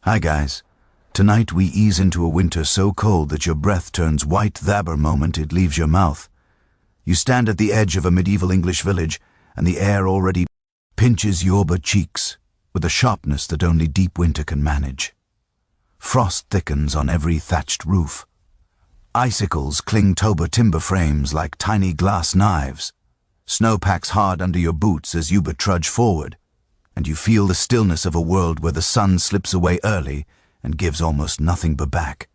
Hi guys. Tonight we ease into a winter so cold that your breath turns white the moment it leaves your mouth. You stand at the edge of a medieval English village, and the air already pinches your cheeks with a sharpness that only deep winter can manage. Frost thickens on every thatched roof. Icicles cling to timber frames like tiny glass knives. Snow packs hard under your boots as you trudge forward, and you feel the stillness of a world where the sun slips away early and gives almost nothing back.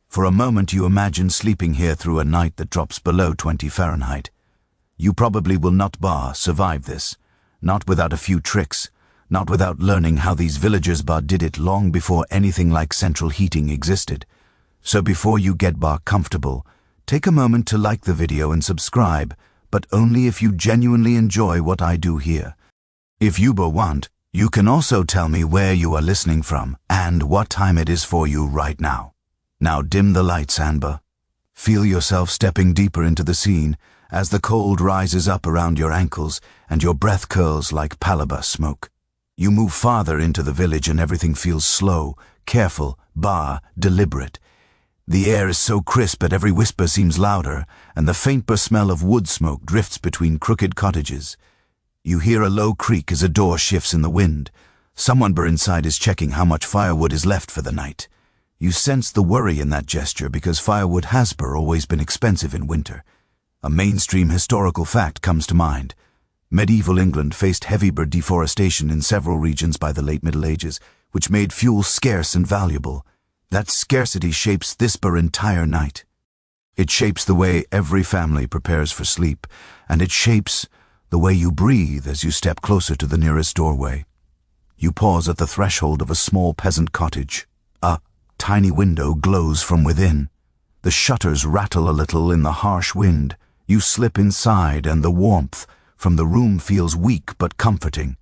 For a moment you imagine sleeping here through a night that drops below 20 Fahrenheit. You probably will not survive this, not without a few tricks, not without learning how these villagers did it long before anything like central heating existed. So before you get comfortable, take a moment to like the video and subscribe, but only if you genuinely enjoy what I do here. If you want, you can also tell me where you are listening from and what time it is for you right now. Now dim the lights, Amber. Feel yourself stepping deeper into the scene as the cold rises up around your ankles and your breath curls like palaba smoke. You move farther into the village and everything feels slow, careful, deliberate. The air is so crisp that every whisper seems louder, and the faint smell of wood smoke drifts between crooked cottages. You hear a low creak as a door shifts in the wind. Someone inside is checking how much firewood is left for the night. You sense the worry in that gesture because firewood has always been expensive in winter. A mainstream historical fact comes to mind. Medieval England faced heavy deforestation in several regions by the late Middle Ages, which made fuel scarce and valuable. That scarcity shapes this entire night. It shapes the way every family prepares for sleep, and it shapes the way you breathe as you step closer to the nearest doorway. You pause at the threshold of a small peasant cottage. A tiny window glows from within. The shutters rattle a little in the harsh wind. You slip inside, and the warmth from the room feels weak but comforting.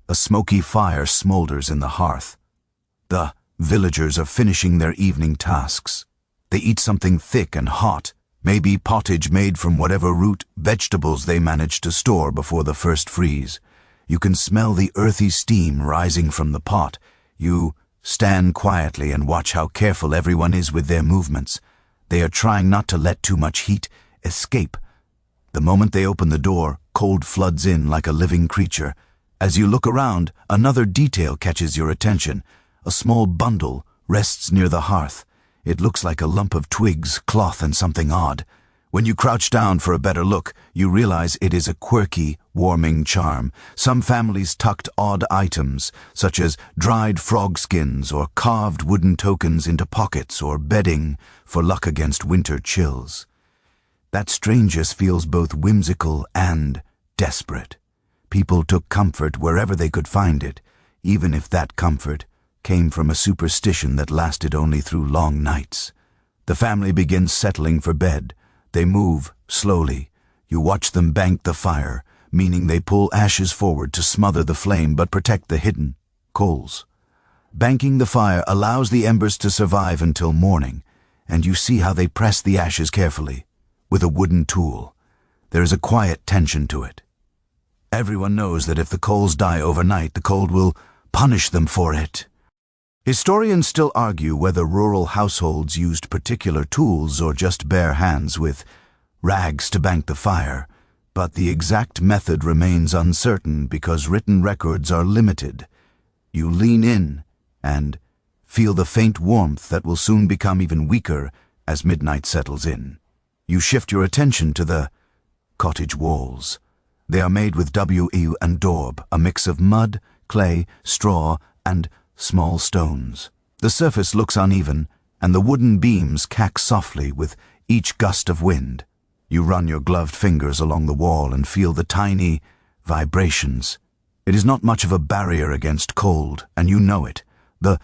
A smoky fire smolders in the hearth. The villagers are finishing their evening tasks. They eat something thick and hot, maybe pottage made from whatever root vegetables they managed to store before the first freeze. You can smell the earthy steam rising from the pot. You stand quietly and watch how careful everyone is with their movements. They are trying not to let too much heat escape. The moment they open the door, cold floods in like a living creature. As you look around, another detail catches your attention. A small bundle rests near the hearth. It looks like a lump of twigs, cloth, and something odd. When you crouch down for a better look, you realize it is a quirky, warming charm. Some families tucked odd items, such as dried frog skins or carved wooden tokens into pockets or bedding for luck against winter chills. That strangeness feels both whimsical and desperate. People took comfort wherever they could find it, even if that comfort came from a superstition that lasted only through long nights. The family begins settling for bed. They move slowly. You watch them bank the fire, meaning they pull ashes forward to smother the flame but protect the hidden coals. Banking the fire allows the embers to survive until morning, and you see how they press the ashes carefully with a wooden tool. There is a quiet tension to it. Everyone knows that if the coals die overnight, the cold will punish them for it. Historians still argue whether rural households used particular tools or just bare hands with rags to bank the fire, but the exact method remains uncertain because written records are limited. You lean in and feel the faint warmth that will soon become even weaker as midnight settles in. You shift your attention to the cottage walls. They are made with wheel and daub, a mix of mud, clay, straw, and small stones. The surface looks uneven, and the wooden beams cack softly with each gust of wind. You run your gloved fingers along the wall and feel the tiny vibrations. It is not much of a barrier against cold, and you know it. The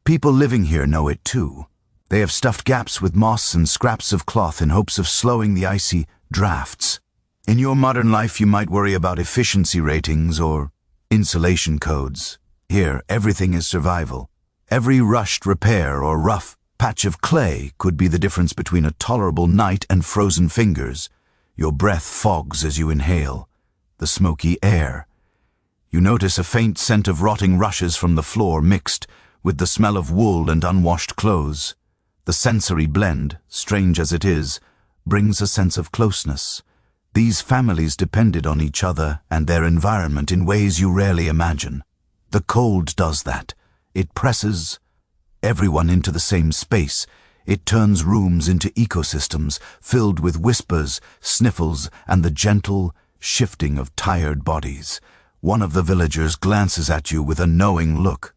people living here know it too. They have stuffed gaps with moss and scraps of cloth in hopes of slowing the icy drafts. In your modern life, you might worry about efficiency ratings or insulation codes. Here, everything is survival. Every rushed repair or rough patch of clay could be the difference between a tolerable night and frozen fingers. Your breath fogs as you inhale the smoky air. You notice a faint scent of rotting rushes from the floor mixed with the smell of wool and unwashed clothes. The sensory blend, strange as it is, brings a sense of closeness. These families depended on each other and their environment in ways you rarely imagine. The cold does that. It presses everyone into the same space. It turns rooms into ecosystems filled with whispers, sniffles, and the gentle shifting of tired bodies. One of the villagers glances at you with a knowing look.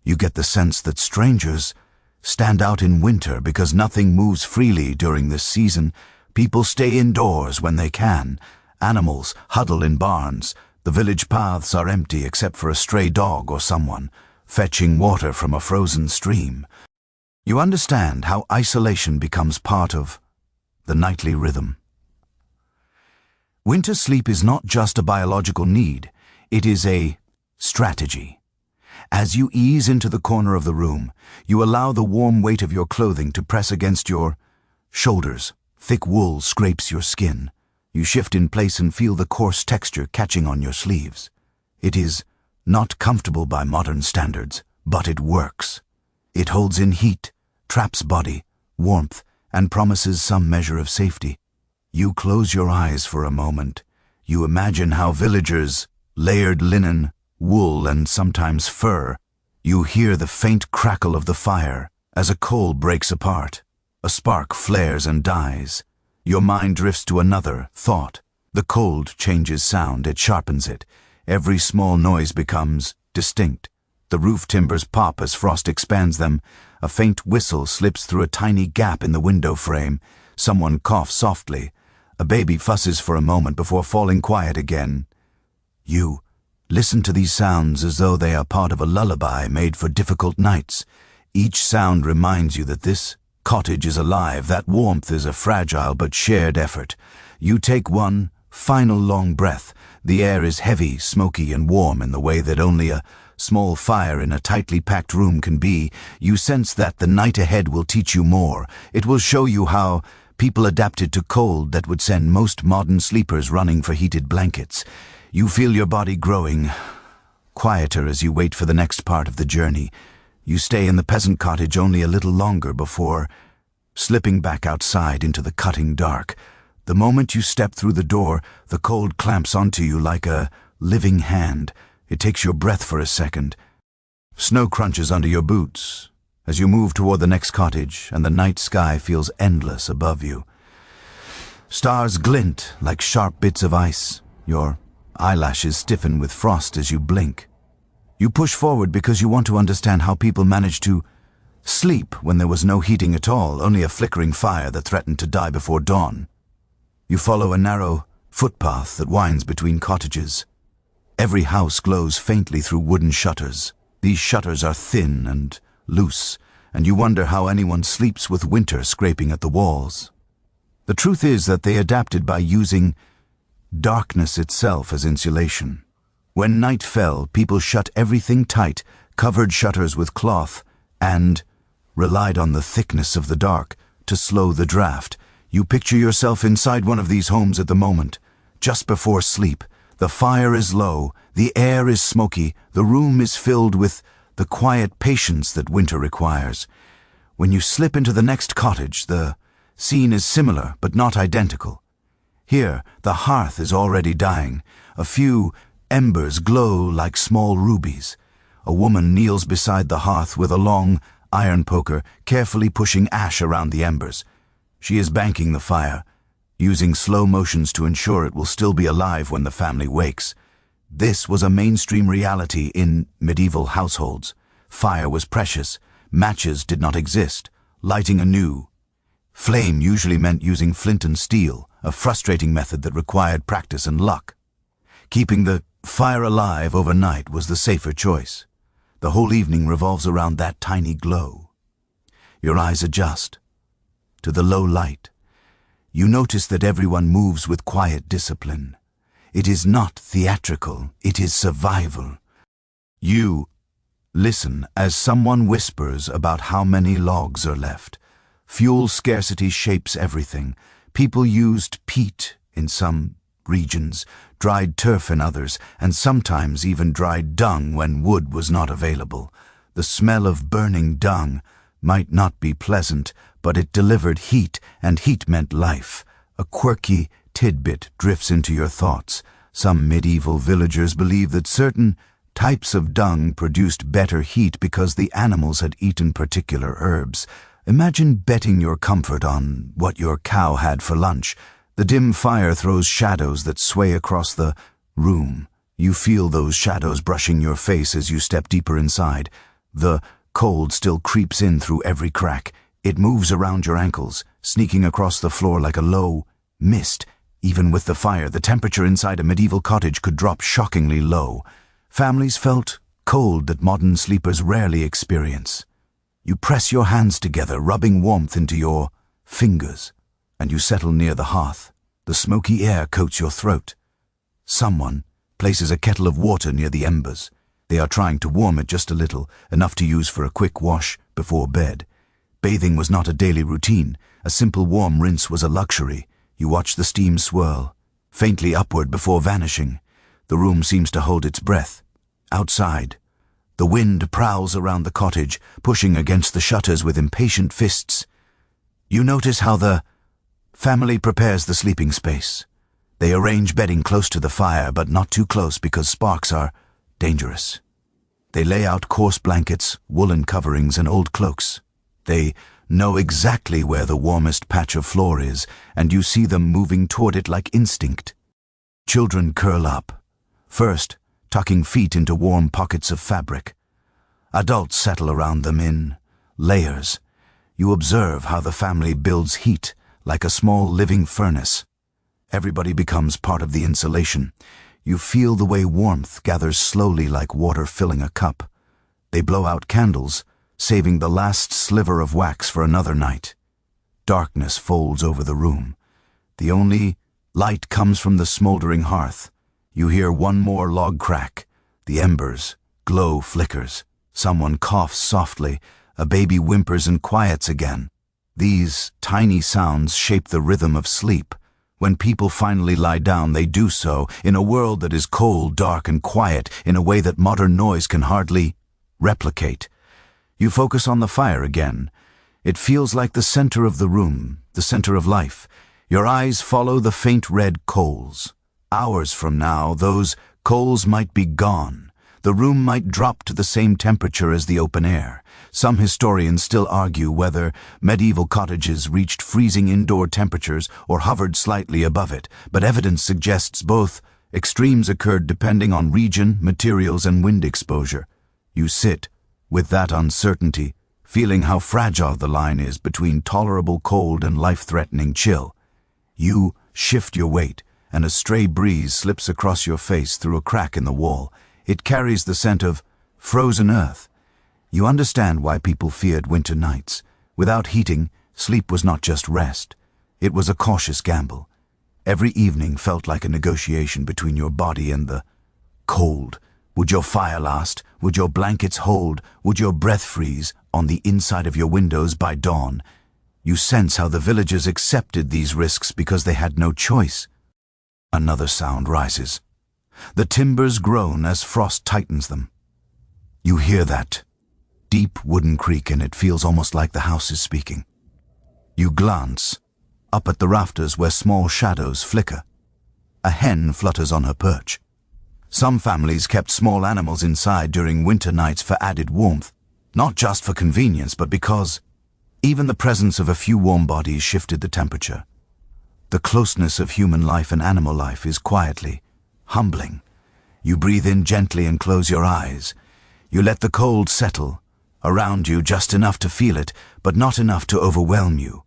You get the sense that strangers stand out in winter because nothing moves freely during this season. People stay indoors when they can. Animals huddle in barns. The village paths are empty except for a stray dog or someone fetching water from a frozen stream. You understand how isolation becomes part of the nightly rhythm. Winter sleep is not just a biological need, it is a strategy. As you ease into the corner of the room, you allow the warm weight of your clothing to press against your shoulders. Thick wool scrapes your skin. You shift in place and feel the coarse texture catching on your sleeves. It is not comfortable by modern standards, but it works. It holds in heat, traps body, warmth, and promises some measure of safety. You close your eyes for a moment. You imagine how villagers layered linen, wool, and sometimes fur. You hear the faint crackle of the fire as a coal breaks apart. A spark flares and dies. Your mind drifts to another thought. The cold changes sound, it sharpens it. Every small noise becomes distinct. The roof timbers pop as frost expands them. A faint whistle slips through a tiny gap in the window frame. Someone coughs softly. A baby fusses for a moment before falling quiet again. You listen to these sounds as though they are part of a lullaby made for difficult nights. Each sound reminds you that this cottage is alive, that warmth is a fragile but shared effort. You take one final long breath. The air is heavy, smoky, and warm in the way that only a small fire in a tightly packed room can be. You sense that the night ahead will teach you more. It will show you how people adapted to cold that would send most modern sleepers running for heated blankets. You feel your body growing quieter as you wait for the next part of the journey. You stay in the peasant cottage only a little longer before slipping back outside into the cutting dark. The moment you step through the door, the cold clamps onto you like a living hand. It takes your breath for a second. Snow crunches under your boots as you move toward the next cottage, and the night sky feels endless above you. Stars glint like sharp bits of ice. Your eyelashes stiffen with frost as you blink. You push forward because you want to understand how people managed to sleep when there was no heating at all, only a flickering fire that threatened to die before dawn. You follow a narrow footpath that winds between cottages. Every house glows faintly through wooden shutters. These shutters are thin and loose, and you wonder how anyone sleeps with winter scraping at the walls. The truth is that they adapted by using darkness itself as insulation. When night fell, people shut everything tight, covered shutters with cloth, and relied on the thickness of the dark to slow the draft. You picture yourself inside one of these homes at the moment, just before sleep. The fire is low, the air is smoky, the room is filled with the quiet patience that winter requires. When you slip into the next cottage, the scene is similar but not identical. Here, the hearth is already dying. A few embers glow like small rubies. A woman kneels beside the hearth with a long iron poker, carefully pushing ash around the embers. She is banking the fire, using slow motions to ensure it will still be alive when the family wakes. This was a mainstream reality in medieval households. Fire was precious. Matches did not exist. Lighting a new flame usually meant using flint and steel, a frustrating method that required practice and luck. Keeping the fire alive overnight was the safer choice. The whole evening revolves around that tiny glow. Your eyes adjust to the low light. You notice that everyone moves with quiet discipline. It is not theatrical, it is survival. You listen as someone whispers about how many logs are left. Fuel scarcity shapes everything. People used peat in some regions, dried turf in others, and sometimes even dried dung when wood was not available. The smell of burning dung might not be pleasant, but it delivered heat, and heat meant life. A quirky tidbit drifts into your thoughts. Some medieval villagers believed that certain types of dung produced better heat because the animals had eaten particular herbs. Imagine betting your comfort on what your cow had for lunch. The dim fire throws shadows that sway across the room. You feel those shadows brushing your face as you step deeper inside. The cold still creeps in through every crack. It moves around your ankles, sneaking across the floor like a low mist. Even with the fire, the temperature inside a medieval cottage could drop shockingly low. Families felt cold that modern sleepers rarely experience. You press your hands together, rubbing warmth into your fingers, and you settle near the hearth. The smoky air coats your throat. Someone places a kettle of water near the embers. They are trying to warm it just a little, enough to use for a quick wash before bed. Bathing was not a daily routine. A simple warm rinse was a luxury. You watch the steam swirl, faintly upward before vanishing. The room seems to hold its breath. Outside, the wind prowls around the cottage, pushing against the shutters with impatient fists. You notice how the family prepares the sleeping space. They arrange bedding close to the fire, but not too close because sparks are dangerous. They lay out coarse blankets, woolen coverings, and old cloaks. They know exactly where the warmest patch of floor is, and you see them moving toward it like instinct. Children curl up, first tucking feet into warm pockets of fabric. Adults settle around them in layers. You observe how the family builds heat like a small living furnace. Everybody becomes part of the insulation. You feel the way warmth gathers slowly like water filling a cup. They blow out candles, saving the last sliver of wax for another night. Darkness folds over the room. The only light comes from the smoldering hearth. You hear one more log crack. The embers glow flickers. Someone coughs softly. A baby whimpers and quiets again. These tiny sounds shape the rhythm of sleep. When people finally lie down, they do so in a world that is cold, dark, and quiet in a way that modern noise can hardly replicate. You focus on the fire again. It feels like the center of the room, the center of life. Your eyes follow the faint red coals. Hours from now, those coals might be gone. The room might drop to the same temperature as the open air. Some historians still argue whether medieval cottages reached freezing indoor temperatures or hovered slightly above it, but evidence suggests both extremes occurred depending on region, materials, and wind exposure. You sit with that uncertainty, feeling how fragile the line is between tolerable cold and life-threatening chill. You shift your weight, and a stray breeze slips across your face through a crack in the wall. It carries the scent of frozen earth. You understand why people feared winter nights. Without heating, sleep was not just rest. It was a cautious gamble. Every evening felt like a negotiation between your body and the cold. Would your fire last? Would your blankets hold? Would your breath freeze on the inside of your windows by dawn? You sense how the villagers accepted these risks because they had no choice. Another sound rises. The timbers groan as frost tightens them. You hear that deep wooden creak, and it feels almost like the house is speaking. You glance up at the rafters where small shadows flicker. A hen flutters on her perch. Some families kept small animals inside during winter nights for added warmth, not just for convenience, but because even the presence of a few warm bodies shifted the temperature. The closeness of human life and animal life is quietly humbling. You breathe in gently and close your eyes. You let the cold settle around you just enough to feel it, but not enough to overwhelm you.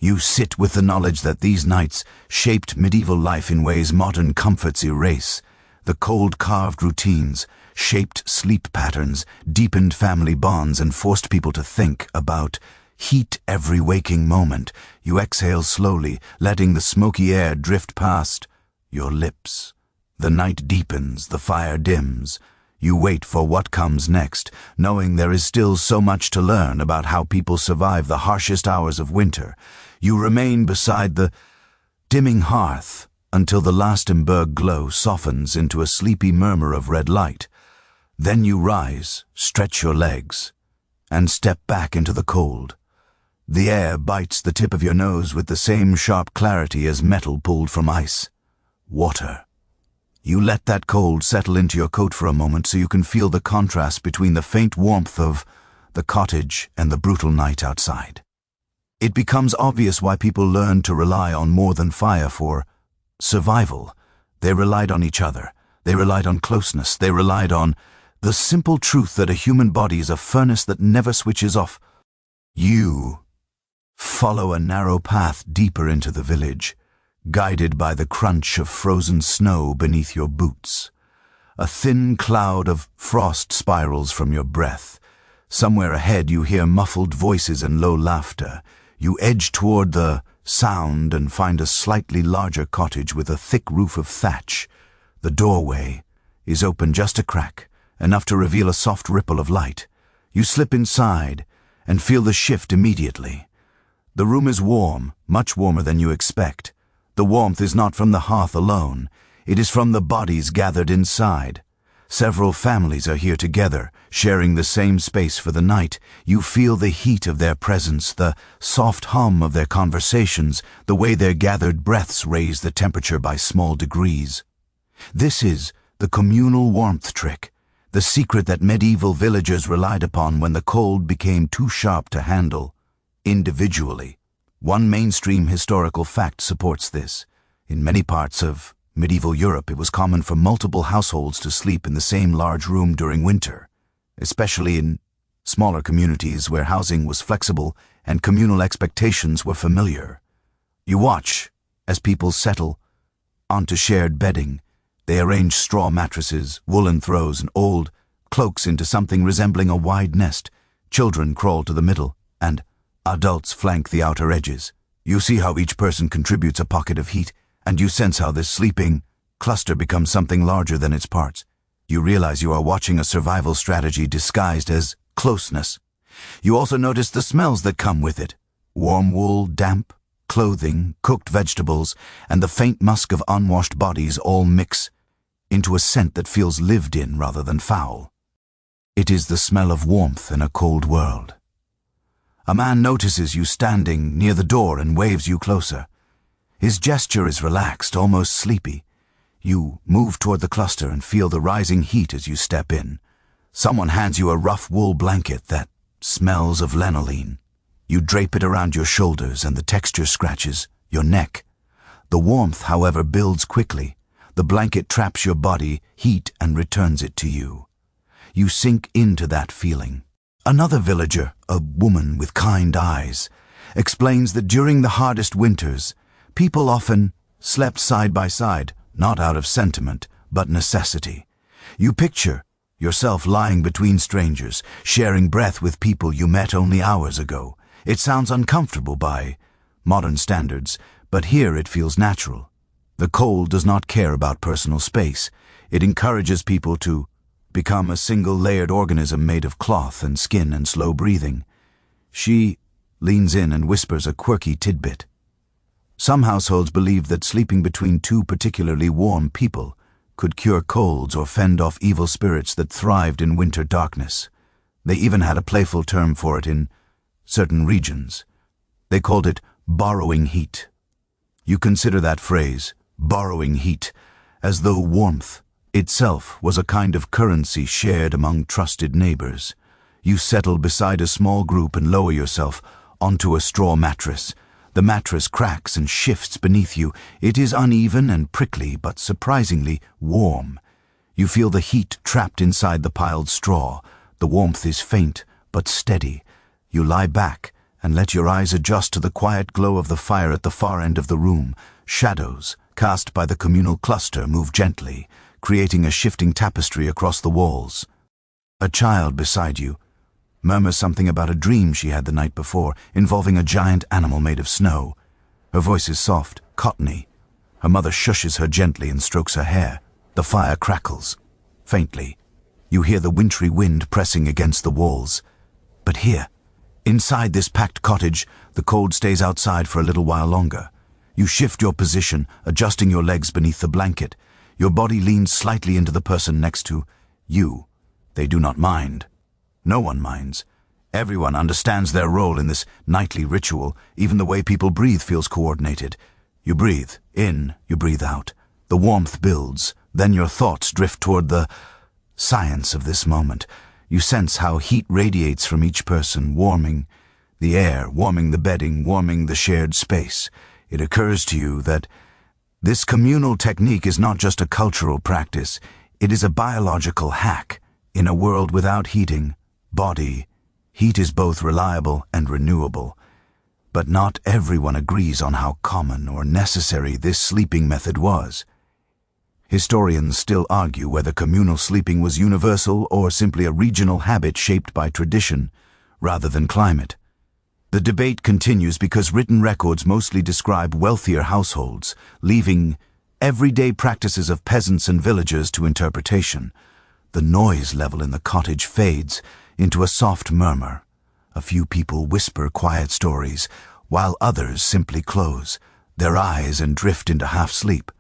You sit with the knowledge that these nights shaped medieval life in ways modern comforts erase. The cold carved routines shaped sleep patterns, deepened family bonds, and forced people to think about heat every waking moment. You exhale slowly, letting the smoky air drift past your lips. The night deepens, the fire dims. You wait for what comes next, knowing there is still so much to learn about how people survive the harshest hours of winter. You remain beside the dimming hearth until the last ember glow softens into a sleepy murmur of red light. Then you rise, stretch your legs, and step back into the cold. The air bites the tip of your nose with the same sharp clarity as metal pulled from ice. Water. You let that cold settle into your coat for a moment so you can feel the contrast between the faint warmth of the cottage and the brutal night outside. It becomes obvious why people learned to rely on more than fire for survival. They relied on each other. They relied on closeness. They relied on the simple truth that a human body is a furnace that never switches off. You follow a narrow path deeper into the village, guided by the crunch of frozen snow beneath your boots. A thin cloud of frost spirals from your breath. Somewhere ahead you hear muffled voices and low laughter. You edge toward the sound and find a slightly larger cottage with a thick roof of thatch. The doorway is open just a crack, enough to reveal a soft ripple of light. You slip inside and feel the shift immediately. The room is warm, much warmer than you expect. The warmth is not from the hearth alone. It is from the bodies gathered inside. Several families are here together, sharing the same space for the night. You feel the heat of their presence, the soft hum of their conversations, the way their gathered breaths raise the temperature by small degrees. This is the communal warmth trick, the secret that medieval villagers relied upon when the cold became too sharp to handle. Individually. One mainstream historical fact supports this. In many parts of medieval Europe, it was common for multiple households to sleep in the same large room during winter, especially in smaller communities where housing was flexible and communal expectations were familiar. You watch as people settle onto shared bedding. They arrange straw mattresses, woolen throws, and old cloaks into something resembling a wide nest. Children crawl to the middle, and adults flank the outer edges. You see how each person contributes a pocket of heat, and you sense how this sleeping cluster becomes something larger than its parts. You realize you are watching a survival strategy disguised as closeness. You also notice the smells that come with it. Warm wool, damp clothing, cooked vegetables, and the faint musk of unwashed bodies all mix into a scent that feels lived in rather than foul. It is the smell of warmth in a cold world. A man notices you standing near the door and waves you closer. His gesture is relaxed, almost sleepy. You move toward the cluster and feel the rising heat as you step in. Someone hands you a rough wool blanket that smells of lanolin. You drape it around your shoulders and the texture scratches your neck. The warmth, however, builds quickly. The blanket traps your body, heat, and returns it to you. You sink into that feeling. Another villager, a woman with kind eyes, explains that during the hardest winters, people often slept side by side, not out of sentiment, but necessity. You picture yourself lying between strangers, sharing breath with people you met only hours ago. It sounds uncomfortable by modern standards, but here it feels natural. The cold does not care about personal space. It encourages people to become a single-layered organism made of cloth and skin and slow breathing. She leans in and whispers a quirky tidbit. Some households believed that sleeping between two particularly warm people could cure colds or fend off evil spirits that thrived in winter darkness. They even had a playful term for it in certain regions. They called it borrowing heat. You consider that phrase, borrowing heat, as though warmth itself was a kind of currency shared among trusted neighbors. You settle beside a small group and lower yourself onto a straw mattress. The mattress cracks and shifts beneath you. It is uneven and prickly, but surprisingly warm. You feel the heat trapped inside the piled straw. The warmth is faint, but steady. You lie back and let your eyes adjust to the quiet glow of the fire at the far end of the room. Shadows, cast by the communal cluster, move gently, creating a shifting tapestry across the walls. A child beside you murmurs something about a dream she had the night before, involving a giant animal made of snow. Her voice is soft, cottony. Her mother shushes her gently and strokes her hair. The fire crackles. Faintly, you hear the wintry wind pressing against the walls. But here, inside this packed cottage, the cold stays outside for a little while longer. You shift your position, adjusting your legs beneath the blanket. Your body leans slightly into the person next to you. They do not mind. No one minds. Everyone understands their role in this nightly ritual. Even the way people breathe feels coordinated. You breathe in, you breathe out. The warmth builds. Then your thoughts drift toward the science of this moment. You sense how heat radiates from each person, warming the air, warming the bedding, warming the shared space. It occurs to you that this communal technique is not just a cultural practice. It is a biological hack. In a world without heating, heat is both reliable and renewable. But not everyone agrees on how common or necessary this sleeping method was. Historians still argue whether communal sleeping was universal or simply a regional habit shaped by tradition rather than climate. The debate continues because written records mostly describe wealthier households, leaving everyday practices of peasants and villagers to interpretation. The noise level in the cottage fades into a soft murmur. A few people whisper quiet stories, while others simply close their eyes and drift into half-sleep.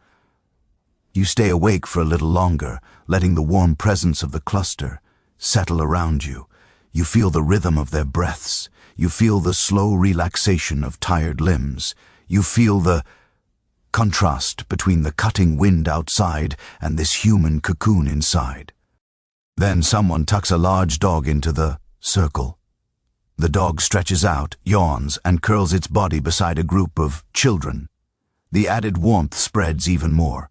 You stay awake for a little longer, letting the warm presence of the cluster settle around you. You feel the rhythm of their breaths. You feel the slow relaxation of tired limbs. You feel the contrast between the cutting wind outside and this human cocoon inside. Then someone tucks a large dog into the circle. The dog stretches out, yawns, and curls its body beside a group of children. The added warmth spreads even more.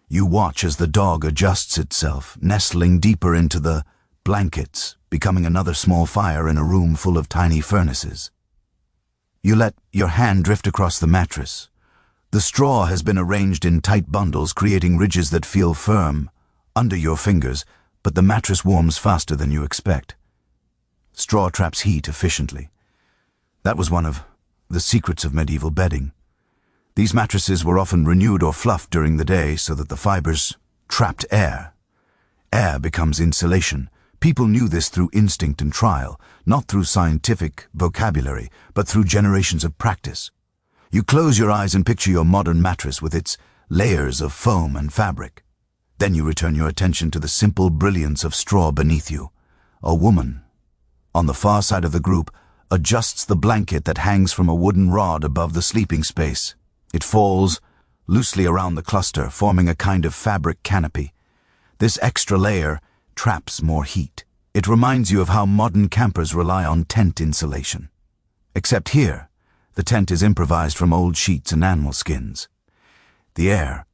You watch as the dog adjusts itself, nestling deeper into the blankets, becoming another small fire in a room full of tiny furnaces. You let your hand drift across the mattress. The straw has been arranged in tight bundles, creating ridges that feel firm under your fingers, but the mattress warms faster than you expect. Straw traps heat efficiently. That was one of the secrets of medieval bedding. These mattresses were often renewed or fluffed during the day so that the fibers trapped air. Air becomes insulation. People knew this through instinct and trial, not through scientific vocabulary, but through generations of practice. You close your eyes and picture your modern mattress with its layers of foam and fabric. Then you return your attention to the simple brilliance of straw beneath you. A woman, on the far side of the group, adjusts the blanket that hangs from a wooden rod above the sleeping space. It falls loosely around the cluster, forming a kind of fabric canopy. This extra layer traps more heat. It reminds you of how modern campers rely on tent insulation. Except here, the tent is improvised from old sheets and animal skins. The air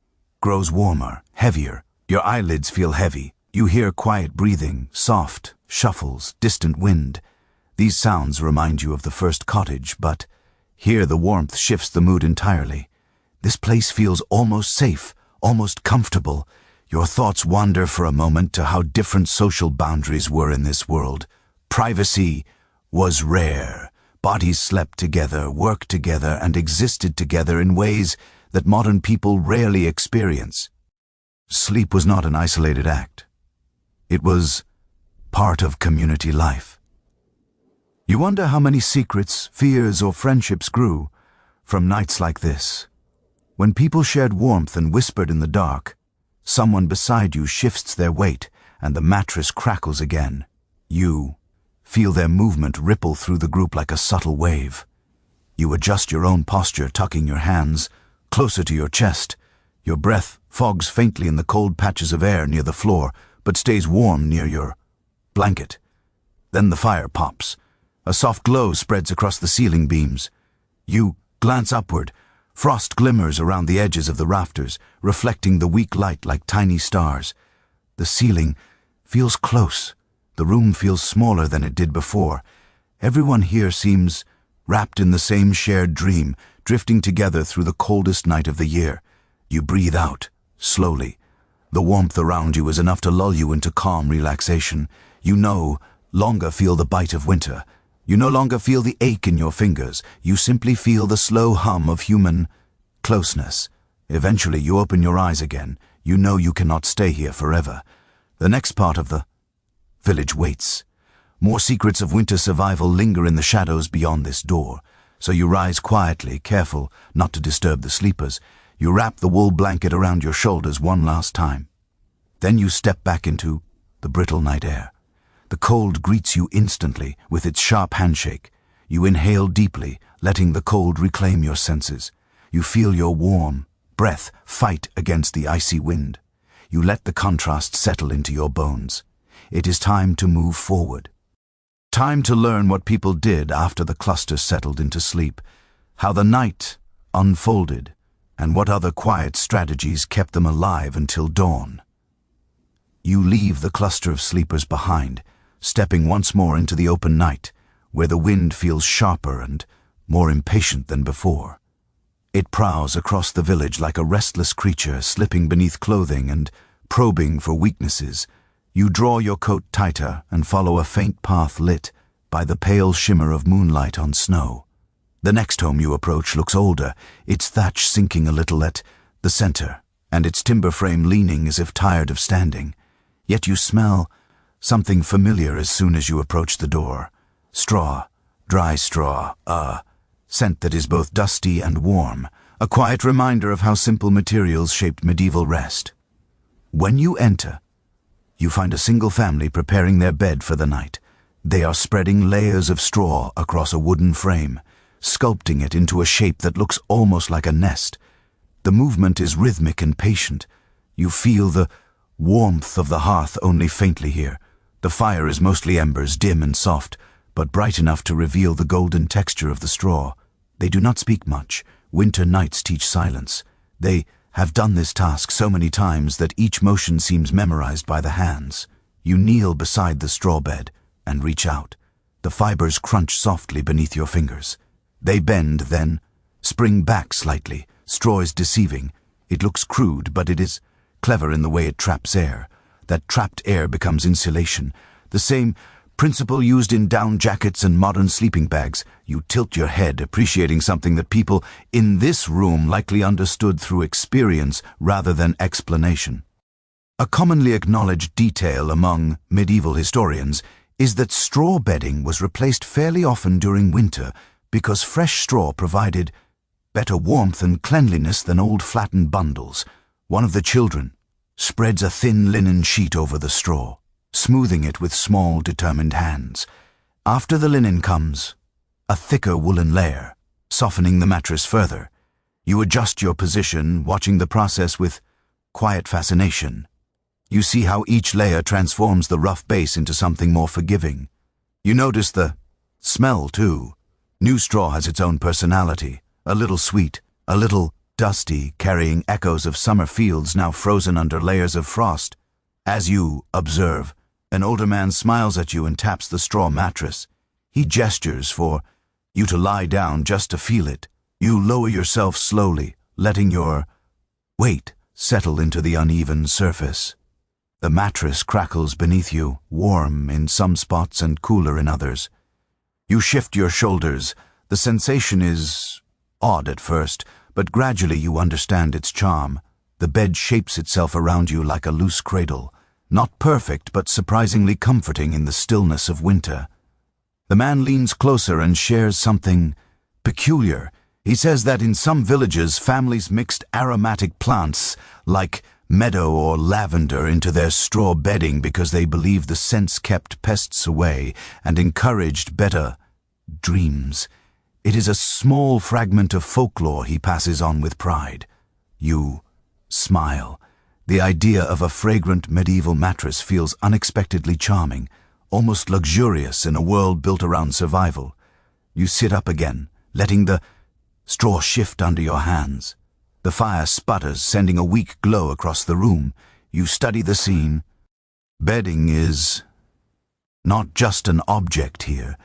grows warmer, heavier. Your eyelids feel heavy. You hear quiet breathing, soft shuffles, distant wind. These sounds remind you of the first cottage, but here the warmth shifts the mood entirely. This place feels almost safe, almost comfortable. Your thoughts wander for a moment to how different social boundaries were in this world. Privacy was rare. Bodies slept together, worked together, and existed together in ways that modern people rarely experience. Sleep was not an isolated act. It was part of community life. You wonder how many secrets, fears, or friendships grew from nights like this. When people shared warmth and whispered in the dark, someone beside you shifts their weight and the mattress crackles again. You feel their movement ripple through the group like a subtle wave. You adjust your own posture, tucking your hands closer to your chest. Your breath fogs faintly in the cold patches of air near the floor, but stays warm near your blanket. Then the fire pops. A soft glow spreads across the ceiling beams. You glance upward. Frost glimmers around the edges of the rafters, reflecting the weak light like tiny stars. The ceiling feels close. The room feels smaller than it did before. Everyone here seems wrapped in the same shared dream, drifting together through the coldest night of the year. You breathe out, slowly. The warmth around you is enough to lull you into calm relaxation. You no longer feel the bite of winter. You no longer feel the ache in your fingers. You simply feel the slow hum of human closeness. Eventually you open your eyes again. You know you cannot stay here forever. The next part of the village waits. More secrets of winter survival linger in the shadows beyond this door. So you rise quietly, careful not to disturb the sleepers. You wrap the wool blanket around your shoulders one last time. Then you step back into the brittle night air. The cold greets you instantly with its sharp handshake. You inhale deeply, letting the cold reclaim your senses. You feel your warm breath fight against the icy wind. You let the contrast settle into your bones. It is time to move forward. Time to learn what people did after the cluster settled into sleep, how the night unfolded, and what other quiet strategies kept them alive until dawn. You leave the cluster of sleepers behind, stepping once more into the open night, where the wind feels sharper and more impatient than before. It prowls across the village like a restless creature, slipping beneath clothing and probing for weaknesses. You draw your coat tighter and follow a faint path lit by the pale shimmer of moonlight on snow. The next home you approach looks older, its thatch sinking a little at the center, and its timber frame leaning as if tired of standing. Yet you smell something familiar as soon as you approach the door. Straw, dry straw, a scent that is both dusty and warm, a quiet reminder of how simple materials shaped medieval rest. When you enter, you find a single family preparing their bed for the night. They are spreading layers of straw across a wooden frame, sculpting it into a shape that looks almost like a nest. The movement is rhythmic and patient. You feel the warmth of the hearth only faintly here. The fire is mostly embers, dim and soft, but bright enough to reveal the golden texture of the straw. They do not speak much. Winter nights teach silence. They have done this task so many times that each motion seems memorized by the hands. You kneel beside the straw bed and reach out. The fibers crunch softly beneath your fingers. They bend, then spring back slightly. Straw is deceiving. It looks crude, but it is clever in the way it traps air. That trapped air becomes insulation. The same principle used in down jackets and modern sleeping bags. You tilt your head, appreciating something that people in this room likely understood through experience rather than explanation. A commonly acknowledged detail among medieval historians is that straw bedding was replaced fairly often during winter because fresh straw provided better warmth and cleanliness than old flattened bundles. One of the children spreads a thin linen sheet over the straw, smoothing it with small, determined hands. After the linen comes a thicker woolen layer, softening the mattress further. You adjust your position, watching the process with quiet fascination. You see how each layer transforms the rough base into something more forgiving. You notice the smell, too. New straw has its own personality, a little sweet, a little dusty, carrying echoes of summer fields now frozen under layers of frost. As you observe, an older man smiles at you and taps the straw mattress. He gestures for you to lie down just to feel it. You lower yourself slowly, letting your weight settle into the uneven surface. The mattress crackles beneath you, warm in some spots and cooler in others. You shift your shoulders. The sensation is odd at first, but gradually you understand its charm. The bed shapes itself around you like a loose cradle, not perfect but surprisingly comforting in the stillness of winter. The man leans closer and shares something peculiar. He says that in some villages, families mixed aromatic plants like meadow or lavender into their straw bedding because they believed the scents kept pests away and encouraged better dreams. It is a small fragment of folklore he passes on with pride. You smile. The idea of a fragrant medieval mattress feels unexpectedly charming, almost luxurious in a world built around survival. You sit up again, letting the straw shift under your hands. The fire sputters, sending a weak glow across the room. You study the scene. Bedding is not just an object here.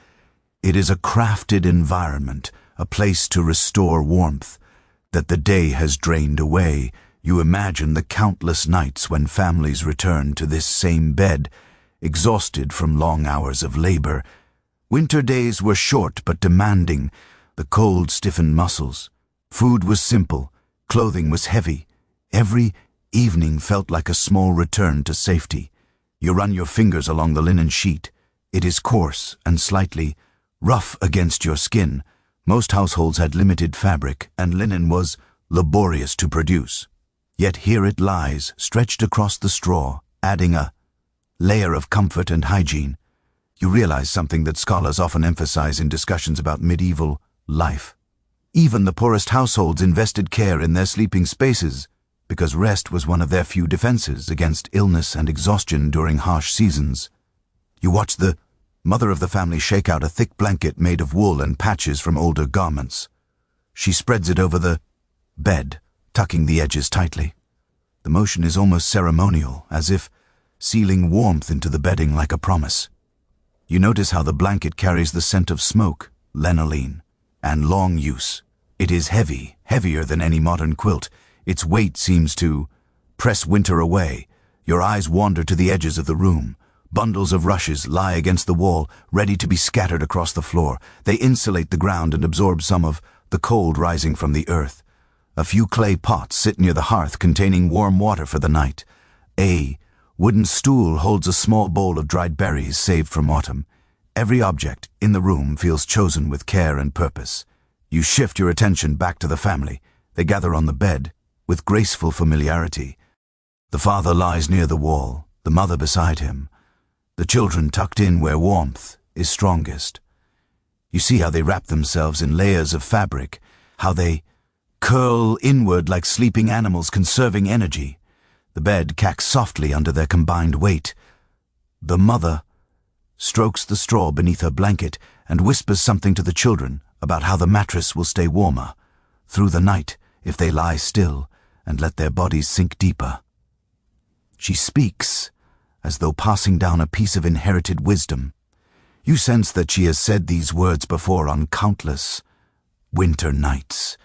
It is a crafted environment, a place to restore warmth that the day has drained away. You imagine the countless nights when families return to this same bed, exhausted from long hours of labor. Winter days were short but demanding. The cold stiffened muscles. Food was simple. Clothing was heavy. Every evening felt like a small return to safety. You run your fingers along the linen sheet. It is coarse and slightly rough against your skin. Most households had limited fabric, and linen was laborious to produce. Yet here it lies, stretched across the straw, adding a layer of comfort and hygiene. You realize something that scholars often emphasize in discussions about medieval life. Even the poorest households invested care in their sleeping spaces, because rest was one of their few defenses against illness and exhaustion during harsh seasons. You watch the mother of the family shake out a thick blanket made of wool and patches from older garments. She spreads it over the bed, tucking the edges tightly. The motion is almost ceremonial, as if sealing warmth into the bedding like a promise. You notice how the blanket carries the scent of smoke, lanolin, and long use. It is heavy, heavier than any modern quilt. Its weight seems to press winter away. Your eyes wander to the edges of the room. Bundles of rushes lie against the wall, ready to be scattered across the floor. They insulate the ground and absorb some of the cold rising from the earth. A few clay pots sit near the hearth containing warm water for the night. A wooden stool holds a small bowl of dried berries saved from autumn. Every object in the room feels chosen with care and purpose. You shift your attention back to the family. They gather on the bed with graceful familiarity. The father lies near the wall, the mother beside him. The children tucked in where warmth is strongest. You see how they wrap themselves in layers of fabric, how they curl inward like sleeping animals conserving energy. The bed cacks softly under their combined weight. The mother strokes the straw beneath her blanket and whispers something to the children about how the mattress will stay warmer through the night if they lie still and let their bodies sink deeper. She speaks as though passing down a piece of inherited wisdom. You sense that she has said these words before on countless winter nights.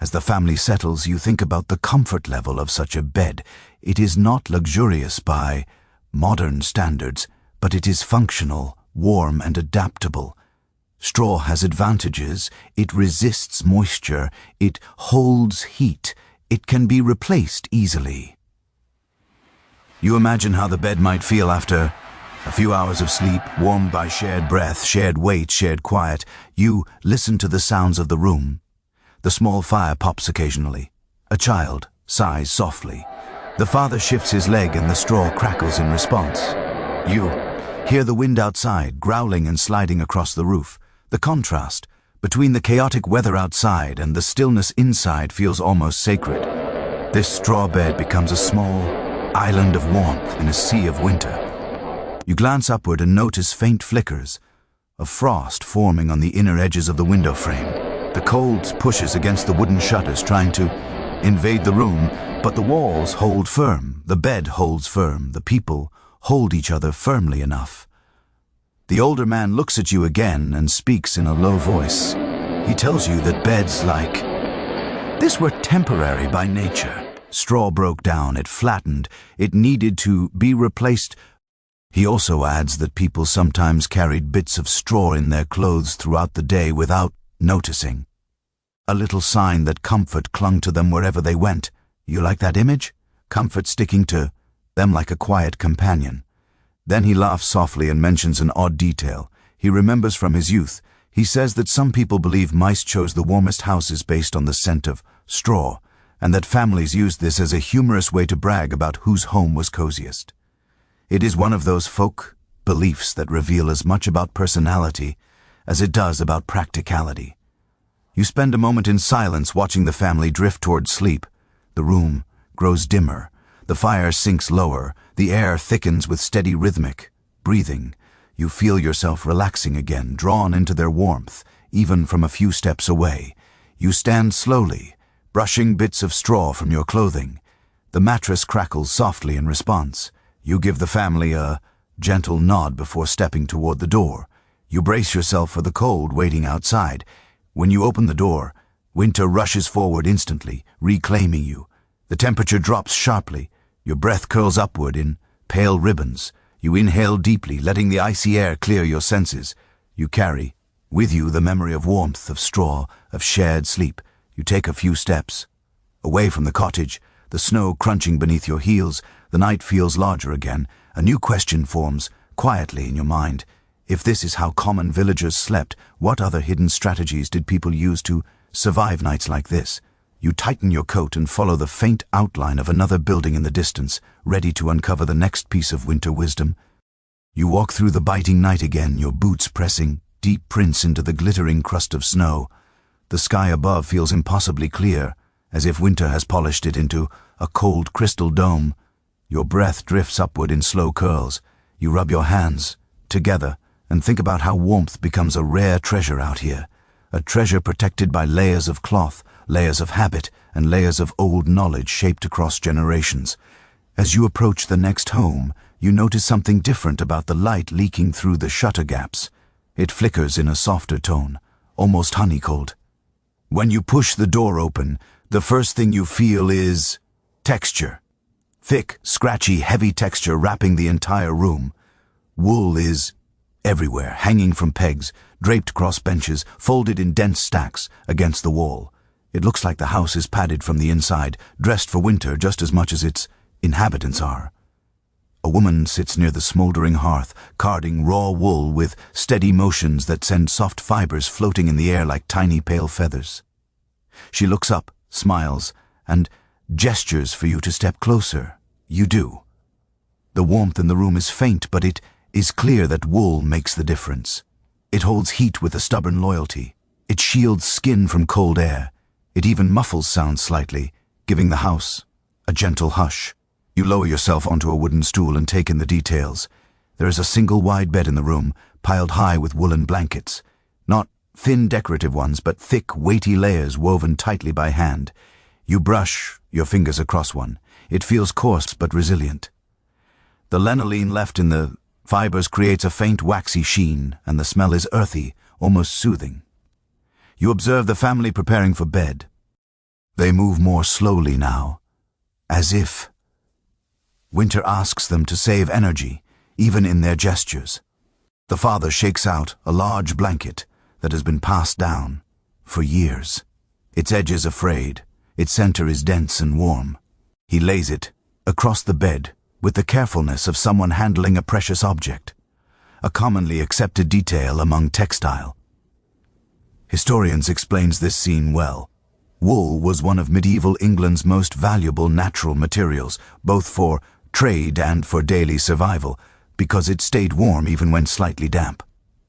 As the family settles, you think about the comfort level of such a bed. It is not luxurious by modern standards, but it is functional, warm, and adaptable. Straw has advantages. It resists moisture. It holds heat. It can be replaced easily. You imagine how the bed might feel after a few hours of sleep, warmed by shared breath, shared weight, shared quiet. You listen to the sounds of the room. The small fire pops occasionally. A child sighs softly. The father shifts his leg and the straw crackles in response. You hear the wind outside, growling and sliding across the roof. The contrast between the chaotic weather outside and the stillness inside feels almost sacred. This straw bed becomes a small island of warmth in a sea of winter. You glance upward and notice faint flickers of frost forming on the inner edges of the window frame. The cold pushes against the wooden shutters, trying to invade the room, but the walls hold firm, the bed holds firm, the people hold each other firmly enough. The older man looks at you again and speaks in a low voice. He tells you that beds like this were temporary by nature. Straw broke down, it flattened, it needed to be replaced. He also adds that people sometimes carried bits of straw in their clothes throughout the day without noticing. A little sign that comfort clung to them wherever they went. You like that image? Comfort sticking to them like a quiet companion. Then he laughs softly and mentions an odd detail. He remembers from his youth. He says that some people believe mice chose the warmest houses based on the scent of straw, and that families used this as a humorous way to brag about whose home was coziest. It is one of those folk beliefs that reveal as much about personality as it does about practicality. You spend a moment in silence watching the family drift toward sleep. The room grows dimmer. The fire sinks lower. The air thickens with steady rhythmic breathing. You feel yourself relaxing again, drawn into their warmth, even from a few steps away. You stand slowly, brushing bits of straw from your clothing. The mattress crackles softly in response. You give the family a gentle nod before stepping toward the door. You brace yourself for the cold waiting outside. When you open the door, winter rushes forward instantly, reclaiming you. The temperature drops sharply. Your breath curls upward in pale ribbons. You inhale deeply, letting the icy air clear your senses. You carry with you the memory of warmth, of straw, of shared sleep. You take a few steps away from the cottage, the snow crunching beneath your heels. The night feels larger again. A new question forms quietly in your mind. If this is how common villagers slept, what other hidden strategies did people use to survive nights like this? You tighten your coat and follow the faint outline of another building in the distance, ready to uncover the next piece of winter wisdom. You walk through the biting night again, your boots pressing deep prints into the glittering crust of snow. The sky above feels impossibly clear, as if winter has polished it into a cold crystal dome. Your breath drifts upward in slow curls. You rub your hands together and think about how warmth becomes a rare treasure out here, a treasure protected by layers of cloth, layers of habit, and layers of old knowledge shaped across generations. As you approach the next home, you notice something different about the light leaking through the shutter gaps. It flickers in a softer tone, almost honey-cold. When you push the door open, the first thing you feel is texture. Thick, scratchy, heavy texture wrapping the entire room. Wool is everywhere, hanging from pegs, draped across benches, folded in dense stacks against the wall. It looks like the house is padded from the inside, dressed for winter just as much as its inhabitants are. A woman sits near the smoldering hearth, carding raw wool with steady motions that send soft fibers floating in the air like tiny pale feathers. She looks up, smiles, and gestures for you to step closer. You do. The warmth in the room is faint, but it is clear that wool makes the difference. It holds heat with a stubborn loyalty. It shields skin from cold air. It even muffles sound slightly, giving the house a gentle hush. You lower yourself onto a wooden stool and take in the details. There is a single wide bed in the room, piled high with woolen blankets. Not thin decorative ones, but thick, weighty layers woven tightly by hand. You brush your fingers across one. It feels coarse but resilient. The lanolin left in the fibers creates a faint waxy sheen, and the smell is earthy, almost soothing. You observe the family preparing for bed. They move more slowly now, as if winter asks them to save energy, even in their gestures. The father shakes out a large blanket that has been passed down for years. Its edges are frayed, its center is dense and warm. He lays it across the bed with the carefulness of someone handling a precious object, a commonly accepted detail among textile. Historians explains this scene well. Wool was one of medieval England's most valuable natural materials, both for trade and for daily survival, because it stayed warm even when slightly damp.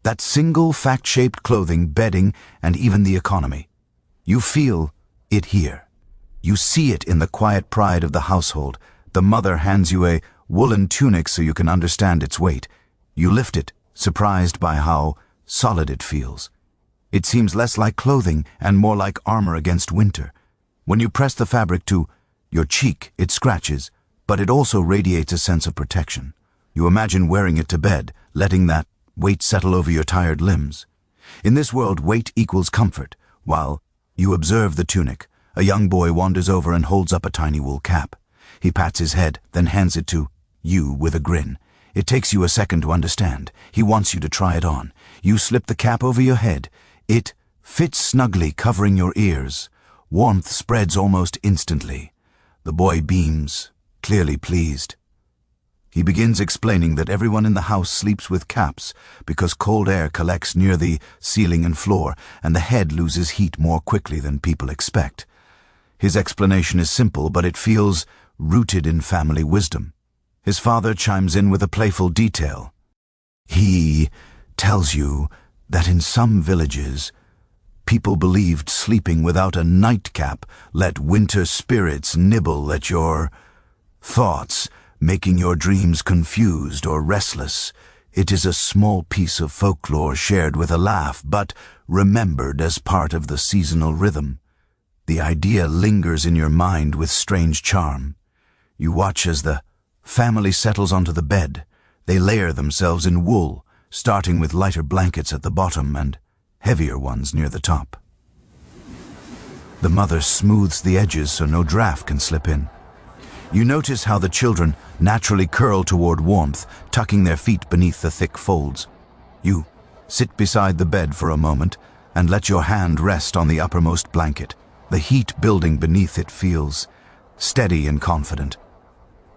That single fact-shaped clothing, bedding, and even the economy. You feel it here. You see it in the quiet pride of the household. The mother hands you a woolen tunic so you can understand its weight. You lift it, surprised by how solid it feels. It seems less like clothing and more like armor against winter. When you press the fabric to your cheek, it scratches, but it also radiates a sense of protection. You imagine wearing it to bed, letting that weight settle over your tired limbs. In this world, weight equals comfort. While you observe the tunic, a young boy wanders over and holds up a tiny wool cap. He pats his head, then hands it to you with a grin. It takes you a second to understand. He wants you to try it on. You slip the cap over your head. It fits snugly, covering your ears. Warmth spreads almost instantly. The boy beams, clearly pleased. He begins explaining that everyone in the house sleeps with caps because cold air collects near the ceiling and floor, and the head loses heat more quickly than people expect. His explanation is simple, but it feels rooted in family wisdom. His father chimes in with a playful detail. He tells you that in some villages, people believed sleeping without a nightcap let winter spirits nibble at your thoughts, making your dreams confused or restless. It is a small piece of folklore shared with a laugh, but remembered as part of the seasonal rhythm. The idea lingers in your mind with strange charm. You watch as the family settles onto the bed. They layer themselves in wool, starting with lighter blankets at the bottom and heavier ones near the top. The mother smooths the edges so no draft can slip in. You notice how the children naturally curl toward warmth, tucking their feet beneath the thick folds. You sit beside the bed for a moment and let your hand rest on the uppermost blanket. The heat building beneath it feels steady and confident.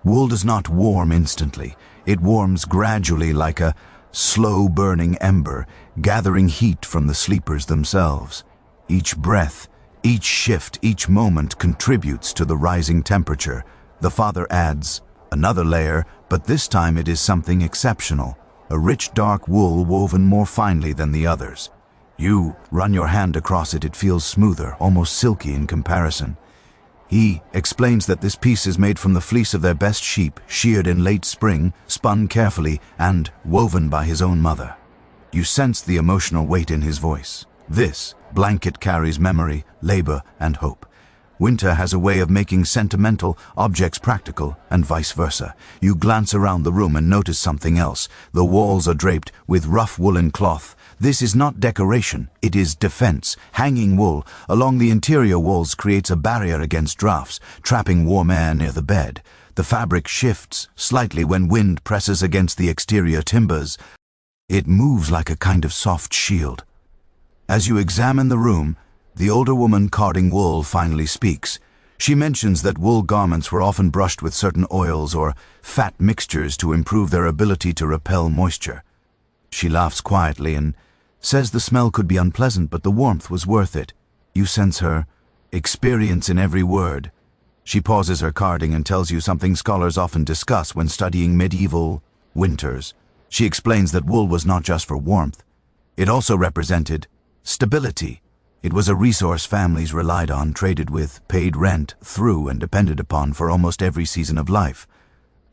Wool does not warm instantly. It warms gradually like a slow-burning ember, gathering heat from the sleepers themselves. Each breath, each shift, each moment contributes to the rising temperature. The father adds another layer, but this time it is something exceptional. a rich dark wool woven more finely than the others. You run your hand across it, it feels smoother, almost silky in comparison. He explains that this piece is made from the fleece of their best sheep, sheared in late spring, spun carefully, and woven by his own mother. You sense the emotional weight in his voice. This blanket carries memory, labor, and hope. Winter has a way of making sentimental objects practical, and vice versa. You glance around the room and notice something else. The walls are draped with rough woolen cloth. This is not decoration, it is defense. Hanging wool along the interior walls creates a barrier against drafts, trapping warm air near the bed. The fabric shifts slightly when wind presses against the exterior timbers. It moves like a kind of soft shield. As you examine the room, the older woman carding wool finally speaks. She mentions that wool garments were often brushed with certain oils or fat mixtures to improve their ability to repel moisture. She laughs quietly and says the smell could be unpleasant, but the warmth was worth it. You sense her experience in every word. She pauses her carding and tells you something scholars often discuss when studying medieval winters. She explains that wool was not just for warmth. It also represented stability. It was a resource families relied on, traded with, paid rent through, and depended upon for almost every season of life.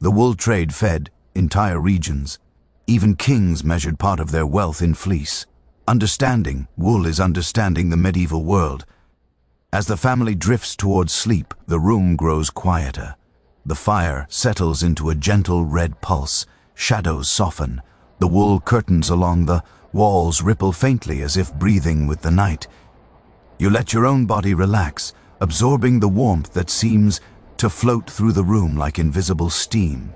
The wool trade fed entire regions. Even kings measured part of their wealth in fleece. Understanding wool is understanding the medieval world. As the family drifts towards sleep, the room grows quieter. The fire settles into a gentle red pulse. Shadows soften. The wool curtains along the walls ripple faintly as if breathing with the night. You let your own body relax, absorbing the warmth that seems to float through the room like invisible steam.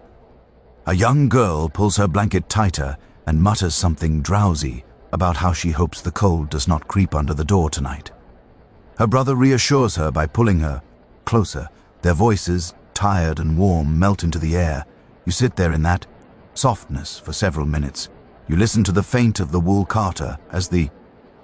A young girl pulls her blanket tighter and mutters something drowsy about how she hopes the cold does not creep under the door tonight. Her brother reassures her by pulling her closer. Their voices, tired and warm, melt into the air. You sit there in that softness for several minutes. You listen to the faint of the wool carter as the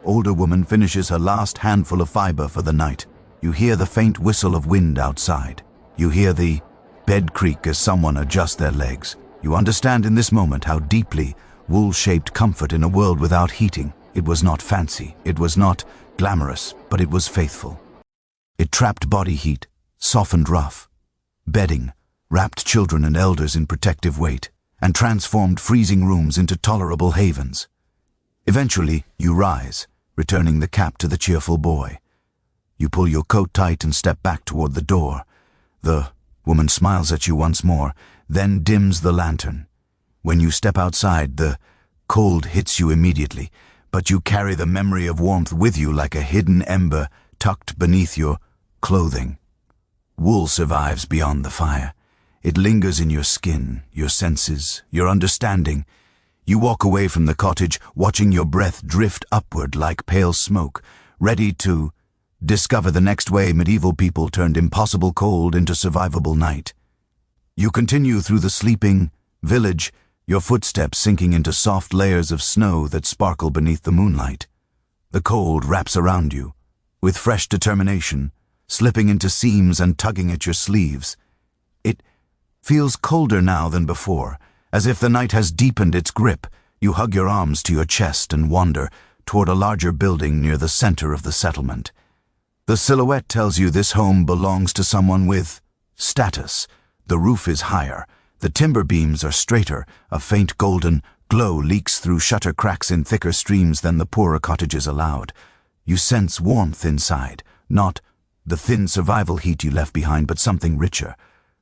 older woman finishes her last handful of fiber for the night. You hear the faint whistle of wind outside. You hear the bed creak as someone adjusts their legs. You understand in this moment how deeply wool shaped comfort in a world without heating. It was not fancy, it was not glamorous, but it was faithful. It trapped body heat, softened rough bedding, wrapped children and elders in protective weight, and transformed freezing rooms into tolerable havens. Eventually, you rise, returning the cap to the cheerful boy. You pull your coat tight and step back toward the door. The woman smiles at you once more, then dims the lantern. When you step outside, the cold hits you immediately, but you carry the memory of warmth with you like a hidden ember tucked beneath your clothing. Wool survives beyond the fire. It lingers in your skin, your senses, your understanding. You walk away from the cottage, watching your breath drift upward like pale smoke, ready to discover the next way medieval people turned impossible cold into survivable night. You continue through the sleeping village, your footsteps sinking into soft layers of snow that sparkle beneath the moonlight. The cold wraps around you, with fresh determination, slipping into seams and tugging at your sleeves. It feels colder now than before, as if the night has deepened its grip. You hug your arms to your chest and wander toward a larger building near the center of the settlement. The silhouette tells you this home belongs to someone with status. The roof is higher, the timber beams are straighter, a faint golden glow leaks through shutter cracks in thicker streams than the poorer cottages allowed. You sense warmth inside, not the thin survival heat you left behind, but something richer.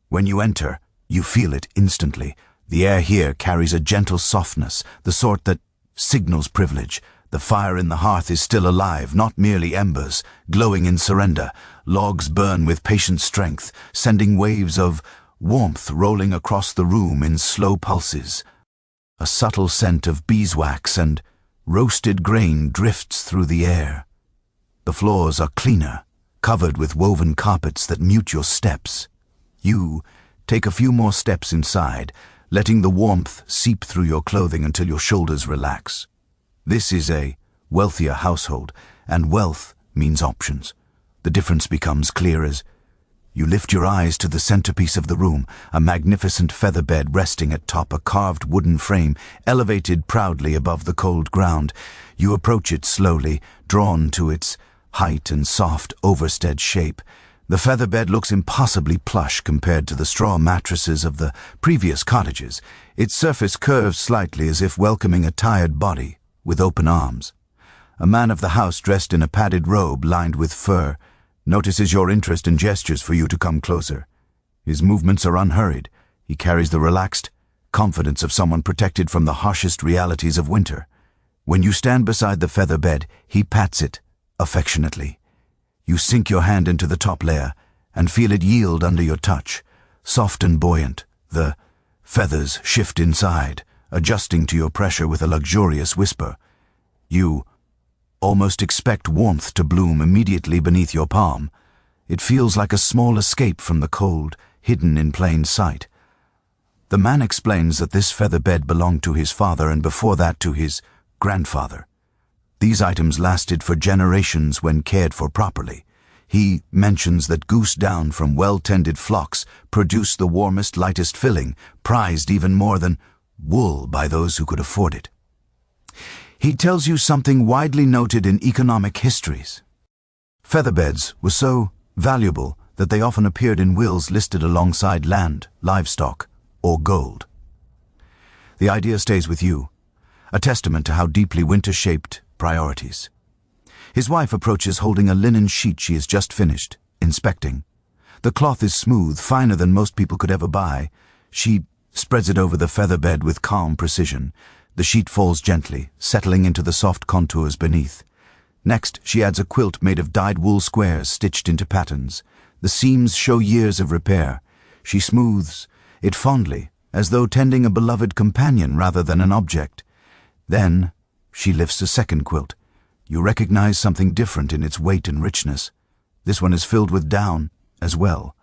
When you enter, you feel it instantly. The air here carries a gentle softness, the sort that signals privilege. The fire in the hearth is still alive, not merely embers, glowing in surrender. Logs burn with patient strength, sending waves of warmth rolling across the room in slow pulses. A subtle scent of beeswax and roasted grain drifts through the air. The floors are cleaner, covered with woven carpets that mute your steps. You take a few more steps inside, letting the warmth seep through your clothing until your shoulders relax. This is a wealthier household, and wealth means options. The difference becomes clear as You lift your eyes to the centerpiece of the room, a magnificent feather bed resting atop a carved wooden frame, elevated proudly above the cold ground. You approach it slowly, drawn to its height and soft overstead shape. The feather bed looks impossibly plush compared to the straw mattresses of the previous cottages. Its surface curves slightly as if welcoming a tired body with open arms. A man of the house dressed in a padded robe lined with fur notices your interest and gestures for you to come closer. His movements are unhurried. He carries the relaxed confidence of someone protected from the harshest realities of winter. When you stand beside the feather bed, he pats it affectionately. You sink your hand into the top layer and feel it yield under your touch. Soft and buoyant, the feathers shift inside, adjusting to your pressure with a luxurious whisper. You almost expect warmth to bloom immediately beneath your palm. It feels like a small escape from the cold, hidden in plain sight. The man explains that this feather bed belonged to his father and before that to his grandfather. These items lasted for generations when cared for properly. He mentions that goose down from well-tended flocks produced the warmest, lightest filling, prized even more than wool by those who could afford it. He tells you something widely noted in economic histories. Featherbeds were so valuable that they often appeared in wills listed alongside land, livestock, or gold. The idea stays with you, a testament to how deeply winter shaped priorities. His wife approaches holding a linen sheet she has just finished, inspecting. The cloth is smooth, finer than most people could ever buy. She spreads it over the feather bed with calm precision. The sheet falls gently, settling into the soft contours beneath. Next, she adds a quilt made of dyed wool squares stitched into patterns. The seams show years of repair. She smooths it fondly, as though tending a beloved companion rather than an object. Then, she lifts a second quilt. You recognize something different in its weight and richness. This one is filled with down, as well.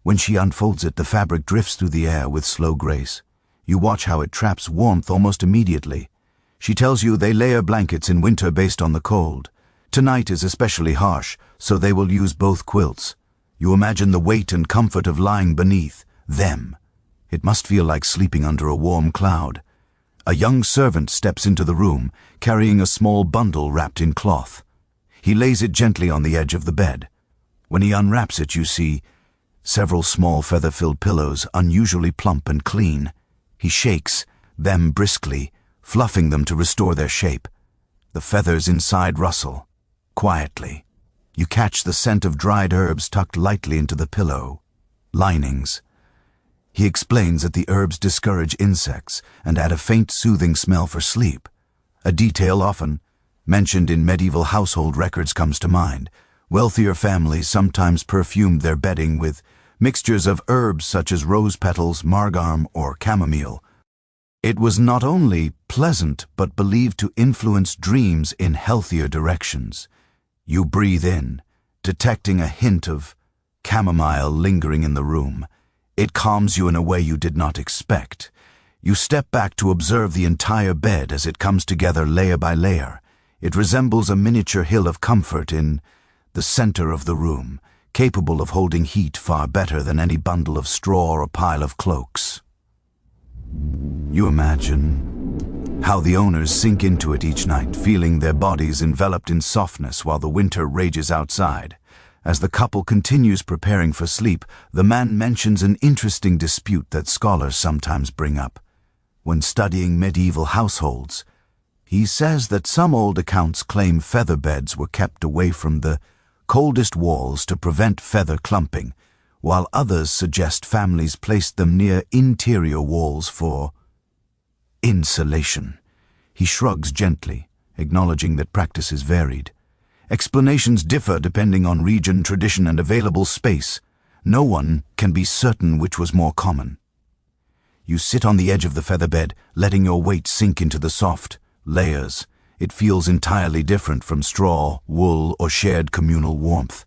When she unfolds it, the fabric drifts through the air with slow grace. You watch how it traps warmth almost immediately. She tells you they layer blankets in winter based on the cold. Tonight is especially harsh, so they will use both quilts. You imagine the weight and comfort of lying beneath them. It must feel like sleeping under a warm cloud. A young servant steps into the room, carrying a small bundle wrapped in cloth. He lays it gently on the edge of the bed. When he unwraps it, you see several small feather-filled pillows, unusually plump and clean. He shakes them briskly, fluffing them to restore their shape. The feathers inside rustle, quietly. You catch the scent of dried herbs tucked lightly into the pillow linings. He explains that the herbs discourage insects and add a faint soothing smell for sleep. A detail often mentioned in medieval household records comes to mind. Wealthier families sometimes perfumed their bedding with mixtures of herbs such as rose petals, marjoram, or chamomile. It was not only pleasant but believed to influence dreams in healthier directions. You breathe in, detecting a hint of chamomile lingering in the room. It calms you in a way you did not expect. You step back to observe the entire bed as it comes together layer by layer. It resembles a miniature hill of comfort in the center of the room, capable of holding heat far better than any bundle of straw or pile of cloaks. You imagine how the owners sink into it each night, feeling their bodies enveloped in softness while the winter rages outside. As the couple continues preparing for sleep, the man mentions an interesting dispute that scholars sometimes bring up. When studying medieval households, he says that some old accounts claim feather beds were kept away from the coldest walls to prevent feather clumping, while others suggest families placed them near interior walls for insulation. He shrugs gently, acknowledging that practices varied. Explanations differ depending on region, tradition, and available space. No one can be certain which was more common. You sit on the edge of the feather bed, letting your weight sink into the soft layers. It feels entirely different from straw, wool, or shared communal warmth.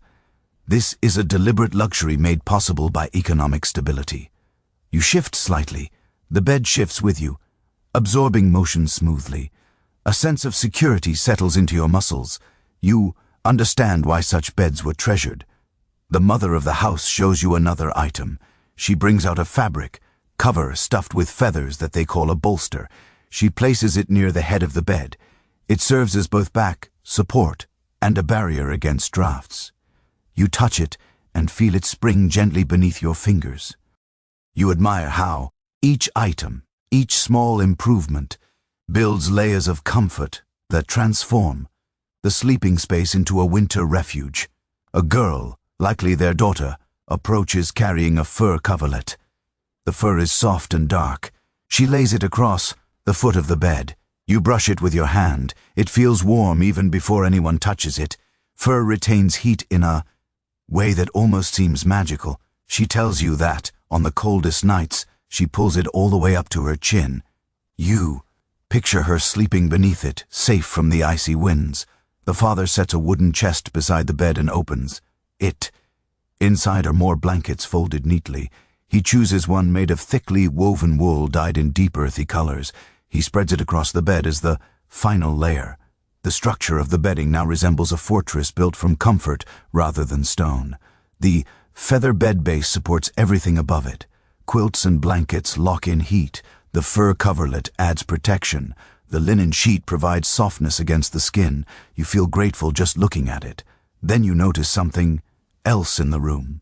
This is a deliberate luxury made possible by economic stability. You shift slightly. The bed shifts with you, absorbing motion smoothly. A sense of security settles into your muscles. You understand why such beds were treasured. The mother of the house shows you another item. She brings out a fabric cover stuffed with feathers that they call a bolster. She places it near the head of the bed. It serves as both back, support, and a barrier against drafts. You touch it and feel it spring gently beneath your fingers. You admire how each item, each small improvement, builds layers of comfort that transform the sleeping space into a winter refuge. A girl, likely their daughter, approaches carrying a fur coverlet. The fur is soft and dark. She lays it across the foot of the bed. You brush it with your hand. It feels warm even before anyone touches it. Fur retains heat in a way that almost seems magical. She tells you that, on the coldest nights, she pulls it all the way up to her chin. You picture her sleeping beneath it, safe from the icy winds. The father sets a wooden chest beside the bed and opens it. Inside are more blankets folded neatly. He chooses one made of thickly woven wool dyed in deep earthy colors. He spreads it across the bed as the final layer. The structure of the bedding now resembles a fortress built from comfort rather than stone. The feather bed base supports everything above it. Quilts and blankets lock in heat. The fur coverlet adds protection. The linen sheet provides softness against the skin. You feel grateful just looking at it. Then you notice something else in the room.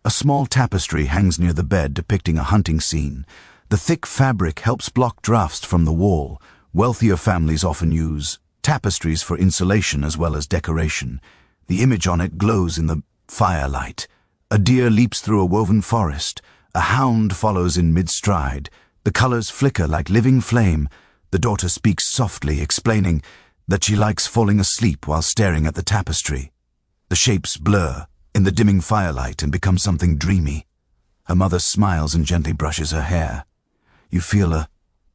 A small tapestry hangs near the bed depicting a hunting scene. The thick fabric helps block drafts from the wall. Wealthier families often use tapestries for insulation as well as decoration. The image on it glows in the firelight. A deer leaps through a woven forest. A hound follows in mid-stride. The colors flicker like living flame. The daughter speaks softly, explaining that she likes falling asleep while staring at the tapestry. The shapes blur in the dimming firelight and become something dreamy. Her mother smiles and gently brushes her hair. You feel a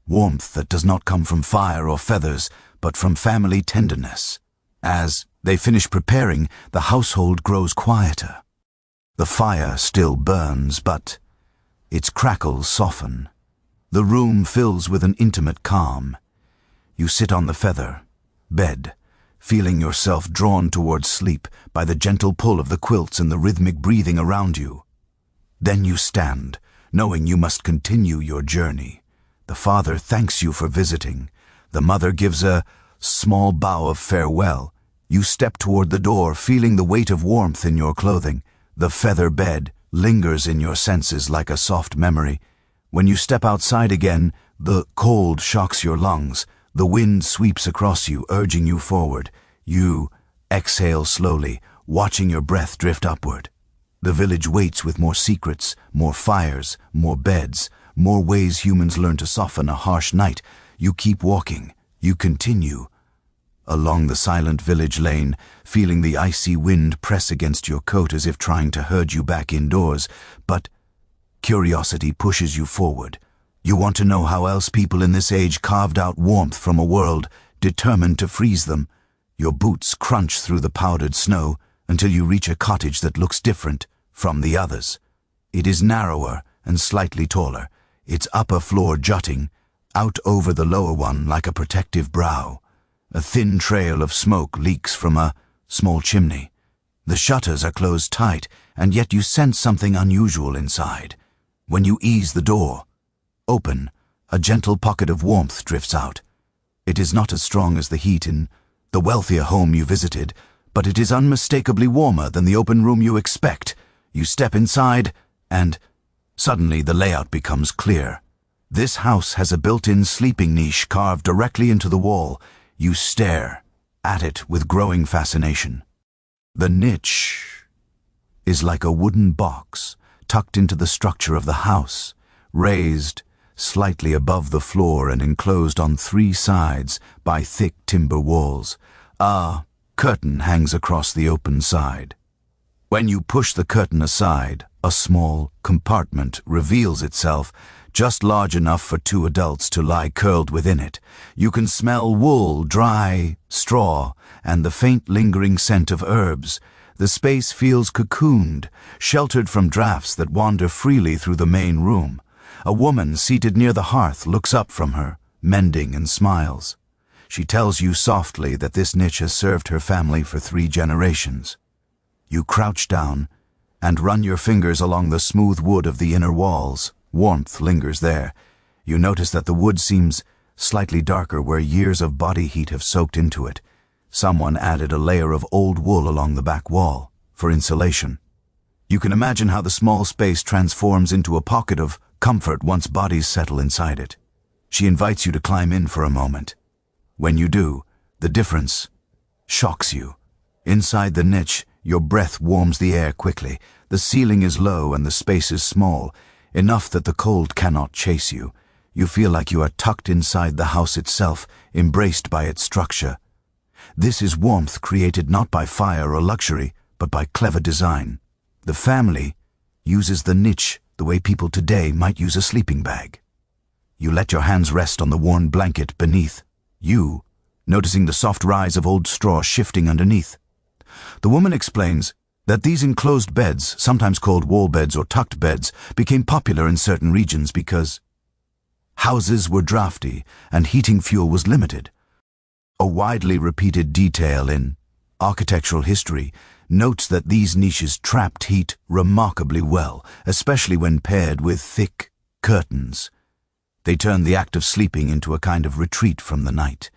warmth that does not come from fire or feathers, but from family tenderness. As they finish preparing, the household grows quieter. The fire still burns, but its crackles soften. The room fills with an intimate calm. You sit on the feather bed, feeling yourself drawn towards sleep by the gentle pull of the quilts and the rhythmic breathing around you. Then you stand, knowing you must continue your journey. The father thanks you for visiting. The mother gives a small bow of farewell. You step toward the door, feeling the weight of warmth in your clothing. The feather bed lingers in your senses like a soft memory. When you step outside again, the cold shocks your lungs. The wind sweeps across you, urging you forward. You exhale slowly, watching your breath drift upward. The village waits with more secrets, more fires, more beds, more ways humans learn to soften a harsh night. You keep walking. You continue along the silent village lane, feeling the icy wind press against your coat as if trying to herd you back indoors. But curiosity pushes you forward. You want to know how else people in this age carved out warmth from a world determined to freeze them. Your boots crunch through the powdered snow until you reach a cottage that looks different from the others. It is narrower and slightly taller, its upper floor jutting out over the lower one like a protective brow. A thin trail of smoke leaks from a small chimney. The shutters are closed tight, and yet you sense something unusual inside. When you ease the door open, a gentle pocket of warmth drifts out. It is not as strong as the heat in the wealthier home you visited, but it is unmistakably warmer than the open room you expect. You step inside, and suddenly the layout becomes clear. This house has a built-in sleeping niche carved directly into the wall. You stare at it with growing fascination. The niche is like a wooden box tucked into the structure of the house, raised slightly above the floor and enclosed on three sides by thick timber walls. A curtain hangs across the open side. When you push the curtain aside, a small compartment reveals itself, just large enough for two adults to lie curled within it. You can smell wool, dry straw, and the faint lingering scent of herbs. The space feels cocooned, sheltered from drafts that wander freely through the main room. A woman seated near the hearth looks up from her, mending, and smiles. She tells you softly that this niche has served her family for 3 generations. You crouch down and run your fingers along the smooth wood of the inner walls. Warmth lingers there. You notice that the wood seems slightly darker where years of body heat have soaked into it. Someone added a layer of old wool along the back wall for insulation. You can imagine how the small space transforms into a pocket of comfort once bodies settle inside it. She invites you to climb in for a moment. When you do, the difference shocks you. Inside the niche, your breath warms the air quickly. The ceiling is low and the space is small, enough that the cold cannot chase you. You feel like you are tucked inside the house itself, embraced by its structure. This is warmth created not by fire or luxury, but by clever design. The family uses the niche the way people today might use a sleeping bag. You let your hands rest on the worn blanket beneath. You, noticing the soft rise of old straw shifting underneath. The woman explains that these enclosed beds, sometimes called wall beds or tucked beds, became popular in certain regions because houses were drafty and heating fuel was limited. A widely repeated detail in architectural history notes that these niches trapped heat remarkably well, especially when paired with thick curtains. They turned the act of sleeping into a kind of retreat from the night.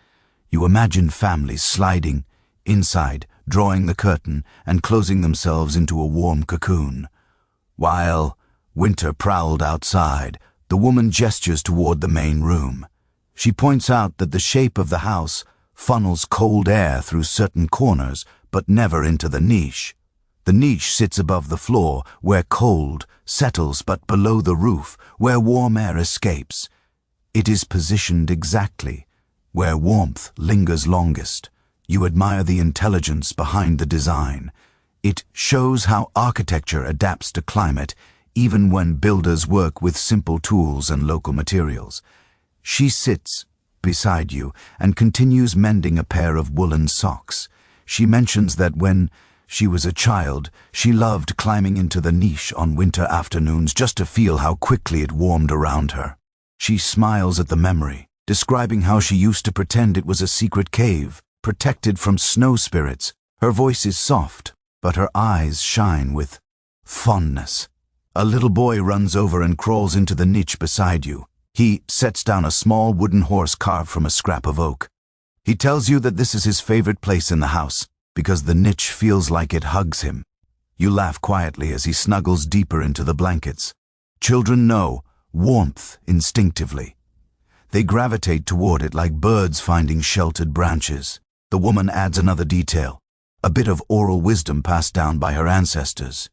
You imagine families sliding inside, drawing the curtain and closing themselves into a warm cocoon. While winter prowled outside, the woman gestures toward the main room. She points out that the shape of the house funnels cold air through certain corners, but never into the niche. The niche sits above the floor, where cold settles, but below the roof, where warm air escapes. It is positioned exactly where warmth lingers longest. You admire the intelligence behind the design. It shows how architecture adapts to climate, even when builders work with simple tools and local materials. She sits beside you and continues mending a pair of woolen socks. She mentions that when she was a child, she loved climbing into the niche on winter afternoons just to feel how quickly it warmed around her. She smiles at the memory, describing how she used to pretend it was a secret cave, protected from snow spirits. Her voice is soft, but her eyes shine with fondness. A little boy runs over and crawls into the niche beside you. He sets down a small wooden horse carved from a scrap of oak. He tells you that this is his favorite place in the house, because the niche feels like it hugs him. You laugh quietly as he snuggles deeper into the blankets. Children know warmth instinctively. They gravitate toward it like birds finding sheltered branches. The woman adds another detail, a bit of oral wisdom passed down by her ancestors.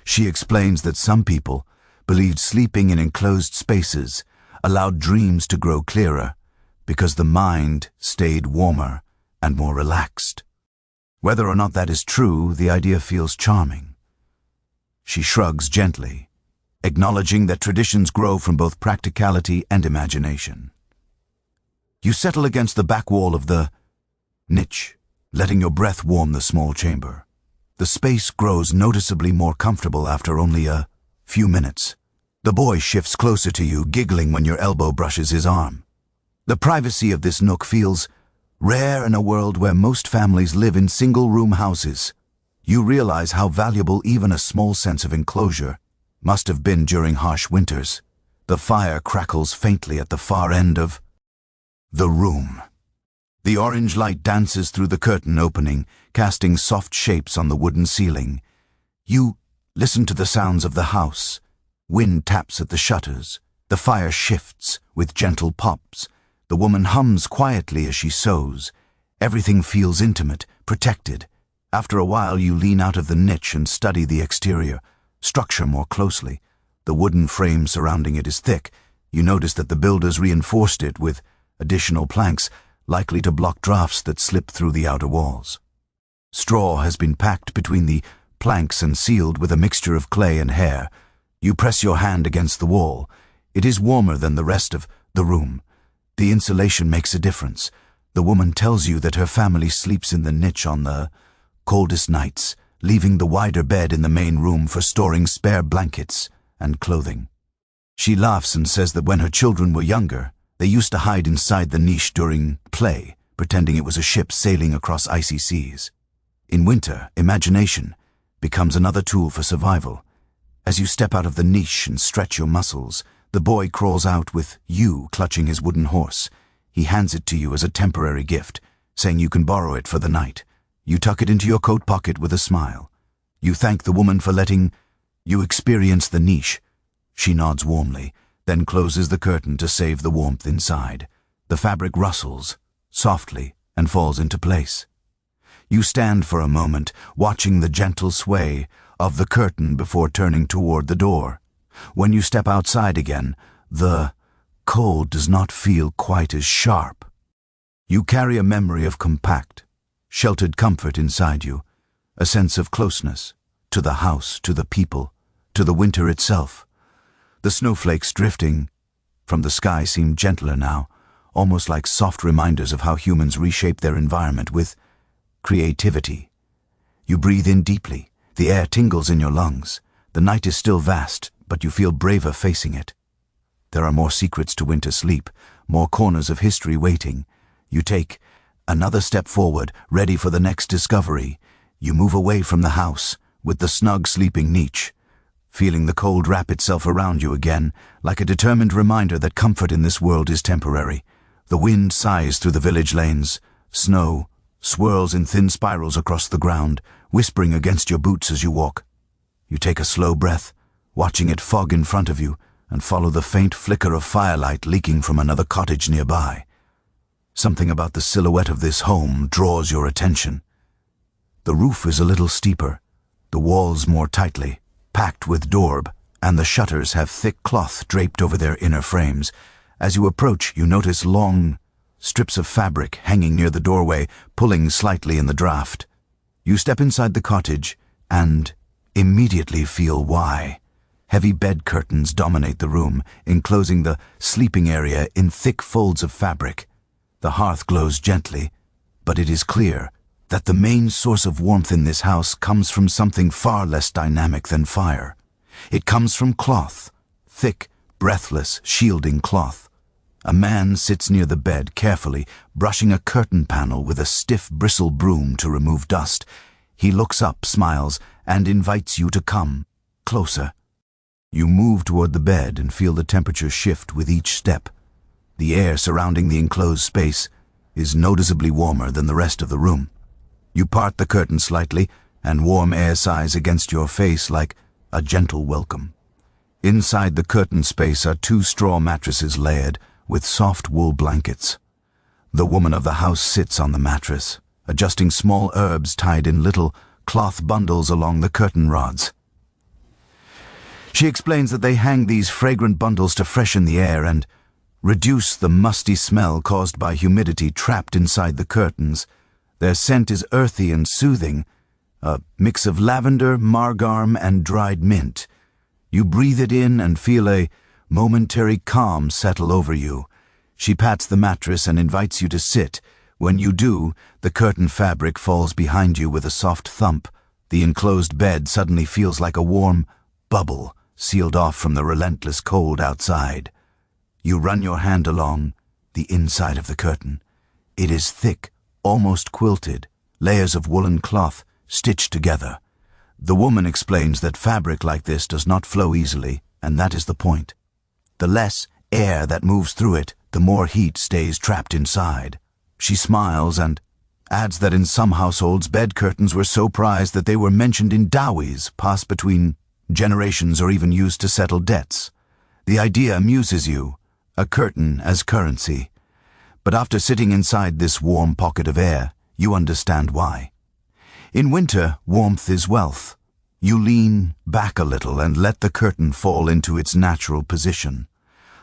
She explains that some people believed sleeping in enclosed spaces allowed dreams to grow clearer because the mind stayed warmer and more relaxed. Whether or not that is true, the idea feels charming. She shrugs gently, acknowledging that traditions grow from both practicality and imagination. You settle against the back wall of the niche, letting your breath warm the small chamber. The space grows noticeably more comfortable after only a few minutes. The boy shifts closer to you, giggling when your elbow brushes his arm. The privacy of this nook feels rare in a world where most families live in single-room houses. You realize how valuable even a small sense of enclosure must have been during harsh winters. The fire crackles faintly at the far end of the room. The orange light dances through the curtain opening, casting soft shapes on the wooden ceiling. You listen to the sounds of the house. Wind taps at the shutters. The fire shifts with gentle pops. The woman hums quietly as she sews. Everything feels intimate, protected. After a while, you lean out of the niche and study the exterior structure more closely. The wooden frame surrounding it is thick. You notice that the builders reinforced it with additional planks, likely to block drafts that slip through the outer walls. Straw has been packed between the planks and sealed with a mixture of clay and hair. You press your hand against the wall. It is warmer than the rest of the room. The insulation makes a difference. The woman tells you that her family sleeps in the niche on the coldest nights, leaving the wider bed in the main room for storing spare blankets and clothing. She laughs and says that when her children were younger, they used to hide inside the niche during play, pretending it was a ship sailing across icy seas. In winter, imagination becomes another tool for survival. As you step out of the niche and stretch your muscles, the boy crawls out with you clutching his wooden horse. He hands it to you as a temporary gift, saying you can borrow it for the night. You tuck it into your coat pocket with a smile. You thank the woman for letting you experience the niche. She nods warmly, then closes the curtain to save the warmth inside. The fabric rustles softly and falls into place. You stand for a moment, watching the gentle sway of the curtain before turning toward the door. When you step outside again, the cold does not feel quite as sharp. You carry a memory of compact, sheltered comfort inside you, a sense of closeness to the house, to the people, to the winter itself. The snowflakes drifting from the sky seem gentler now, almost like soft reminders of how humans reshape their environment with creativity. You breathe in deeply. The air tingles in your lungs. The night is still vast, but you feel braver facing it. There are more secrets to winter sleep, more corners of history waiting. You take another step forward, ready for the next discovery. You move away from the house, with the snug sleeping niche, feeling the cold wrap itself around you again, like a determined reminder that comfort in this world is temporary. The wind sighs through the village lanes. Snow swirls in thin spirals across the ground, whispering against your boots as you walk. You take a slow breath, watching it fog in front of you, and follow the faint flicker of firelight leaking from another cottage nearby. Something about the silhouette of this home draws your attention. The roof is a little steeper, the walls more tightly packed with daub, and the shutters have thick cloth draped over their inner frames. As you approach, you notice long strips of fabric hanging near the doorway, pulling slightly in the draft. You step inside the cottage and immediately feel why. Heavy bed curtains dominate the room, enclosing the sleeping area in thick folds of fabric. The hearth glows gently, but it is clear that the main source of warmth in this house comes from something far less dynamic than fire. It comes from cloth, thick, breathless, shielding cloth. A man sits near the bed, carefully brushing a curtain panel with a stiff bristle broom to remove dust. He looks up, smiles, and invites you to come closer. You move toward the bed and feel the temperature shift with each step. The air surrounding the enclosed space is noticeably warmer than the rest of the room. You part the curtain slightly, and warm air sighs against your face like a gentle welcome. Inside the curtain space are 2 straw mattresses layered with soft wool blankets. The woman of the house sits on the mattress, adjusting small herbs tied in little cloth bundles along the curtain rods. She explains that they hang these fragrant bundles to freshen the air and reduce the musty smell caused by humidity trapped inside the curtains. Their scent is earthy and soothing, a mix of lavender, marjoram, and dried mint. You breathe it in and feel a momentary calm settle over you. She pats the mattress and invites you to sit. When you do, the curtain fabric falls behind you with a soft thump. The enclosed bed suddenly feels like a warm bubble sealed off from the relentless cold outside. You run your hand along the inside of the curtain. It is thick, almost quilted, layers of woolen cloth stitched together. The woman explains that fabric like this does not flow easily, and that is the point. The less air that moves through it, the more heat stays trapped inside. She smiles and adds that in some households bed curtains were so prized that they were mentioned in dowries passed between generations or even used to settle debts. The idea amuses you, a curtain as currency. But after sitting inside this warm pocket of air, you understand why. In winter, warmth is wealth. You lean back a little and let the curtain fall into its natural position.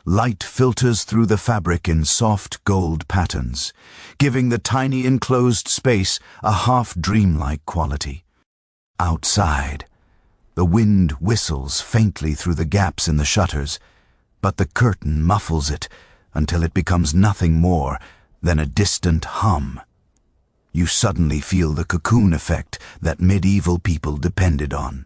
Light filters through the fabric in soft gold patterns, giving the tiny enclosed space a half-dreamlike quality. Outside, the wind whistles faintly through the gaps in the shutters, but the curtain muffles it until it becomes nothing more than a distant hum. You suddenly feel the cocoon effect that medieval people depended on.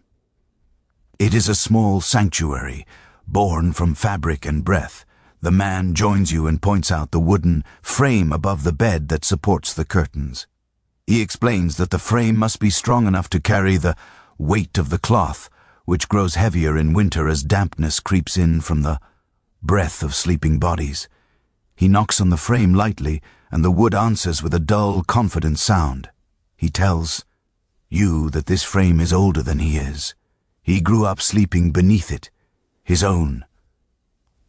It is a small sanctuary, born from fabric and breath. The man joins you and points out the wooden frame above the bed that supports the curtains. He explains that the frame must be strong enough to carry the weight of the cloth, which grows heavier in winter as dampness creeps in from the breath of sleeping bodies. He knocks on the frame lightly, and the wood answers with a dull, confident sound. He tells you that this frame is older than he is. He grew up sleeping beneath it, his own.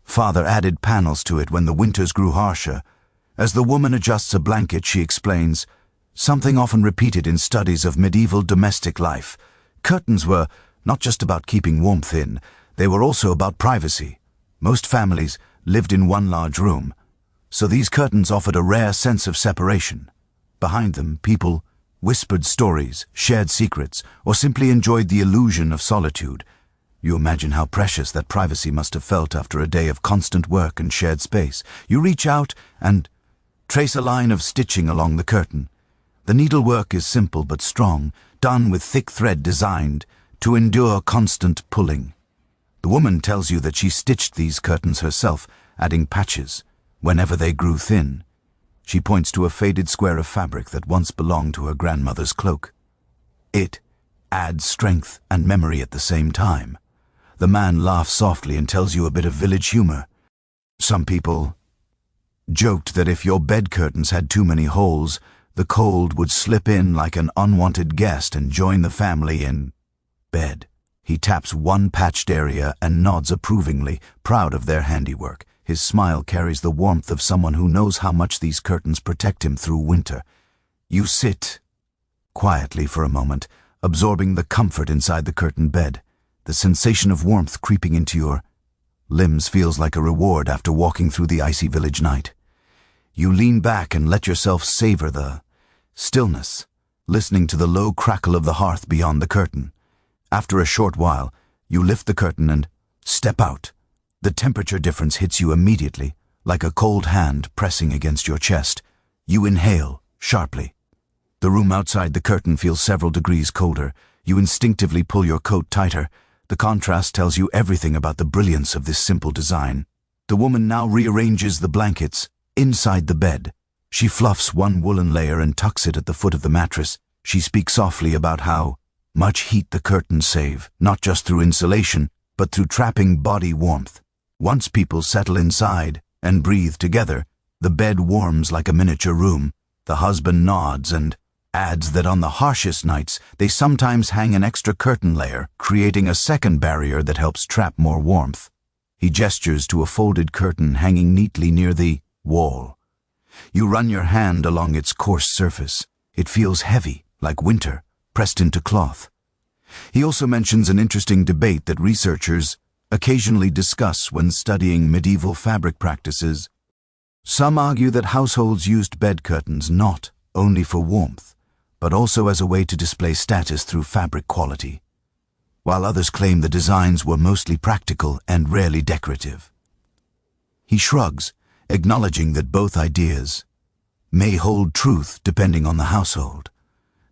Father added panels to it when the winters grew harsher. As the woman adjusts a blanket, she explains, something often repeated in studies of medieval domestic life. Curtains were not just about keeping warmth in, they were also about privacy. Most families lived in one large room, so these curtains offered a rare sense of separation. Behind them, people whispered stories, shared secrets, or simply enjoyed the illusion of solitude. You imagine how precious that privacy must have felt after a day of constant work and shared space. You reach out and trace a line of stitching along the curtain. The needlework is simple but strong, done with thick thread designed to endure constant pulling. The woman tells you that she stitched these curtains herself, adding patches whenever they grew thin. She points to a faded square of fabric that once belonged to her grandmother's cloak. It adds strength and memory at the same time. The man laughs softly and tells you a bit of village humor. Some people joked that if your bed curtains had too many holes, the cold would slip in like an unwanted guest and join the family in bed. He taps one patched area and nods approvingly, proud of their handiwork. His smile carries the warmth of someone who knows how much these curtains protect him through winter. You sit quietly for a moment, absorbing the comfort inside the curtained bed. The sensation of warmth creeping into your limbs feels like a reward after walking through the icy village night. You lean back and let yourself savor the stillness, listening to the low crackle of the hearth beyond the curtain. After a short while, you lift the curtain and step out. The temperature difference hits you immediately, like a cold hand pressing against your chest. You inhale sharply. The room outside the curtain feels several degrees colder. You instinctively pull your coat tighter. The contrast tells you everything about the brilliance of this simple design. The woman now rearranges the blankets inside the bed. She fluffs one woolen layer and tucks it at the foot of the mattress. She speaks softly about how much heat the curtains save, not just through insulation, but through trapping body warmth. Once people settle inside and breathe together, the bed warms like a miniature room. The husband nods and adds that on the harshest nights, they sometimes hang an extra curtain layer, creating a second barrier that helps trap more warmth. He gestures to a folded curtain hanging neatly near the wall. You run your hand along its coarse surface. It feels heavy, like winter, pressed into cloth. He also mentions an interesting debate that researchers occasionally discuss when studying medieval fabric practices. Some argue that households used bed curtains not only for warmth, but also as a way to display status through fabric quality, while others claim the designs were mostly practical and rarely decorative. He shrugs, acknowledging that both ideas may hold truth depending on the household.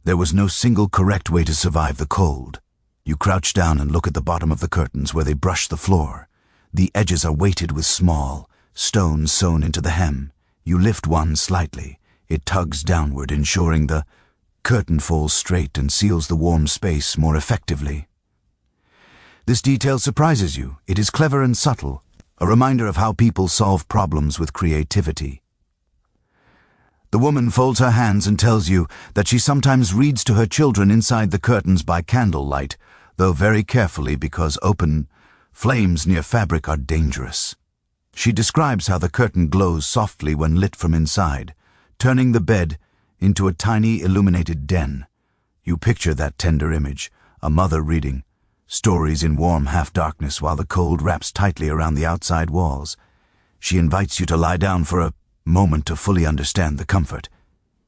There was no single correct way to survive the cold. You crouch down and look at the bottom of the curtains where they brush the floor. The edges are weighted with small stones sewn into the hem. You lift one slightly. It tugs downward, ensuring the curtain falls straight and seals the warm space more effectively. This detail surprises you. It is clever and subtle, a reminder of how people solve problems with creativity. The woman folds her hands and tells you that she sometimes reads to her children inside the curtains by candlelight, though very carefully because open flames near fabric are dangerous. She describes how the curtain glows softly when lit from inside, turning the bed into a tiny illuminated den. You picture that tender image, a mother reading stories in warm half-darkness while the cold wraps tightly around the outside walls. She invites you to lie down for a moment to fully understand the comfort.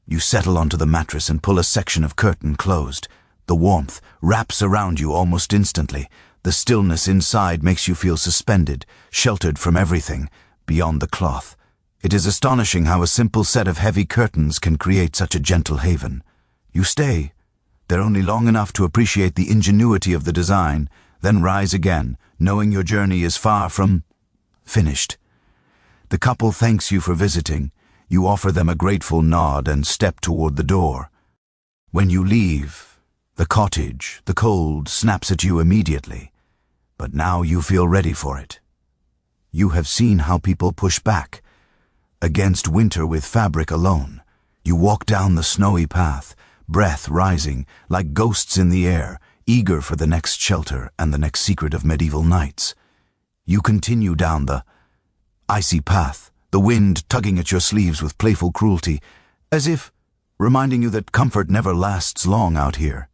You settle onto the mattress and pull a section of curtain closed. The warmth wraps around you almost instantly. The stillness inside makes you feel suspended, sheltered from everything beyond the cloth. It is astonishing how a simple set of heavy curtains can create such a gentle haven. You stay. They're only long enough to appreciate the ingenuity of the design, then rise again, knowing your journey is far from finished. The couple thanks you for visiting. You offer them a grateful nod and step toward the door. When you leave, The cottage, the cold, snaps at you immediately, but now you feel ready for it. You have seen how people push back against winter with fabric alone. You walk down the snowy path, breath rising like ghosts in the air, eager for the next shelter and the next secret of medieval nights. You continue down the icy path, the wind tugging at your sleeves with playful cruelty, as if reminding you that comfort never lasts long out here.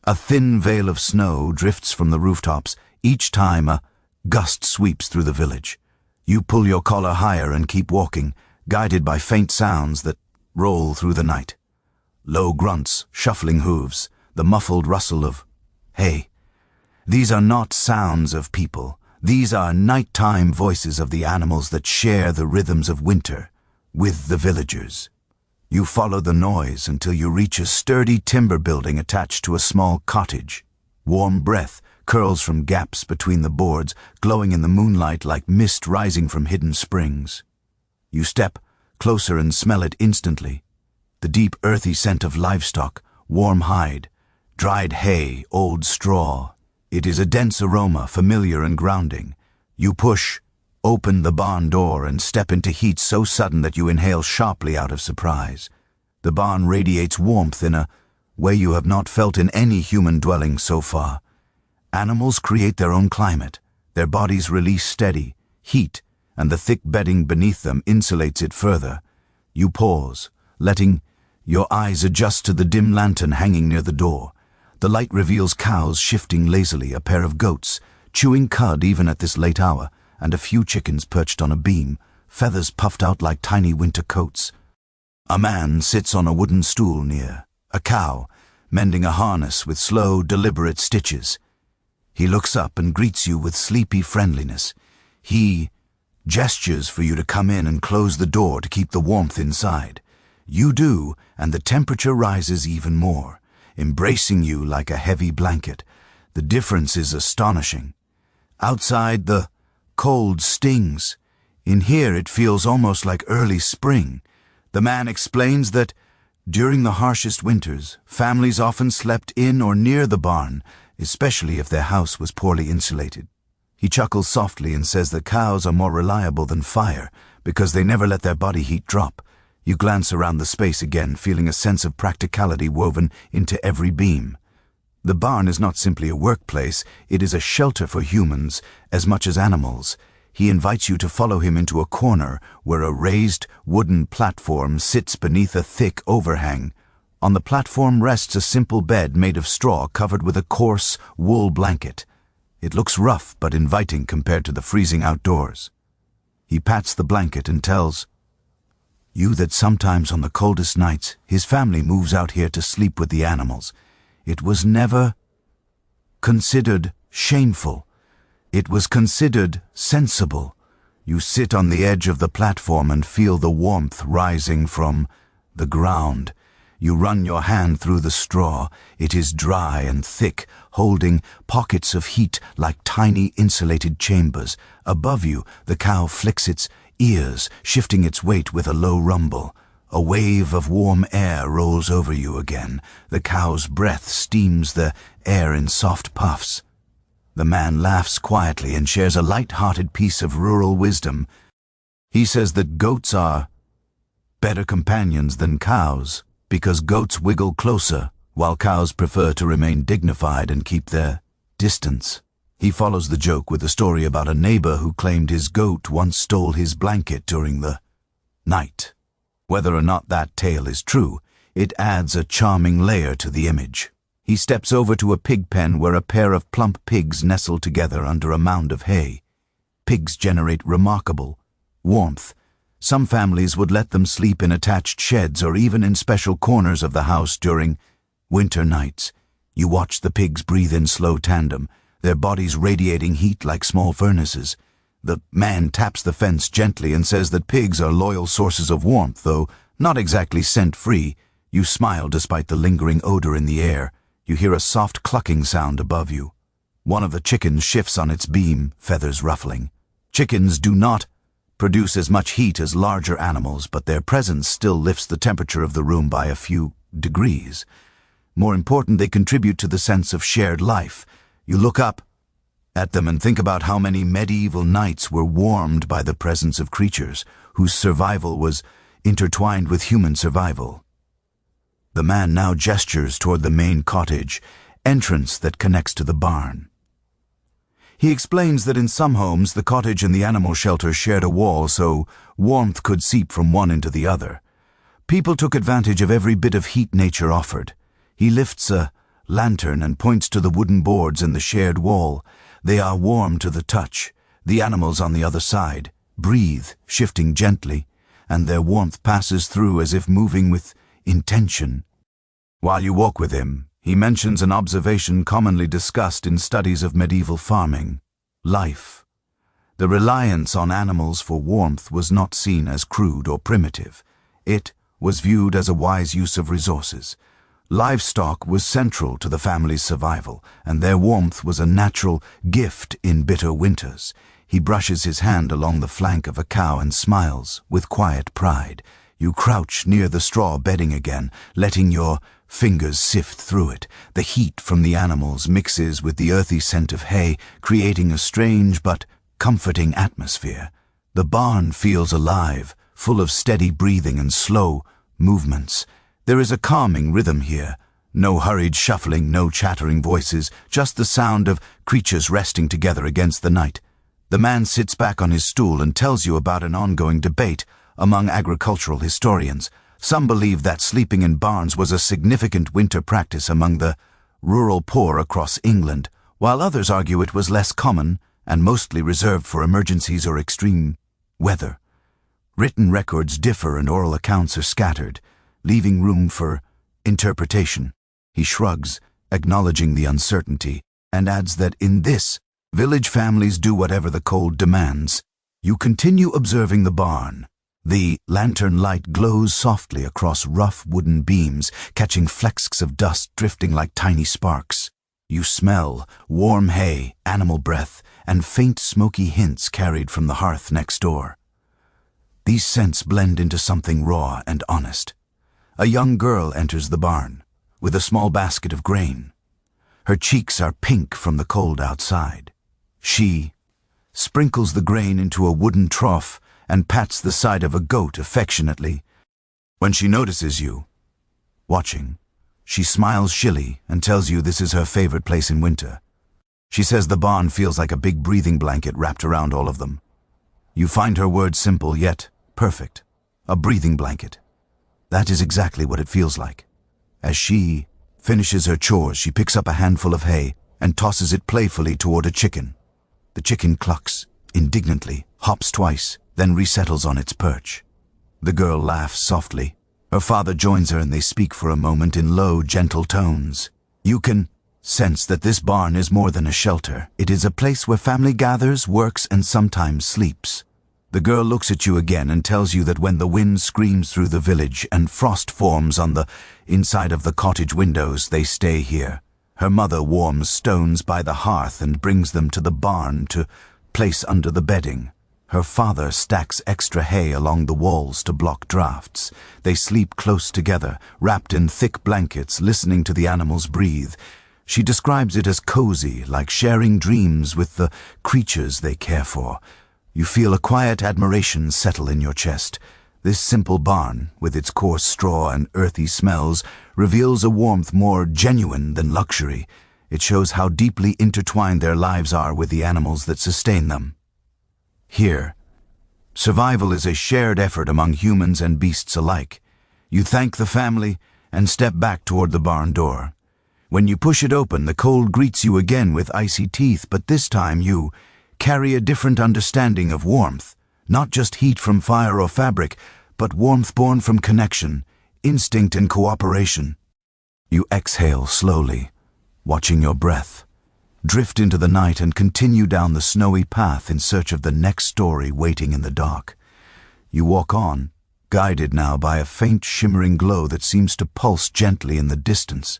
A thin veil of snow drifts from the rooftops each time a gust sweeps through the village. You pull your collar higher and keep walking, guided by faint sounds that roll through the night. Low grunts, shuffling hooves, the muffled rustle of hay. These are not sounds of people. These are nighttime voices of the animals that share the rhythms of winter with the villagers. You follow the noise until you reach a sturdy timber building attached to a small cottage. Warm breath curls from gaps between the boards, glowing in the moonlight like mist rising from hidden springs. You step closer and smell it instantly. The deep earthy scent of livestock, warm hide, dried hay, old straw. It is a dense aroma, familiar and grounding. You push open the barn door and step into heat so sudden that you inhale sharply out of surprise. The barn radiates warmth in a way you have not felt in any human dwelling so far. Animals create their own climate. Their bodies release steady heat, and the thick bedding beneath them insulates it further. You pause, letting your eyes adjust to the dim lantern hanging near the door. The light reveals cows shifting lazily, a pair of goats chewing cud even at this late hour, and a few chickens perched on a beam, feathers puffed out like tiny winter coats. A man sits on a wooden stool near a cow, mending a harness with slow, deliberate stitches. He looks up and greets you with sleepy friendliness. He gestures for you to come in and close the door to keep the warmth inside. You do, and the temperature rises even more, embracing you like a heavy blanket. The difference is astonishing. Outside, the cold stings. In here, it feels almost like early spring. The man explains that during the harshest winters, families often slept in or near the barn, especially if their house was poorly insulated. He chuckles softly and says that cows are more reliable than fire because they never let their body heat drop. You glance around the space again, feeling a sense of practicality woven into every beam. The barn is not simply a workplace, it is a shelter for humans as much as animals. He invites you to follow him into a corner where a raised wooden platform sits beneath a thick overhang. On the platform rests a simple bed made of straw covered with a coarse wool blanket. It looks rough but inviting compared to the freezing outdoors. He pats the blanket and tells you that sometimes on the coldest nights his family moves out here to sleep with the animals. It was never considered shameful. It was considered sensible. You sit on the edge of the platform and feel the warmth rising from the ground. You run your hand through the straw. It is dry and thick, holding pockets of heat like tiny insulated chambers. Above you, the cow flicks its ears, shifting its weight with a low rumble. A wave of warm air rolls over you again. The cow's breath steams the air in soft puffs. The man laughs quietly and shares a light-hearted piece of rural wisdom. He says that goats are better companions than cows because goats wiggle closer, while cows prefer to remain dignified and keep their distance. He follows the joke with a story about a neighbor who claimed his goat once stole his blanket during the night. Whether or not that tale is true, it adds a charming layer to the image. He steps over to a pig pen where a pair of plump pigs nestle together under a mound of hay. Pigs generate remarkable warmth. Some families would let them sleep in attached sheds or even in special corners of the house during winter nights. You watch the pigs breathe in slow tandem, their bodies radiating heat like small furnaces. The man taps the fence gently and says that pigs are loyal sources of warmth, though not exactly scent-free. You smile despite the lingering odor in the air. You hear a soft clucking sound above you. One of the chickens shifts on its beam, feathers ruffling. Chickens do not produce as much heat as larger animals, but their presence still lifts the temperature of the room by a few degrees. More important, they contribute to the sense of shared life. You look up at them and think about how many medieval nights were warmed by the presence of creatures whose survival was intertwined with human survival. The man now gestures toward the main cottage entrance that connects to the barn. He explains that in some homes the cottage and the animal shelter shared a wall so warmth could seep from one into the other. People took advantage of every bit of heat nature offered. He lifts a lantern and points to the wooden boards in the shared wall. They are warm to the touch. The animals on the other side breathe, shifting gently, and their warmth passes through as if moving with intention. While you walk with him, he mentions an observation commonly discussed in studies of medieval farming: life. The reliance on animals for warmth was not seen as crude or primitive. It was viewed as a wise use of resources. Livestock was central to the family's survival, and their warmth was a natural gift in bitter winters. He brushes his hand along the flank of a cow and smiles with quiet pride. You crouch near the straw bedding again, letting your fingers sift through it. The heat from the animals mixes with the earthy scent of hay, creating a strange but comforting atmosphere. The barn feels alive, full of steady breathing and slow movements. There is a calming rhythm here. No hurried shuffling, no chattering voices, just the sound of creatures resting together against the night. The man sits back on his stool and tells you about an ongoing debate among agricultural historians. Some believe that sleeping in barns was a significant winter practice among the rural poor across England, while others argue it was less common and mostly reserved for emergencies or extreme weather. Written records differ and oral accounts are scattered, leaving room for interpretation. He shrugs, acknowledging the uncertainty, and adds that in this, village families do whatever the cold demands. You continue observing the barn. The lantern light glows softly across rough wooden beams, catching flecks of dust drifting like tiny sparks. You smell warm hay, animal breath, and faint smoky hints carried from the hearth next door. These scents blend into something raw and honest. A young girl enters the barn, with a small basket of grain. Her cheeks are pink from the cold outside. She sprinkles the grain into a wooden trough and pats the side of a goat affectionately. When she notices you watching, she smiles shilly and tells you this is her favorite place in winter. She says the barn feels like a big breathing blanket wrapped around all of them. You find her words simple yet perfect. A breathing blanket. That is exactly what it feels like. As she finishes her chores, she picks up a handful of hay and tosses it playfully toward a chicken. The chicken clucks indignantly, hops twice, then resettles on its perch. The girl laughs softly. Her father joins her and they speak for a moment in low, gentle tones. You can sense that this barn is more than a shelter. It is a place where family gathers, works, and sometimes sleeps. The girl looks at you again and tells you that when the wind screams through the village and frost forms on the inside of the cottage windows, they stay here. Her mother warms stones by the hearth and brings them to the barn to place under the bedding. Her father stacks extra hay along the walls to block drafts. They sleep close together, wrapped in thick blankets, listening to the animals breathe. She describes it as cozy, like sharing dreams with the creatures they care for. You feel a quiet admiration settle in your chest. This simple barn, with its coarse straw and earthy smells, reveals a warmth more genuine than luxury. It shows how deeply intertwined their lives are with the animals that sustain them. Here, survival is a shared effort among humans and beasts alike. You thank the family and step back toward the barn door. When you push it open, the cold greets you again with icy teeth, but this time you carry a different understanding of warmth, not just heat from fire or fabric, but warmth born from connection, instinct and cooperation. You exhale slowly, watching your breath, drift into the night and continue down the snowy path in search of the next story waiting in the dark. You walk on, guided now by a faint shimmering glow that seems to pulse gently in the distance.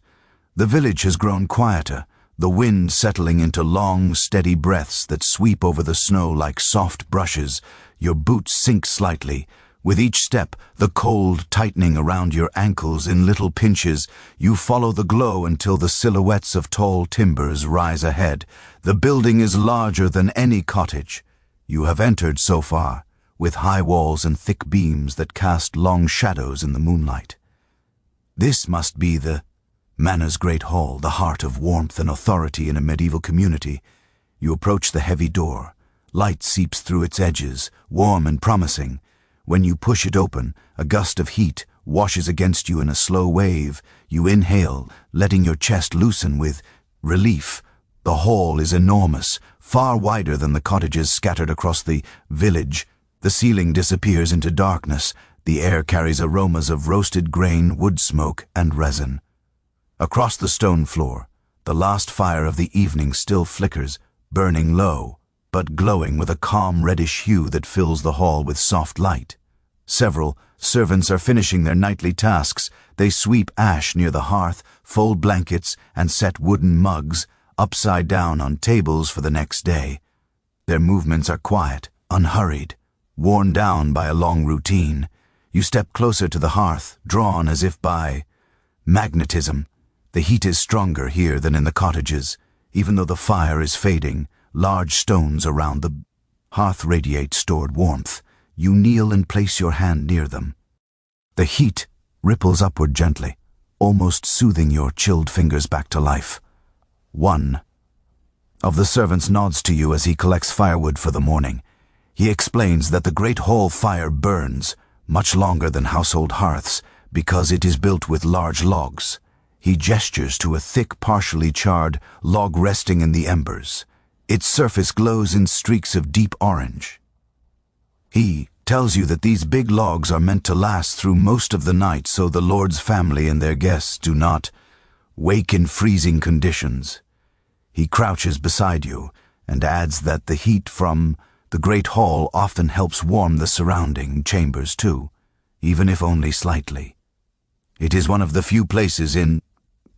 The village has grown quieter, the wind settling into long, steady breaths that sweep over the snow like soft brushes. Your boots sink slightly, With each step, the cold tightening around your ankles in little pinches, you follow the glow until the silhouettes of tall timbers rise ahead. The building is larger than any cottage you have entered so far, with high walls and thick beams that cast long shadows in the moonlight. This must be the Manor's great hall, the heart of warmth and authority in a medieval community. You approach the heavy door. Light seeps through its edges, warm and promising. When you push it open, a gust of heat washes against you in a slow wave. You inhale, letting your chest loosen with relief. The hall is enormous, far wider than the cottages scattered across the village. The ceiling disappears into darkness. The air carries aromas of roasted grain, wood smoke, and resin. Across the stone floor, the last fire of the evening still flickers, burning low, but glowing with a calm reddish hue that fills the hall with soft light. Several servants are finishing their nightly tasks. They sweep ash near the hearth, fold blankets, and set wooden mugs upside down on tables for the next day. Their movements are quiet, unhurried, worn down by a long routine. You step closer to the hearth, drawn as if by magnetism. The heat is stronger here than in the cottages. Even though the fire is fading, large stones around the hearth radiate stored warmth. You kneel and place your hand near them. The heat ripples upward gently, almost soothing your chilled fingers back to life. One of the servants nods to you as he collects firewood for the morning. He explains that the great hall fire burns much longer than household hearths because it is built with large logs. He gestures to a thick, partially charred log resting in the embers. Its surface glows in streaks of deep orange. He tells you that these big logs are meant to last through most of the night so the Lord's family and their guests do not wake in freezing conditions. He crouches beside you and adds that the heat from the great hall often helps warm the surrounding chambers too, even if only slightly. It is one of the few places in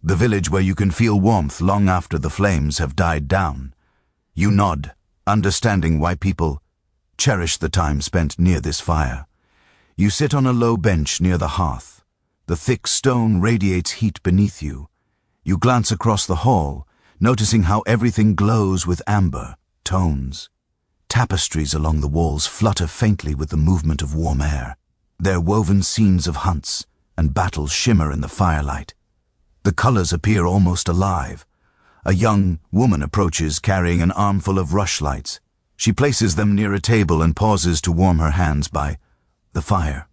the village where you can feel warmth long after the flames have died down. You nod, understanding why people cherish the time spent near this fire. You sit on a low bench near the hearth. The thick stone radiates heat beneath you. You glance across the hall, noticing how everything glows with amber tones. Tapestries along the walls flutter faintly with the movement of warm air. Their woven scenes of hunts and battles shimmer in the firelight. The colors appear almost alive. A young woman approaches carrying an armful of rushlights. She places them near a table and pauses to warm her hands by the fire.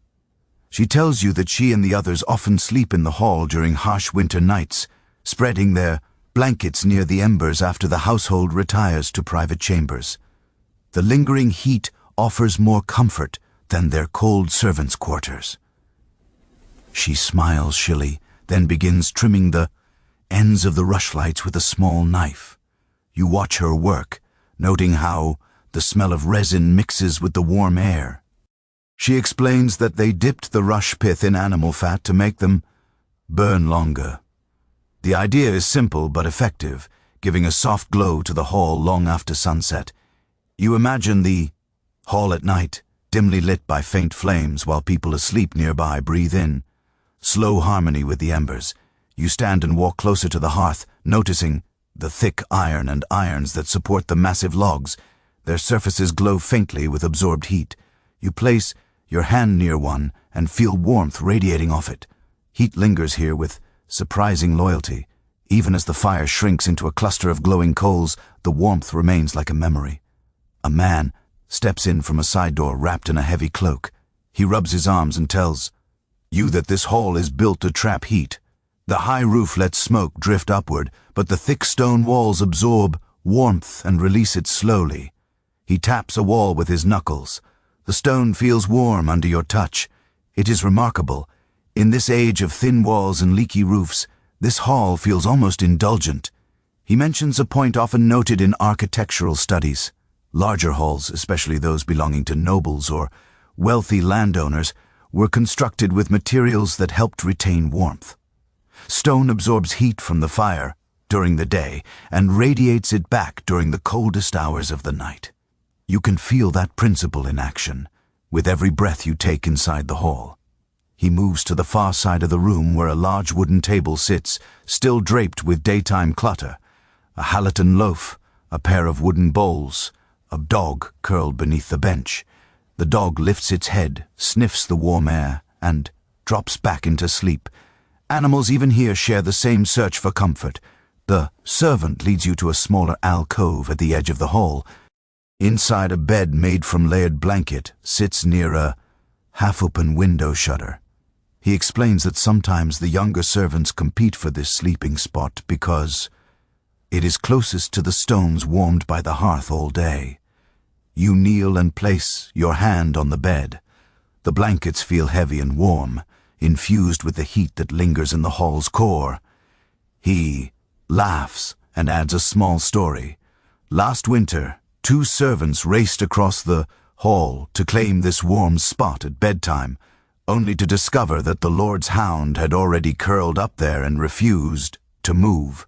She tells you that she and the others often sleep in the hall during harsh winter nights, spreading their blankets near the embers after the household retires to private chambers. The lingering heat offers more comfort than their cold servants' quarters. She smiles shrilly, then begins trimming the ends of the rushlights with a small knife. You watch her work, noting how the smell of resin mixes with the warm air. She explains that they dipped the rush pith in animal fat to make them burn longer. The idea is simple but effective, giving a soft glow to the hall long after sunset. You imagine the hall at night, dimly lit by faint flames while people asleep nearby breathe in slow harmony with the embers. You stand and walk closer to the hearth, noticing the thick iron and irons that support the massive logs. Their surfaces glow faintly with absorbed heat. You place your hand near one and feel warmth radiating off it. Heat lingers here with surprising loyalty. Even as the fire shrinks into a cluster of glowing coals, the warmth remains like a memory. A man steps in from a side door wrapped in a heavy cloak. He rubs his arms and tells you that this hall is built to trap heat. The high roof lets smoke drift upward, but the thick stone walls absorb warmth and release it slowly. He taps a wall with his knuckles. The stone feels warm under your touch. It is remarkable. In this age of thin walls and leaky roofs, this hall feels almost indulgent. He mentions a point often noted in architectural studies. Larger halls, especially those belonging to nobles or wealthy landowners, were constructed with materials that helped retain warmth. Stone absorbs heat from the fire during the day and radiates it back during the coldest hours of the night. You can feel that principle in action. with every breath you take inside the hall. He moves to the far side of the room where a large wooden table sits, still draped with daytime clutter, a Halaton loaf, a pair of wooden bowls, a dog curled beneath the bench. The dog lifts its head, sniffs the warm air, and drops back into sleep. Animals even here share the same search for comfort. The servant leads you to a smaller alcove at the edge of the hall. Inside, a bed made from layered blanket sits near a half-open window shutter. He explains that sometimes the younger servants compete for this sleeping spot because it is closest to the stones warmed by the hearth all day. You kneel and place your hand on the bed. The blankets feel heavy and warm, infused with the heat that lingers in the hall's core. He laughs and adds a small story. Last winter, 2 servants raced across the hall to claim this warm spot at bedtime, only to discover that the Lord's hound had already curled up there and refused to move.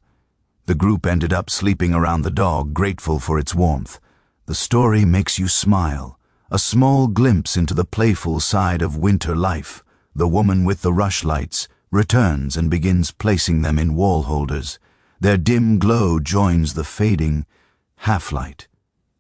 The group ended up sleeping around the dog, grateful for its warmth. The story makes you smile, a small glimpse into the playful side of winter life. The woman with the rushlights returns and begins placing them in wall holders. Their dim glow joins the fading half-light.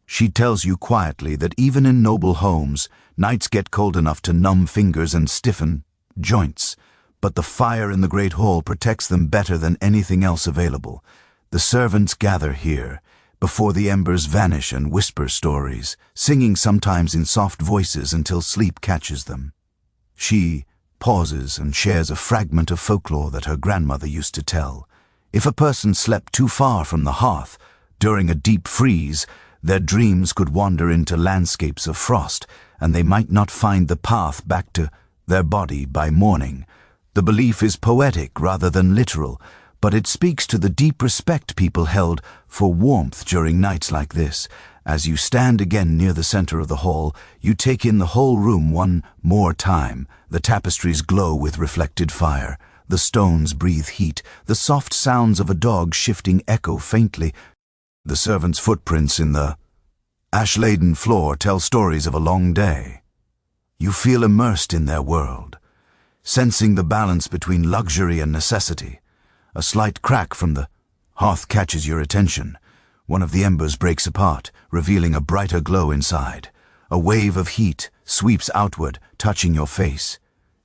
She tells you quietly that even in noble homes, nights get cold enough to numb fingers and stiffen joints, but the fire in the great hall protects them better than anything else available. The servants gather here, before the embers vanish, and whisper stories, singing sometimes in soft voices until sleep catches them. She pauses and shares a fragment of folklore that her grandmother used to tell. If a person slept too far from the hearth during a deep freeze, their dreams could wander into landscapes of frost, and they might not find the path back to their body by morning. The belief is poetic rather than literal, but it speaks to the deep respect people held for warmth during nights like this. As you stand again near the center of the hall, you take in the whole room one more time. The tapestries glow with reflected fire. The stones breathe heat. The soft sounds of a dog shifting echo faintly. The servants' footprints in the ash-laden floor tell stories of a long day. You feel immersed in their world, sensing the balance between luxury and necessity. A slight crack from the hearth catches your attention. One of the embers breaks apart, revealing a brighter glow inside. A wave of heat sweeps outward, touching your face.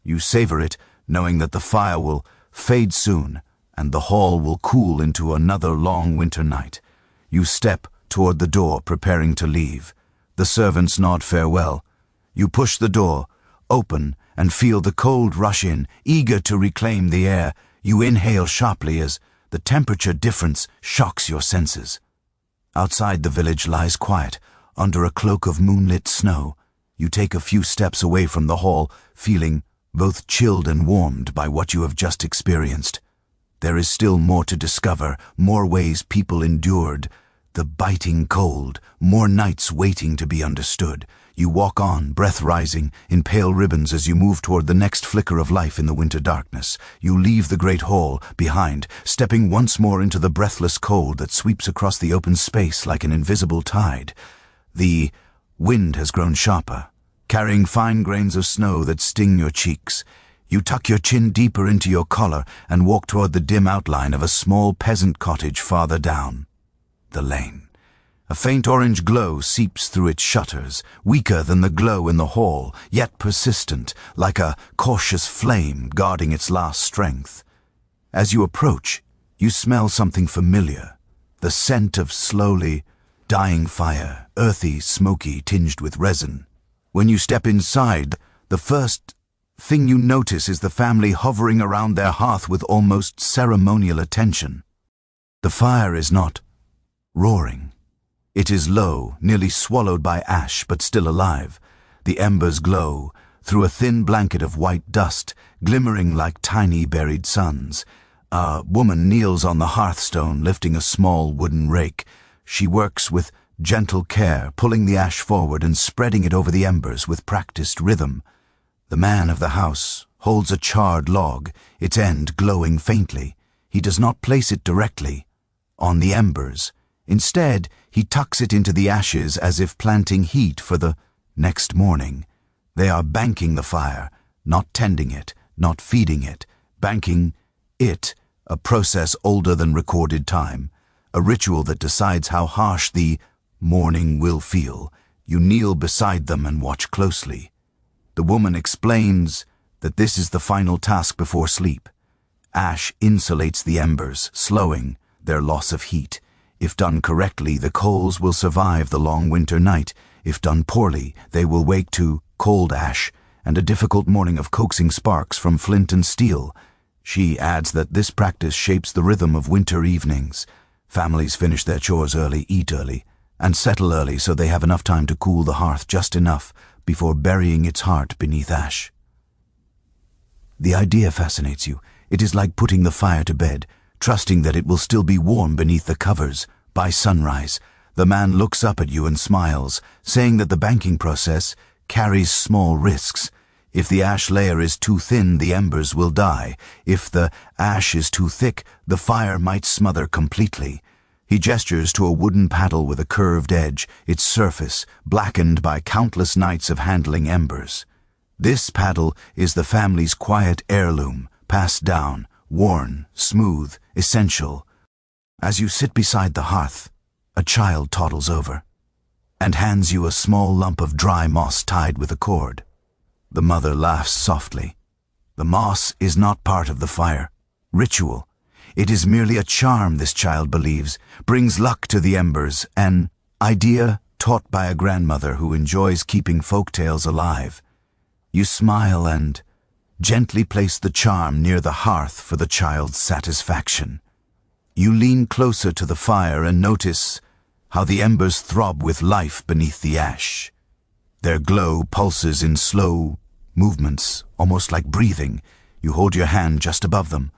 You savor it, knowing that the fire will fade soon, and the hall will cool into another long winter night. You step toward the door, preparing to leave. The servants nod farewell. You push the door open and feel the cold rush in, eager to reclaim the air. You inhale sharply as the temperature difference shocks your senses. Outside, the village lies quiet, under a cloak of moonlit snow. You take a few steps away from the hall, feeling both chilled and warmed by what you have just experienced. There is still more to discover, more ways people endured the biting cold, more nights waiting to be understood. You walk on, breath rising, in pale ribbons as you move toward the next flicker of life in the winter darkness. You leave the great hall behind, stepping once more into the breathless cold that sweeps across the open space like an invisible tide. The wind has grown sharper, carrying fine grains of snow that sting your cheeks. You tuck your chin deeper into your collar and walk toward the dim outline of a small peasant cottage farther down the lane. A faint orange glow seeps through its shutters, weaker than the glow in the hall, yet persistent, like a cautious flame guarding its last strength. As you approach, you smell something familiar, the scent of slowly dying fire, earthy, smoky, tinged with resin. When you step inside, the first thing you notice is the family hovering around their hearth with almost ceremonial attention. The fire is not roaring. It is low, nearly swallowed by ash, but still alive. The embers glow through a thin blanket of white dust, glimmering like tiny buried suns. A woman kneels on the hearthstone, lifting a small wooden rake. She works with gentle care, pulling the ash forward and spreading it over the embers with practiced rhythm. The man of the house holds a charred log, its end glowing faintly. He does not place it directly on the embers. Instead, he tucks it into the ashes as if planting heat for the next morning. They are banking the fire, not tending it, not feeding it, banking it, a process older than recorded time, a ritual that decides how harsh the morning will feel. You kneel beside them and watch closely. The woman explains that this is the final task before sleep. Ash insulates the embers, slowing their loss of heat. If done correctly, the coals will survive the long winter night. If done poorly, they will wake to cold ash and a difficult morning of coaxing sparks from flint and steel. She adds that this practice shapes the rhythm of winter evenings. Families finish their chores early, eat early, and settle early so they have enough time to cool the hearth just enough before burying its heart beneath ash. The idea fascinates you. It is like putting the fire to bed, trusting that it will still be warm beneath the covers. By sunrise, the man looks up at you and smiles, saying that the banking process carries small risks. If the ash layer is too thin, the embers will die. If the ash is too thick, the fire might smother completely. He gestures to a wooden paddle with a curved edge, its surface blackened by countless nights of handling embers. This paddle is the family's quiet heirloom, passed down, worn, smooth, essential. As you sit beside the hearth, a child toddles over and hands you a small lump of dry moss tied with a cord. The mother laughs softly. The moss is not part of the fire. Ritual. It is merely a charm, this child believes, brings luck to the embers, an idea taught by a grandmother who enjoys keeping folk tales alive. You smile and gently place the charm near the hearth for the child's satisfaction. You lean closer to the fire and notice how the embers throb with life beneath the ash. Their glow pulses in slow movements, almost like breathing. You hold your hand just above them.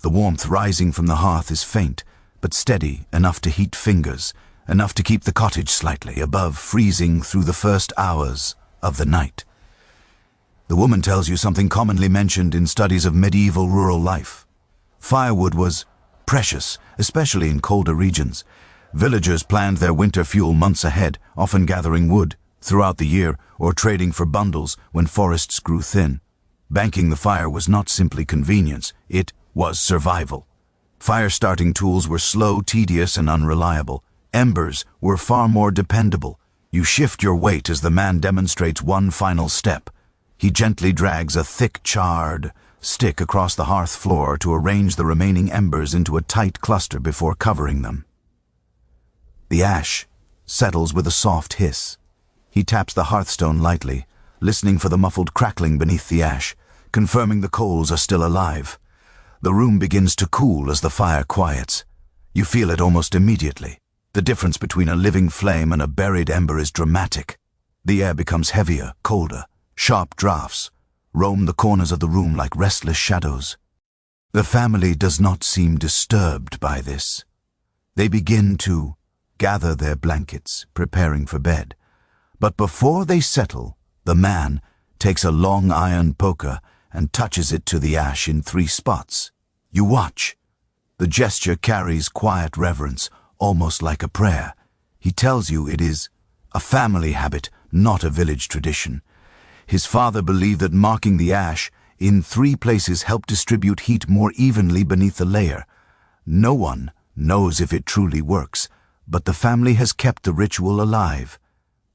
The warmth rising from the hearth is faint, but steady enough to heat fingers, enough to keep the cottage slightly above freezing through the first hours of the night. The woman tells you something commonly mentioned in studies of medieval rural life. Firewood was precious, especially in colder regions. Villagers planned their winter fuel months ahead, often gathering wood throughout the year or trading for bundles when forests grew thin. Banking the fire was not simply convenience, it was survival. Fire-starting tools were slow, tedious, and unreliable. Embers were far more dependable. You shift your weight as the man demonstrates one final step. He gently drags a thick, charred stick across the hearth floor to arrange the remaining embers into a tight cluster before covering them. The ash settles with a soft hiss. He taps the hearthstone lightly, listening for the muffled crackling beneath the ash, confirming the coals are still alive. The room begins to cool as the fire quiets. You feel it almost immediately. The difference between a living flame and a buried ember is dramatic. The air becomes heavier, colder. Sharp draughts roam the corners of the room like restless shadows. The family does not seem disturbed by this. They begin to gather their blankets, preparing for bed. But before they settle, the man takes a long iron poker and touches it to the ash in 3 spots. You watch. The gesture carries quiet reverence, almost like a prayer. He tells you it is a family habit, not a village tradition. His father believed that marking the ash in 3 places helped distribute heat more evenly beneath the layer. No one knows if it truly works, but the family has kept the ritual alive.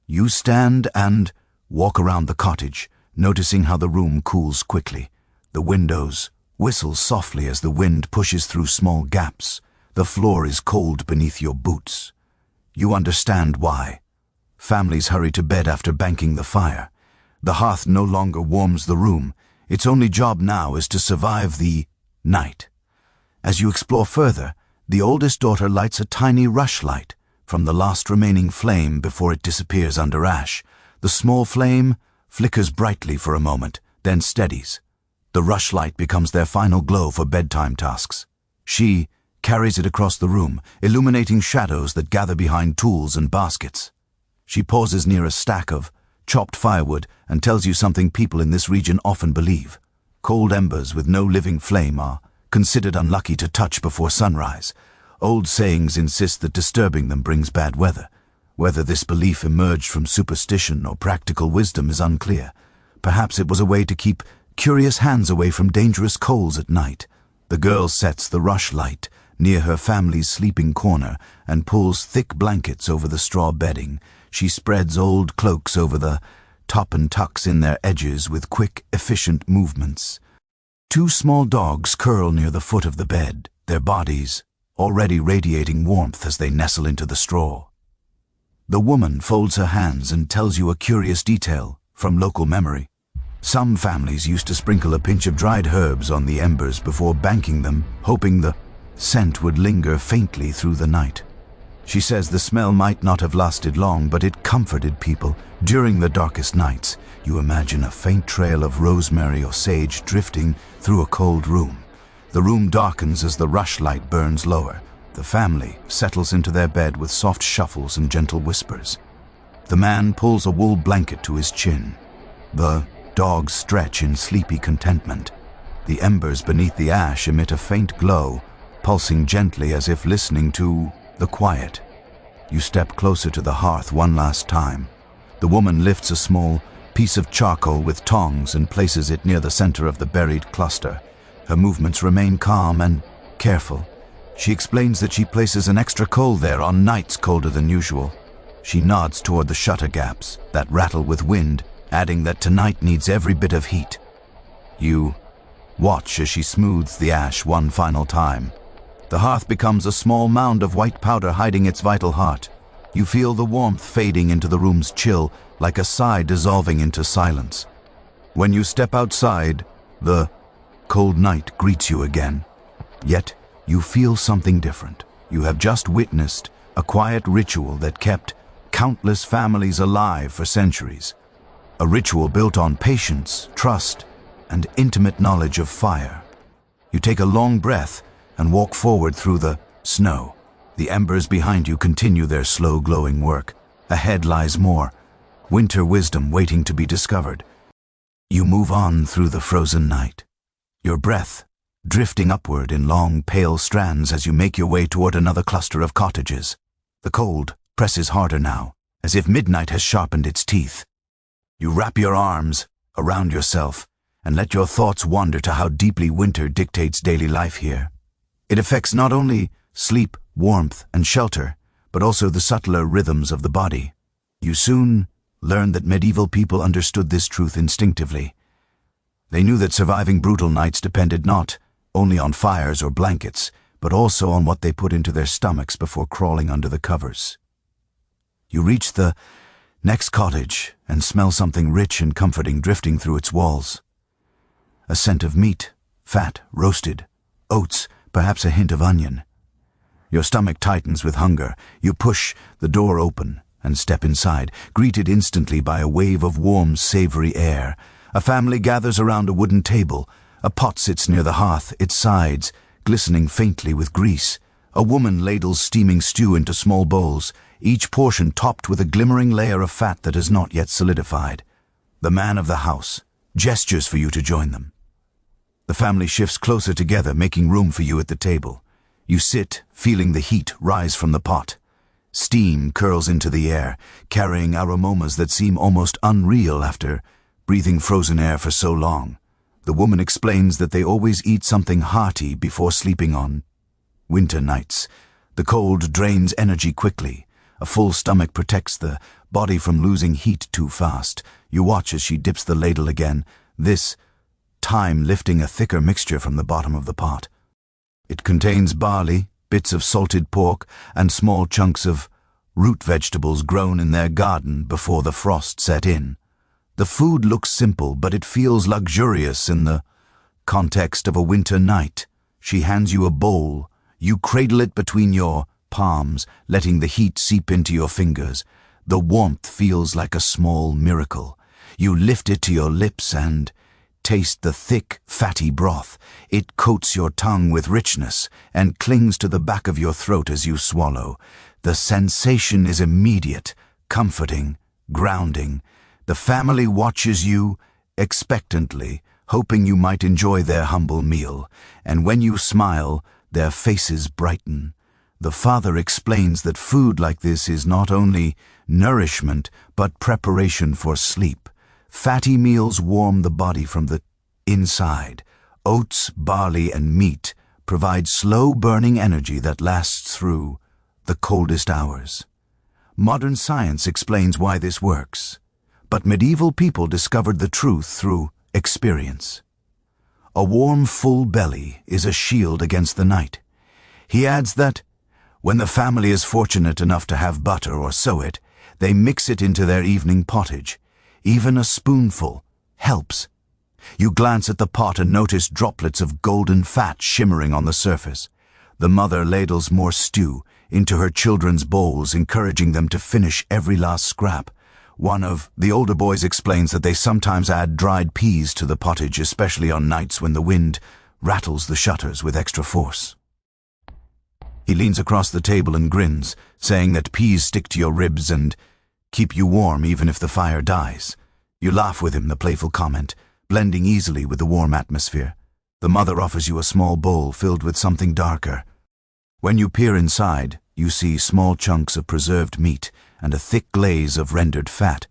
You stand and walk around the cottage, noticing how the room cools quickly. The windows whistle softly as the wind pushes through small gaps. The floor is cold beneath your boots. You understand why. Families hurry to bed after banking the fire. The hearth no longer warms the room. Its only job now is to survive the night. As you explore further, the oldest daughter lights a tiny rushlight from the last remaining flame before it disappears under ash. The small flame flickers brightly for a moment, then steadies. The rushlight becomes their final glow for bedtime tasks. She carries it across the room, illuminating shadows that gather behind tools and baskets. She pauses near a stack of chopped firewood and tells you something people in this region often believe. Cold embers with no living flame are considered unlucky to touch before sunrise. Old sayings insist that disturbing them brings bad weather. Whether this belief emerged from superstition or practical wisdom is unclear, Perhaps it was a way to keep curious hands away from dangerous coals at night. The girl sets the rushlight near her family's sleeping corner and pulls thick blankets over the straw bedding. She spreads old cloaks over the top and tucks in their edges with quick, efficient movements. Two small dogs curl near the foot of the bed, their bodies already radiating warmth as they nestle into the straw. The woman folds her hands and tells you a curious detail from local memory. Some families used to sprinkle a pinch of dried herbs on the embers before banking them, hoping the scent would linger faintly through the night. She says the smell might not have lasted long, but it comforted people. During the darkest nights, you imagine a faint trail of rosemary or sage drifting through a cold room. The room darkens as the rushlight burns lower. The family settles into their bed with soft shuffles and gentle whispers. The man pulls a wool blanket to his chin. The dogs stretch in sleepy contentment. The embers beneath the ash emit a faint glow, pulsing gently as if listening to the quiet. You step closer to the hearth one last time. The woman lifts a small piece of charcoal with tongs and places it near the center of the buried cluster. Her movements remain calm and careful. She explains that she places an extra coal there on nights colder than usual. She nods toward the shutter gaps that rattle with wind, adding that tonight needs every bit of heat. You watch as she smooths the ash one final time. The hearth becomes a small mound of white powder hiding its vital heart. You feel the warmth fading into the room's chill, like a sigh dissolving into silence. When you step outside, the cold night greets you again. Yet, you feel something different. You have just witnessed a quiet ritual that kept countless families alive for centuries. A ritual built on patience, trust, and intimate knowledge of fire. You take a long breath and walk forward through the snow. The embers behind you continue their slow glowing work. Ahead lies more, winter wisdom waiting to be discovered. You move on through the frozen night, your breath drifting upward in long, pale strands as you make your way toward another cluster of cottages. The cold presses harder now, as if midnight has sharpened its teeth. You wrap your arms around yourself and let your thoughts wander to how deeply winter dictates daily life here. It affects not only sleep, warmth, and shelter, but also the subtler rhythms of the body. You soon learn that medieval people understood this truth instinctively. They knew that surviving brutal nights depended not only on fires or blankets, but also on what they put into their stomachs before crawling under the covers. You reach the next cottage and smell something rich and comforting drifting through its walls. A scent of meat, fat, roasted, oats, perhaps a hint of onion. Your stomach tightens with hunger. You push the door open and step inside, greeted instantly by a wave of warm, savory air. A family gathers around a wooden table. A pot sits near the hearth, its sides glistening faintly with grease. A woman ladles steaming stew into small bowls, each portion topped with a glimmering layer of fat that has not yet solidified. The man of the house gestures for you to join them. The family shifts closer together, making room for you at the table. You sit, feeling the heat rise from the pot. Steam curls into the air, carrying aromas that seem almost unreal after breathing frozen air for so long. The woman explains that they always eat something hearty before sleeping on winter nights. The cold drains energy quickly. A full stomach protects the body from losing heat too fast. You watch as she dips the ladle again, this time lifting a thicker mixture from the bottom of the pot. It contains barley, bits of salted pork, and small chunks of root vegetables grown in their garden before the frost set in. The food looks simple, but it feels luxurious in the context of a winter night. She hands you a bowl. You cradle it between your palms, letting the heat seep into your fingers. The warmth feels like a small miracle. You lift it to your lips and taste the thick, fatty broth. It coats your tongue with richness and clings to the back of your throat as you swallow. The sensation is immediate, comforting, grounding. The family watches you expectantly, hoping you might enjoy their humble meal, and when you smile, their faces brighten. The father explains that food like this is not only nourishment, but preparation for sleep. Fatty meals warm the body from the inside. Oats, barley, and meat provide slow-burning energy that lasts through the coldest hours. Modern science explains why this works, but medieval people discovered the truth through experience. A warm, full belly is a shield against the night. He adds that when the family is fortunate enough to have butter or sow it, they mix it into their evening pottage. Even a spoonful helps. You glance at the pot and notice droplets of golden fat shimmering on the surface. The mother ladles more stew into her children's bowls, encouraging them to finish every last scrap. One of the older boys explains that they sometimes add dried peas to the pottage, especially on nights when the wind rattles the shutters with extra force. He leans across the table and grins, saying that peas stick to your ribs and keep you warm even if the fire dies. You laugh with him, the playful comment, blending easily with the warm atmosphere. The mother offers you a small bowl filled with something darker. When you peer inside, you see small chunks of preserved meat and a thick glaze of rendered fat.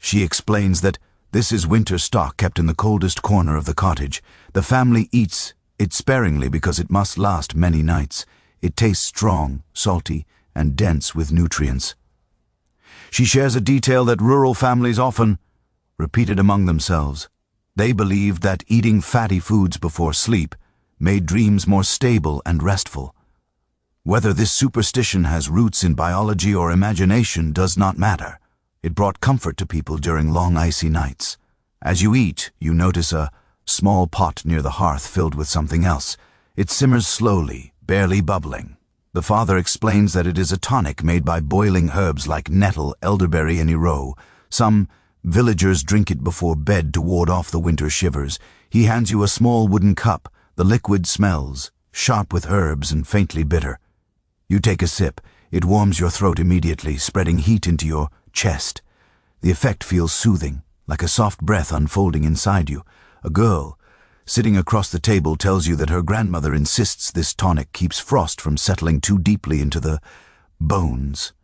She explains that this is winter stock kept in the coldest corner of the cottage. The family eats it sparingly because it must last many nights. It tastes strong, salty, and dense with nutrients. She shares a detail that rural families often repeated among themselves. They believed that eating fatty foods before sleep made dreams more stable and restful. Whether this superstition has roots in biology or imagination does not matter. It brought comfort to people during long icy nights. As you eat, you notice a small pot near the hearth filled with something else. It simmers slowly, barely bubbling. The father explains that it is a tonic made by boiling herbs like nettle, elderberry, and ero. Some villagers drink it before bed to ward off the winter shivers. He hands you a small wooden cup. The liquid smells, sharp with herbs and faintly bitter. You take a sip. It warms your throat immediately, spreading heat into your chest. The effect feels soothing, like a soft breath unfolding inside you. A girl sitting across the table tells you that her grandmother insists this tonic keeps frost from settling too deeply into the bones.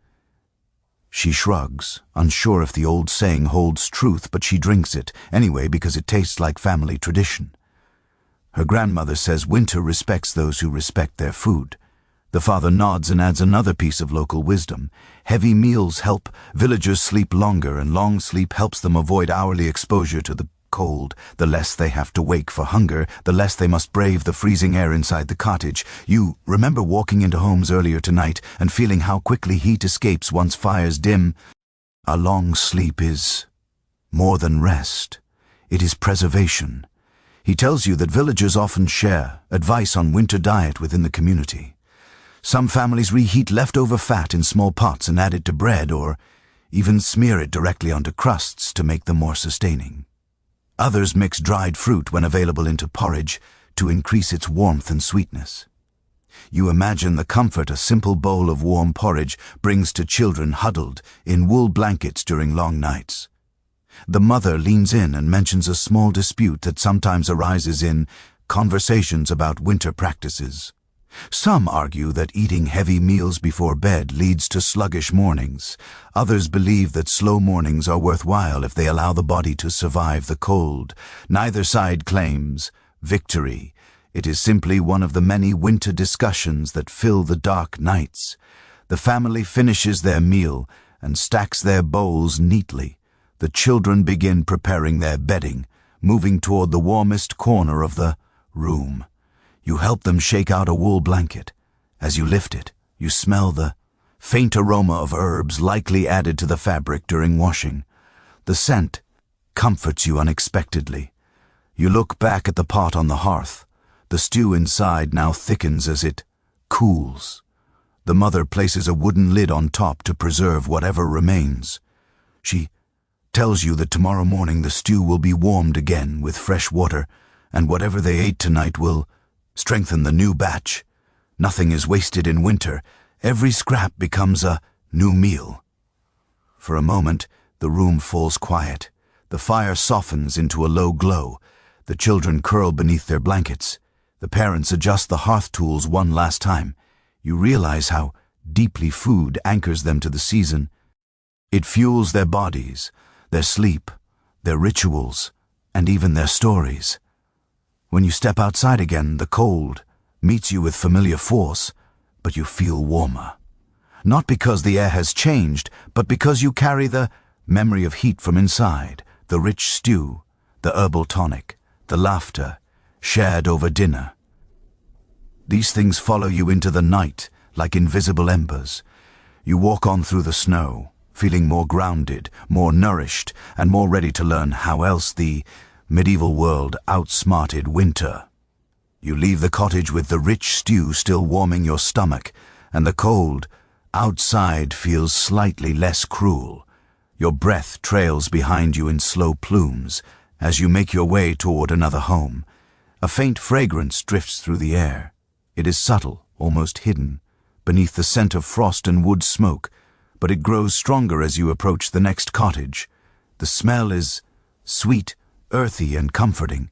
She shrugs, unsure if the old saying holds truth, but she drinks it anyway because it tastes like family tradition. Her grandmother says winter respects those who respect their food. The father nods and adds another piece of local wisdom. Heavy meals help villagers sleep longer, and long sleep helps them avoid hourly exposure to the cold. The less they have to wake for hunger, the less they must brave the freezing air inside the cottage. You remember walking into homes earlier tonight and feeling how quickly heat escapes once fires dim. A long sleep is more than rest. It is preservation. He tells you that villagers often share advice on winter diet within the community. Some families reheat leftover fat in small pots and add it to bread, or even smear it directly onto crusts to make them more sustaining. Others mix dried fruit when available into porridge to increase its warmth and sweetness. You imagine the comfort a simple bowl of warm porridge brings to children huddled in wool blankets during long nights. The mother leans in and mentions a small dispute that sometimes arises in conversations about winter practices. Some argue that eating heavy meals before bed leads to sluggish mornings. Others believe that slow mornings are worthwhile if they allow the body to survive the cold. Neither side claims victory. It is simply one of the many winter discussions that fill the dark nights. The family finishes their meal and stacks their bowls neatly. The children begin preparing their bedding, moving toward the warmest corner of the room. You help them shake out a wool blanket. As you lift it, you smell the faint aroma of herbs likely added to the fabric during washing. The scent comforts you unexpectedly. You look back at the pot on the hearth. The stew inside now thickens as it cools. The mother places a wooden lid on top to preserve whatever remains. She tells you that tomorrow morning the stew will be warmed again with fresh water, and whatever they ate tonight will strengthen the new batch. Nothing is wasted in winter. Every scrap becomes a new meal. For a moment, the room falls quiet. The fire softens into a low glow. The children curl beneath their blankets. The parents adjust the hearth tools one last time. You realize how deeply food anchors them to the season. It fuels their bodies, their sleep, their rituals, and even their stories. When you step outside again, the cold meets you with familiar force, but you feel warmer. Not because the air has changed, but because you carry the memory of heat from inside, the rich stew, the herbal tonic, the laughter, shared over dinner. These things follow you into the night like invisible embers. You walk on through the snow, feeling more grounded, more nourished, and more ready to learn how else the medieval world outsmarted winter. You leave the cottage with the rich stew still warming your stomach, and the cold outside feels slightly less cruel. Your breath trails behind you in slow plumes as you make your way toward another home. A faint fragrance drifts through the air. It is subtle, almost hidden, beneath the scent of frost and wood smoke, but it grows stronger as you approach the next cottage. The smell is sweet, earthy, and comforting.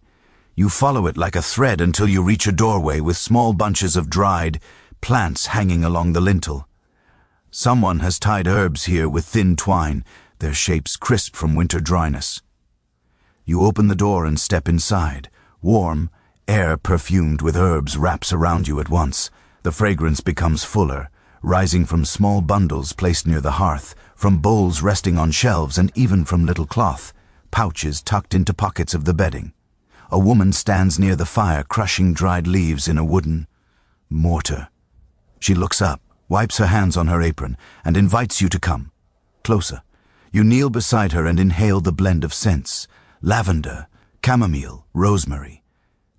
You follow it like a thread until you reach a doorway with small bunches of dried plants hanging along the lintel. Someone has tied herbs here with thin twine, their shapes crisp from winter dryness. You open the door and step inside. Warm, air perfumed with herbs wraps around you at once. The fragrance becomes fuller, rising from small bundles placed near the hearth, from bowls resting on shelves, and even from little cloth pouches tucked into pockets of the bedding. A woman stands near the fire crushing dried leaves in a wooden mortar. She looks up, wipes her hands on her apron, and invites you to come closer. You kneel beside her and inhale the blend of scents: lavender, chamomile, rosemary.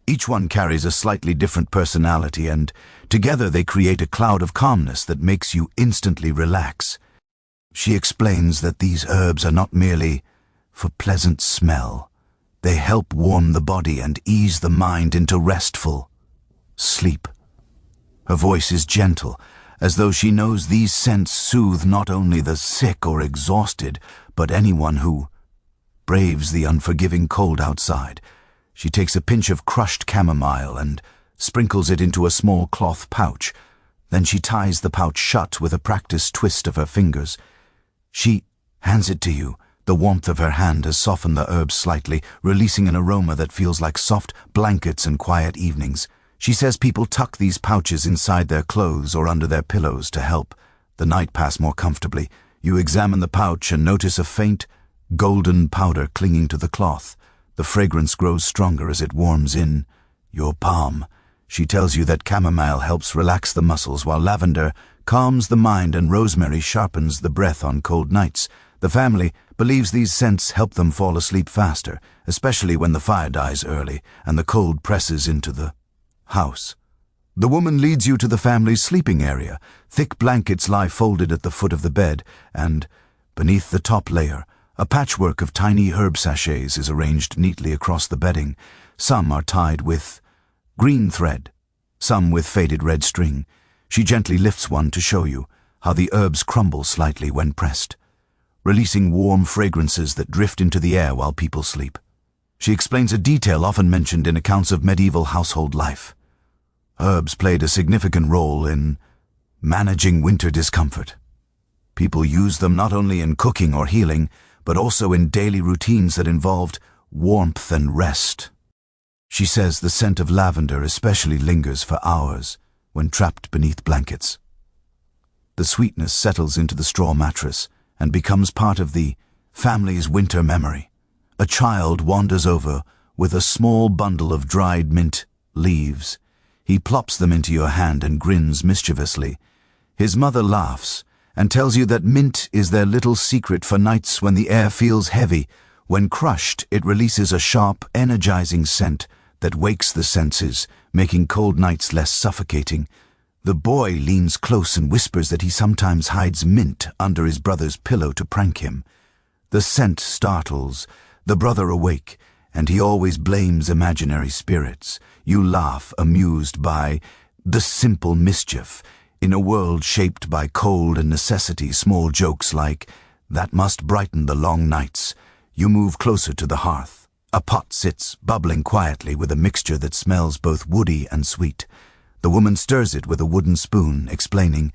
Each one carries a slightly different personality, and together they create a cloud of calmness that makes you instantly relax. She explains that these herbs are not merely for pleasant smell. They help warm the body and ease the mind into restful sleep. Her voice is gentle, as though she knows these scents soothe not only the sick or exhausted, but anyone who braves the unforgiving cold outside. She takes a pinch of crushed chamomile and sprinkles it into a small cloth pouch. Then she ties the pouch shut with a practiced twist of her fingers. She hands it to you. The warmth of her hand has softened the herbs slightly, releasing an aroma that feels like soft blankets and quiet evenings. She says people tuck these pouches inside their clothes or under their pillows to help the night pass more comfortably. You examine the pouch and notice a faint, golden powder clinging to the cloth. The fragrance grows stronger as it warms in your palm. She tells you that chamomile helps relax the muscles, while lavender calms the mind and rosemary sharpens the breath on cold nights. The family believes these scents help them fall asleep faster, especially when the fire dies early and the cold presses into the house. The woman leads you to the family's sleeping area. Thick blankets lie folded at the foot of the bed, and beneath the top layer, a patchwork of tiny herb sachets is arranged neatly across the bedding. Some are tied with green thread, some with faded red string. She gently lifts one to show you how the herbs crumble slightly when pressed, releasing warm fragrances that drift into the air while people sleep. She explains a detail often mentioned in accounts of medieval household life. Herbs played a significant role in managing winter discomfort. People used them not only in cooking or healing, but also in daily routines that involved warmth and rest. She says the scent of lavender especially lingers for hours when trapped beneath blankets. The sweetness settles into the straw mattress and becomes part of the family's winter memory. A child wanders over with a small bundle of dried mint leaves. He plops them into your hand and grins mischievously. His mother laughs and tells you that mint is their little secret for nights when the air feels heavy. When crushed, it releases a sharp, energizing scent that wakes the senses, making cold nights less suffocating. The boy leans close and whispers that he sometimes hides mint under his brother's pillow to prank him. The scent startles the brother awake, and he always blames imaginary spirits. You laugh, amused by the simple mischief. In a world shaped by cold and necessity, small jokes like, "That must brighten the long nights." You move closer to the hearth. A pot sits, bubbling quietly with a mixture that smells both woody and sweet. The woman stirs it with a wooden spoon, explaining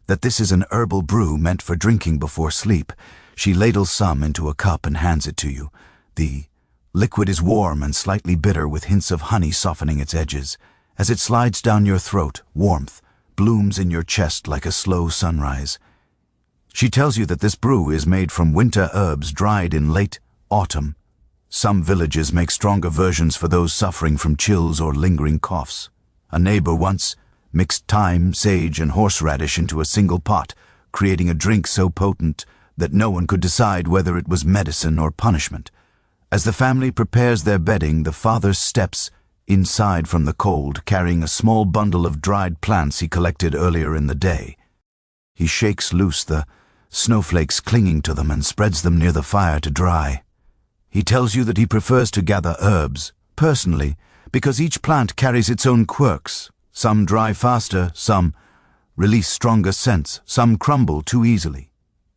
that this is an herbal brew meant for drinking before sleep. She ladles some into a cup and hands it to you. The liquid is warm and slightly bitter with hints of honey softening its edges. As it slides down your throat, warmth blooms in your chest like a slow sunrise. She tells you that this brew is made from winter herbs dried in late autumn. Some villages make stronger versions for those suffering from chills or lingering coughs. A neighbor once mixed thyme, sage, and horseradish into a single pot, creating a drink so potent that no one could decide whether it was medicine or punishment. As the family prepares their bedding, the father steps inside from the cold, carrying a small bundle of dried plants he collected earlier in the day. He shakes loose the snowflakes clinging to them and spreads them near the fire to dry. He tells you that he prefers to gather herbs, personally, because each plant carries its own quirks. Some dry faster, some release stronger scents, some crumble too easily.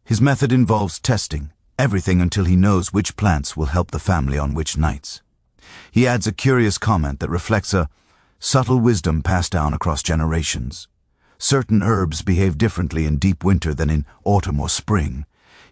His method involves testing everything until he knows which plants will help the family on which nights. He adds a curious comment that reflects a subtle wisdom passed down across generations. Certain herbs behave differently in deep winter than in autumn or spring.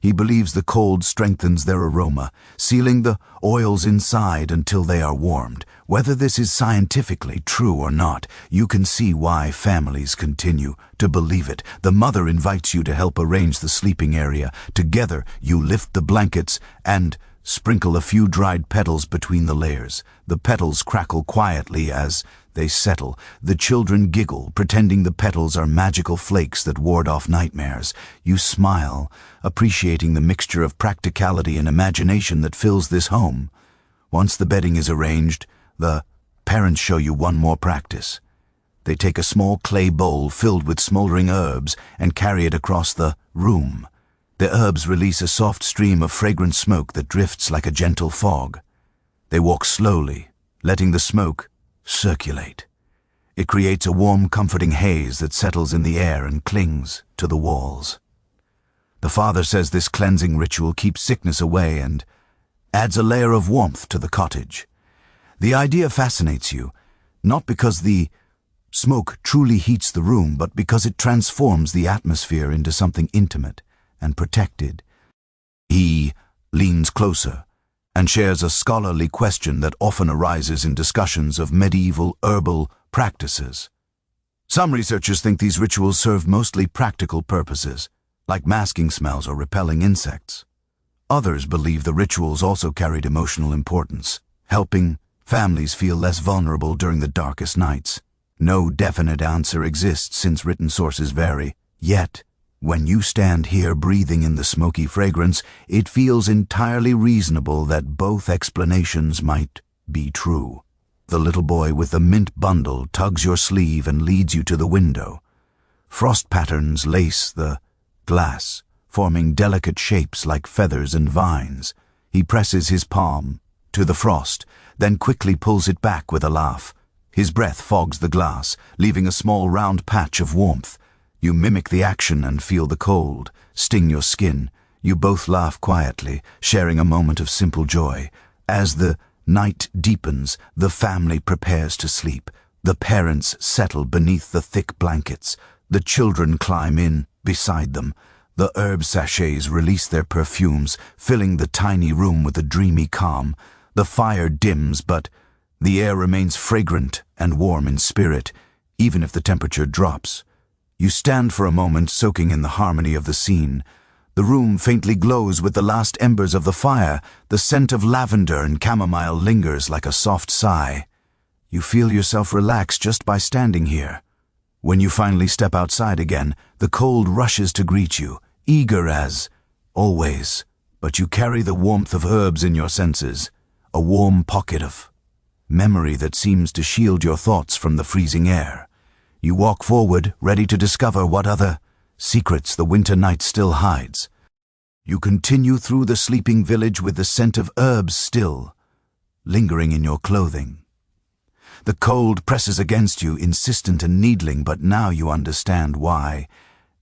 He believes the cold strengthens their aroma, sealing the oils inside until they are warmed. Whether this is scientifically true or not, you can see why families continue to believe it. The mother invites you to help arrange the sleeping area. Together, you lift the blankets and sprinkle a few dried petals between the layers. The petals crackle quietly as they settle. The children giggle, pretending the petals are magical flakes that ward off nightmares. You smile, appreciating the mixture of practicality and imagination that fills this home. Once the bedding is arranged, the parents show you one more practice. They take a small clay bowl filled with smoldering herbs and carry it across the room. The herbs release a soft stream of fragrant smoke that drifts like a gentle fog. They walk slowly, letting the smoke circulate. It creates a warm, comforting haze that settles in the air and clings to the walls. The father says this cleansing ritual keeps sickness away and adds a layer of warmth to the cottage. The idea fascinates you, not because the smoke truly heats the room, but because it transforms the atmosphere into something intimate and protected. He leans closer and shares a scholarly question that often arises in discussions of medieval herbal practices. Some researchers think these rituals serve mostly practical purposes, like masking smells or repelling insects. Others believe the rituals also carried emotional importance, helping families feel less vulnerable during the darkest nights. No definite answer exists since written sources vary, yet when you stand here breathing in the smoky fragrance, it feels entirely reasonable that both explanations might be true. The little boy with the mint bundle tugs your sleeve and leads you to the window. Frost patterns lace the glass, forming delicate shapes like feathers and vines. He presses his palm to the frost, then quickly pulls it back with a laugh. His breath fogs the glass, leaving a small round patch of warmth. You mimic the action and feel the cold sting your skin. You both laugh quietly, sharing a moment of simple joy. As the night deepens, the family prepares to sleep. The parents settle beneath the thick blankets. The children climb in beside them. The herb sachets release their perfumes, filling the tiny room with a dreamy calm. The fire dims, but the air remains fragrant and warm in spirit, even if the temperature drops. You stand for a moment, soaking in the harmony of the scene. The room faintly glows with the last embers of the fire. The scent of lavender and chamomile lingers like a soft sigh. You feel yourself relax just by standing here. When you finally step outside again, the cold rushes to greet you, eager as always, but you carry the warmth of herbs in your senses, a warm pocket of memory that seems to shield your thoughts from the freezing air. You walk forward, ready to discover what other secrets the winter night still hides. You continue through the sleeping village with the scent of herbs still lingering in your clothing. The cold presses against you, insistent and needling, but now you understand why.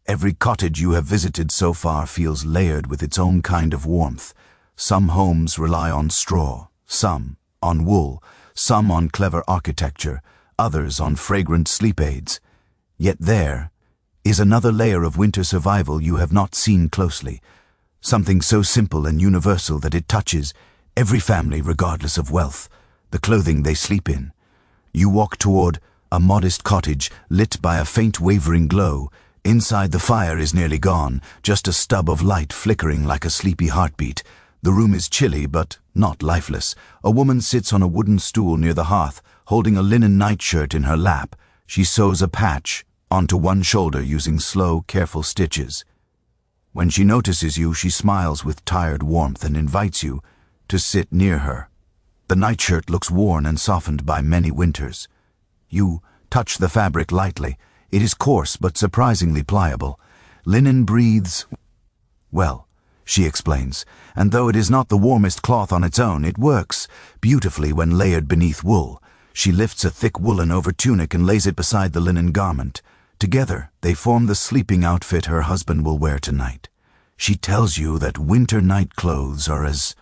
Every cottage you have visited so far feels layered with its own kind of warmth. Some homes rely on straw, some on wool, some on clever architecture, others on fragrant sleep aids. Yet there is another layer of winter survival you have not seen closely, something so simple and universal that it touches Every family, regardless of wealth, the clothing they sleep in. You walk toward a modest cottage lit by a faint wavering glow. Inside, the fire is nearly gone, just a stub of light flickering like a sleepy heartbeat. The room is chilly, but not lifeless. A woman sits on a wooden stool near the hearth, holding a linen nightshirt in her lap. She sews a patch onto one shoulder using slow, careful stitches. When she notices you, she smiles with tired warmth and invites you to sit near her. The nightshirt looks worn and softened by many winters. You touch the fabric lightly. It is coarse but surprisingly pliable. Linen breathes well, she explains, and though it is not the warmest cloth on its own, it works beautifully when layered beneath wool. She lifts a thick woolen over-tunic and lays it beside the linen garment. Together, they form the sleeping outfit her husband will wear tonight. She tells you that winter night clothes are as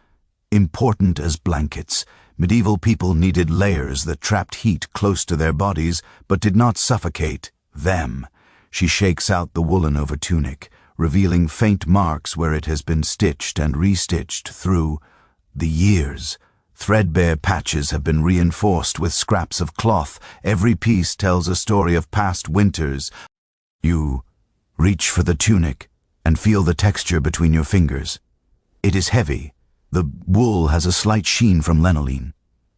important as blankets. Medieval people needed layers that trapped heat close to their bodies but did not suffocate them. She shakes out the woolen over-tunic, revealing faint marks where it has been stitched and restitched through the years. Threadbare patches have been reinforced with scraps of cloth. Every piece tells a story of past winters. You reach for the tunic and feel the texture between your fingers. It is heavy. The wool has a slight sheen from lanolin.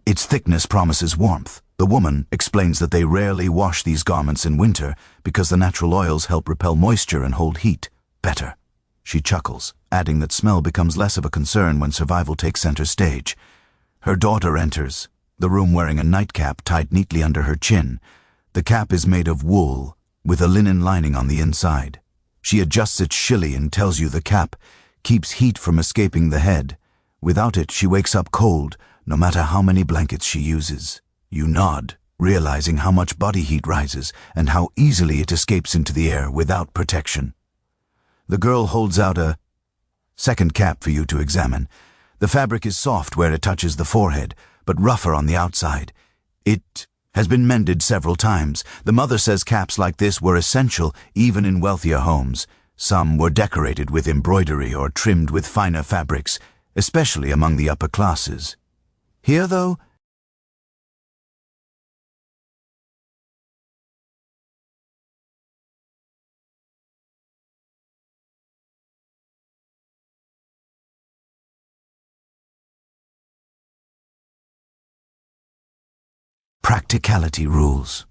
Its thickness promises warmth. The woman explains that they rarely wash these garments in winter because the natural oils help repel moisture and hold heat better. She chuckles, adding that smell becomes less of a concern when survival takes center stage. Her daughter enters, the room wearing a nightcap tied neatly under her chin. The cap is made of wool, with a linen lining on the inside. She adjusts its chili and tells you the cap keeps heat from escaping the head. Without it, she wakes up cold, no matter how many blankets she uses. You nod, realizing how much body heat rises and how easily it escapes into the air without protection. The girl holds out a second cap for you to examine. The fabric is soft where it touches the forehead, but rougher on the outside. It has been mended several times. The mother says caps like this were essential even in wealthier homes. Some were decorated with embroidery or trimmed with finer fabrics, especially among the upper classes. Here, though, practicality rules.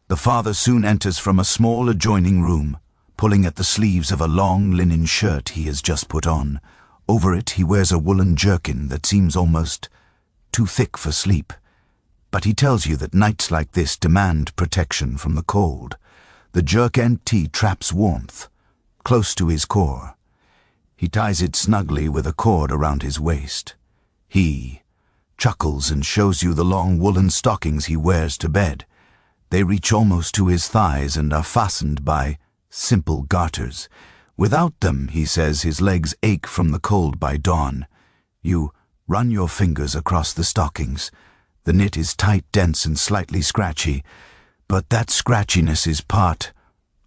The father soon enters from a small adjoining room, pulling at the sleeves of a long linen shirt he has just put on. Over it he wears a woolen jerkin that seems almost too thick for sleep. But he tells you that nights like this demand protection from the cold. The jerkin tee traps warmth close to his core. He ties it snugly with a cord around his waist. He chuckles and shows you the long woolen stockings he wears to bed. They reach almost to his thighs and are fastened by simple garters. Without them, he says, his legs ache from the cold by dawn. You run your fingers across the stockings. The knit is tight, dense, and slightly scratchy, but that scratchiness is part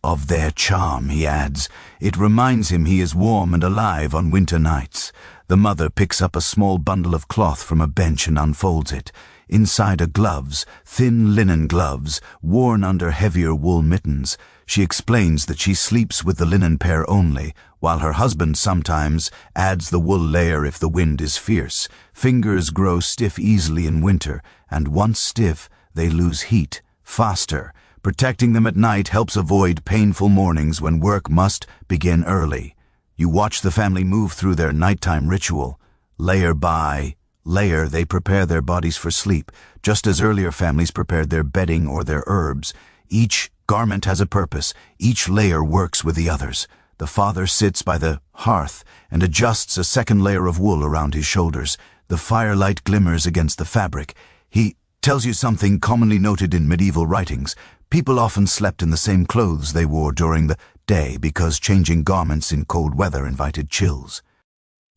of their charm, he adds. It reminds him he is warm and alive on winter nights. The mother picks up a small bundle of cloth from a bench and unfolds it. Inside are gloves, thin linen gloves, worn under heavier wool mittens. She explains that she sleeps with the linen pair only, while her husband sometimes adds the wool layer if the wind is fierce. Fingers grow stiff easily in winter, and once stiff, they lose heat faster. Protecting them at night helps avoid painful mornings when work must begin early. You watch the family move through their nighttime ritual. Layer by layer, they prepare their bodies for sleep, just as earlier families prepared their bedding or their herbs. Each garment has a purpose. Each layer works with the others. The father sits by the hearth and adjusts a second layer of wool around his shoulders. The firelight glimmers against the fabric. He tells you something commonly noted in medieval writings. People often slept in the same clothes they wore during the day because changing garments in cold weather invited chills.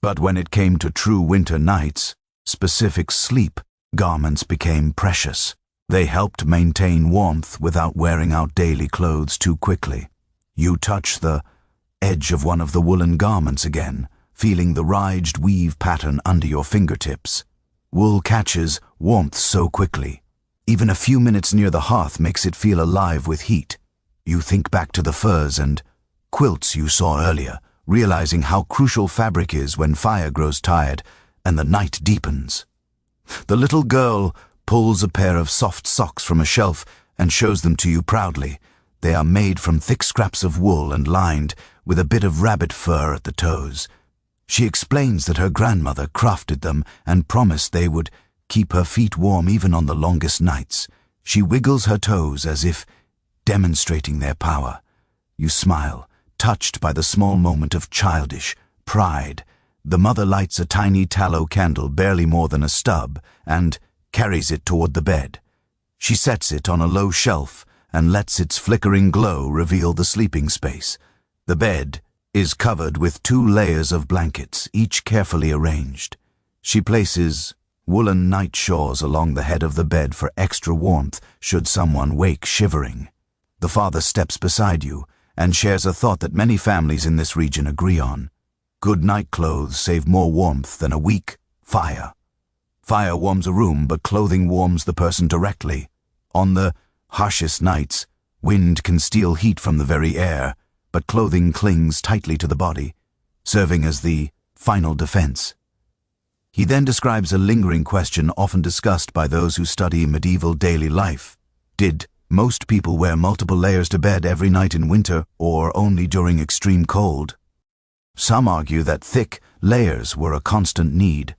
But when it came to true winter nights, specific sleep garments became precious. They helped maintain warmth without wearing out daily clothes too quickly. You touch the edge of one of the woolen garments again, feeling the ridged weave pattern under your fingertips. Wool catches warmth so quickly. Even a few minutes near the hearth makes it feel alive with heat. You think back to the furs and quilts you saw earlier, realizing how crucial fabric is when fire grows tired and the night deepens. The little girl pulls a pair of soft socks from a shelf and shows them to you proudly. They are made from thick scraps of wool and lined with a bit of rabbit fur at the toes. She explains that her grandmother crafted them and promised they would keep her feet warm even on the longest nights. She wiggles her toes as if demonstrating their power. You smile, touched by the small moment of childish pride. The mother lights a tiny tallow candle barely more than a stub and carries it toward the bed. She sets it on a low shelf and lets its flickering glow reveal the sleeping space. The bed is covered with 2 layers of blankets, each carefully arranged. She places woolen night shawls along the head of the bed for extra warmth should someone wake shivering. The father steps beside you and shares a thought that many families in this region agree on. Good night clothes save more warmth than a weak fire. Fire warms a room, but clothing warms the person directly. On the harshest nights, wind can steal heat from the very air, but clothing clings tightly to the body, serving as the final defense. He then describes a lingering question often discussed by those who study medieval daily life. Did most people wear multiple layers to bed every night in winter, or only during extreme cold? Some argue that thick layers were a constant need.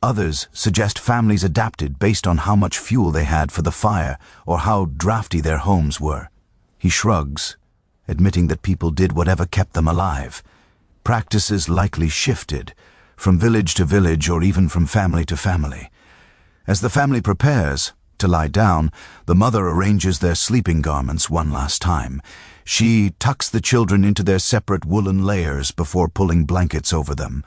Others suggest families adapted based on how much fuel they had for the fire or how drafty their homes were. He shrugs, admitting that people did whatever kept them alive. Practices likely shifted, from village to village or even from family to family. As the family prepares to lie down, the mother arranges their sleeping garments one last time. She tucks the children into their separate woolen layers before pulling blankets over them.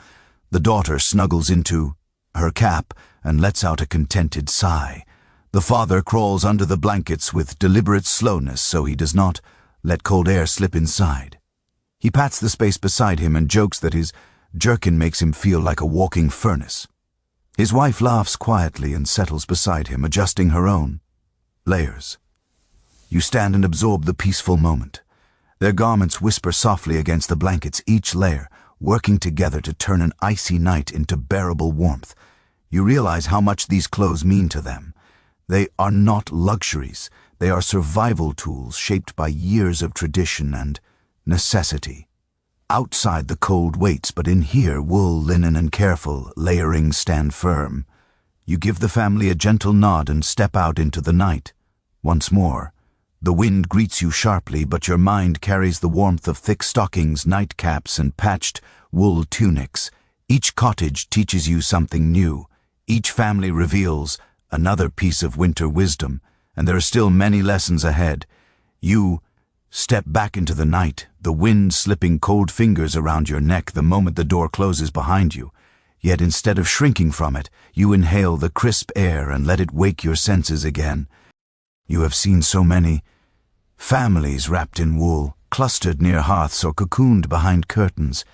The daughter snuggles into her cap and lets out a contented sigh. The father crawls under the blankets with deliberate slowness so he does not let cold air slip inside. He pats the space beside him and jokes that his jerkin makes him feel like a walking furnace. His wife laughs quietly and settles beside him, adjusting her own layers. You stand and absorb the peaceful moment. Their garments whisper softly against the blankets, each layer working together to turn an icy night into bearable warmth. You realize how much these clothes mean to them. They are not luxuries. They are survival tools shaped by years of tradition and necessity. Outside the cold waits, but in here wool, linen, and careful layering stand firm. You give the family a gentle nod and step out into the night. Once more, the wind greets you sharply, but your mind carries the warmth of thick stockings, nightcaps, and patched wool tunics. Each cottage teaches you something new. Each family reveals another piece of winter wisdom, and there are still many lessons ahead. You step back into the night, the wind slipping cold fingers around your neck the moment the door closes behind you. Yet instead of shrinking from it, you inhale the crisp air and let it wake your senses again. You have seen so many families wrapped in wool, clustered near hearths or cocooned behind curtains.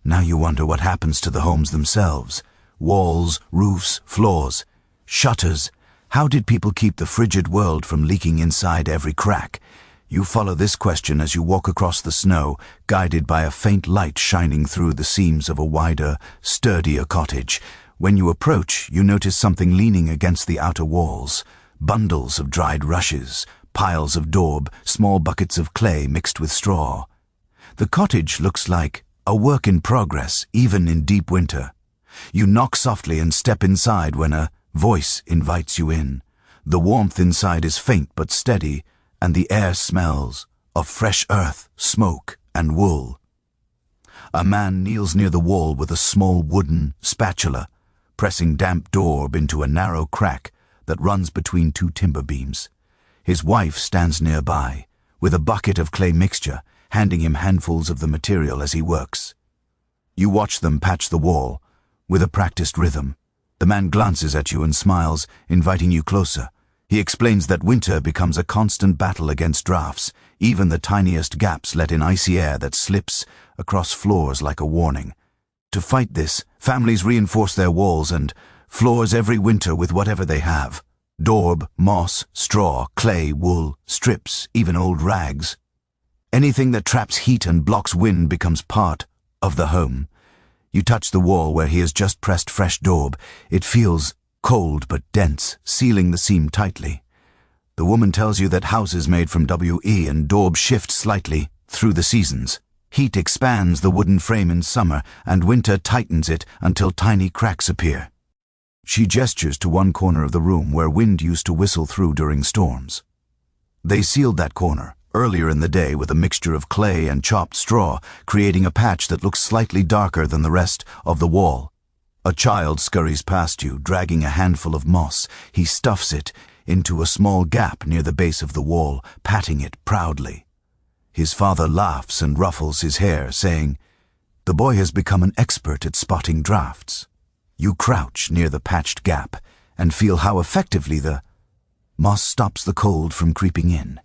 Now you wonder what happens to the homes themselves. Walls, roofs, floors, shutters. How did people keep the frigid world from leaking inside every crack? You follow this question as you walk across the snow, guided by a faint light shining through the seams of a wider, sturdier cottage. When you approach, you notice something leaning against the outer walls. Bundles of dried rushes, piles of daub, small buckets of clay mixed with straw. The cottage looks like a work in progress, even in deep winter. You knock softly and step inside when a voice invites you in. The warmth inside is faint but steady, and the air smells of fresh earth, smoke, and wool. A man kneels near the wall with a small wooden spatula, pressing damp daub into a narrow crack that runs between 2 timber beams. His wife stands nearby, with a bucket of clay mixture, handing him handfuls of the material as he works. You watch them patch the wall, with a practiced rhythm. The man glances at you and smiles, inviting you closer. He explains that winter becomes a constant battle against drafts. Even the tiniest gaps let in icy air that slips across floors like a warning. To fight this, families reinforce their walls and floors every winter with whatever they have. Daub, moss, straw, clay, wool, strips, even old rags. Anything that traps heat and blocks wind becomes part of the home. You touch the wall where he has just pressed fresh daub. It feels cold but dense, sealing the seam tightly. The woman tells you that houses made from WE and daub shift slightly through the seasons. Heat expands the wooden frame in summer, and winter tightens it until tiny cracks appear. She gestures to one corner of the room where wind used to whistle through during storms. They sealed that corner earlier in the day with a mixture of clay and chopped straw, creating a patch that looks slightly darker than the rest of the wall. A child scurries past you, dragging a handful of moss. He stuffs it into a small gap near the base of the wall, patting it proudly. His father laughs and ruffles his hair, saying, "The boy has become an expert at spotting drafts." You crouch near the patched gap and feel how effectively the moss stops the cold from creeping in.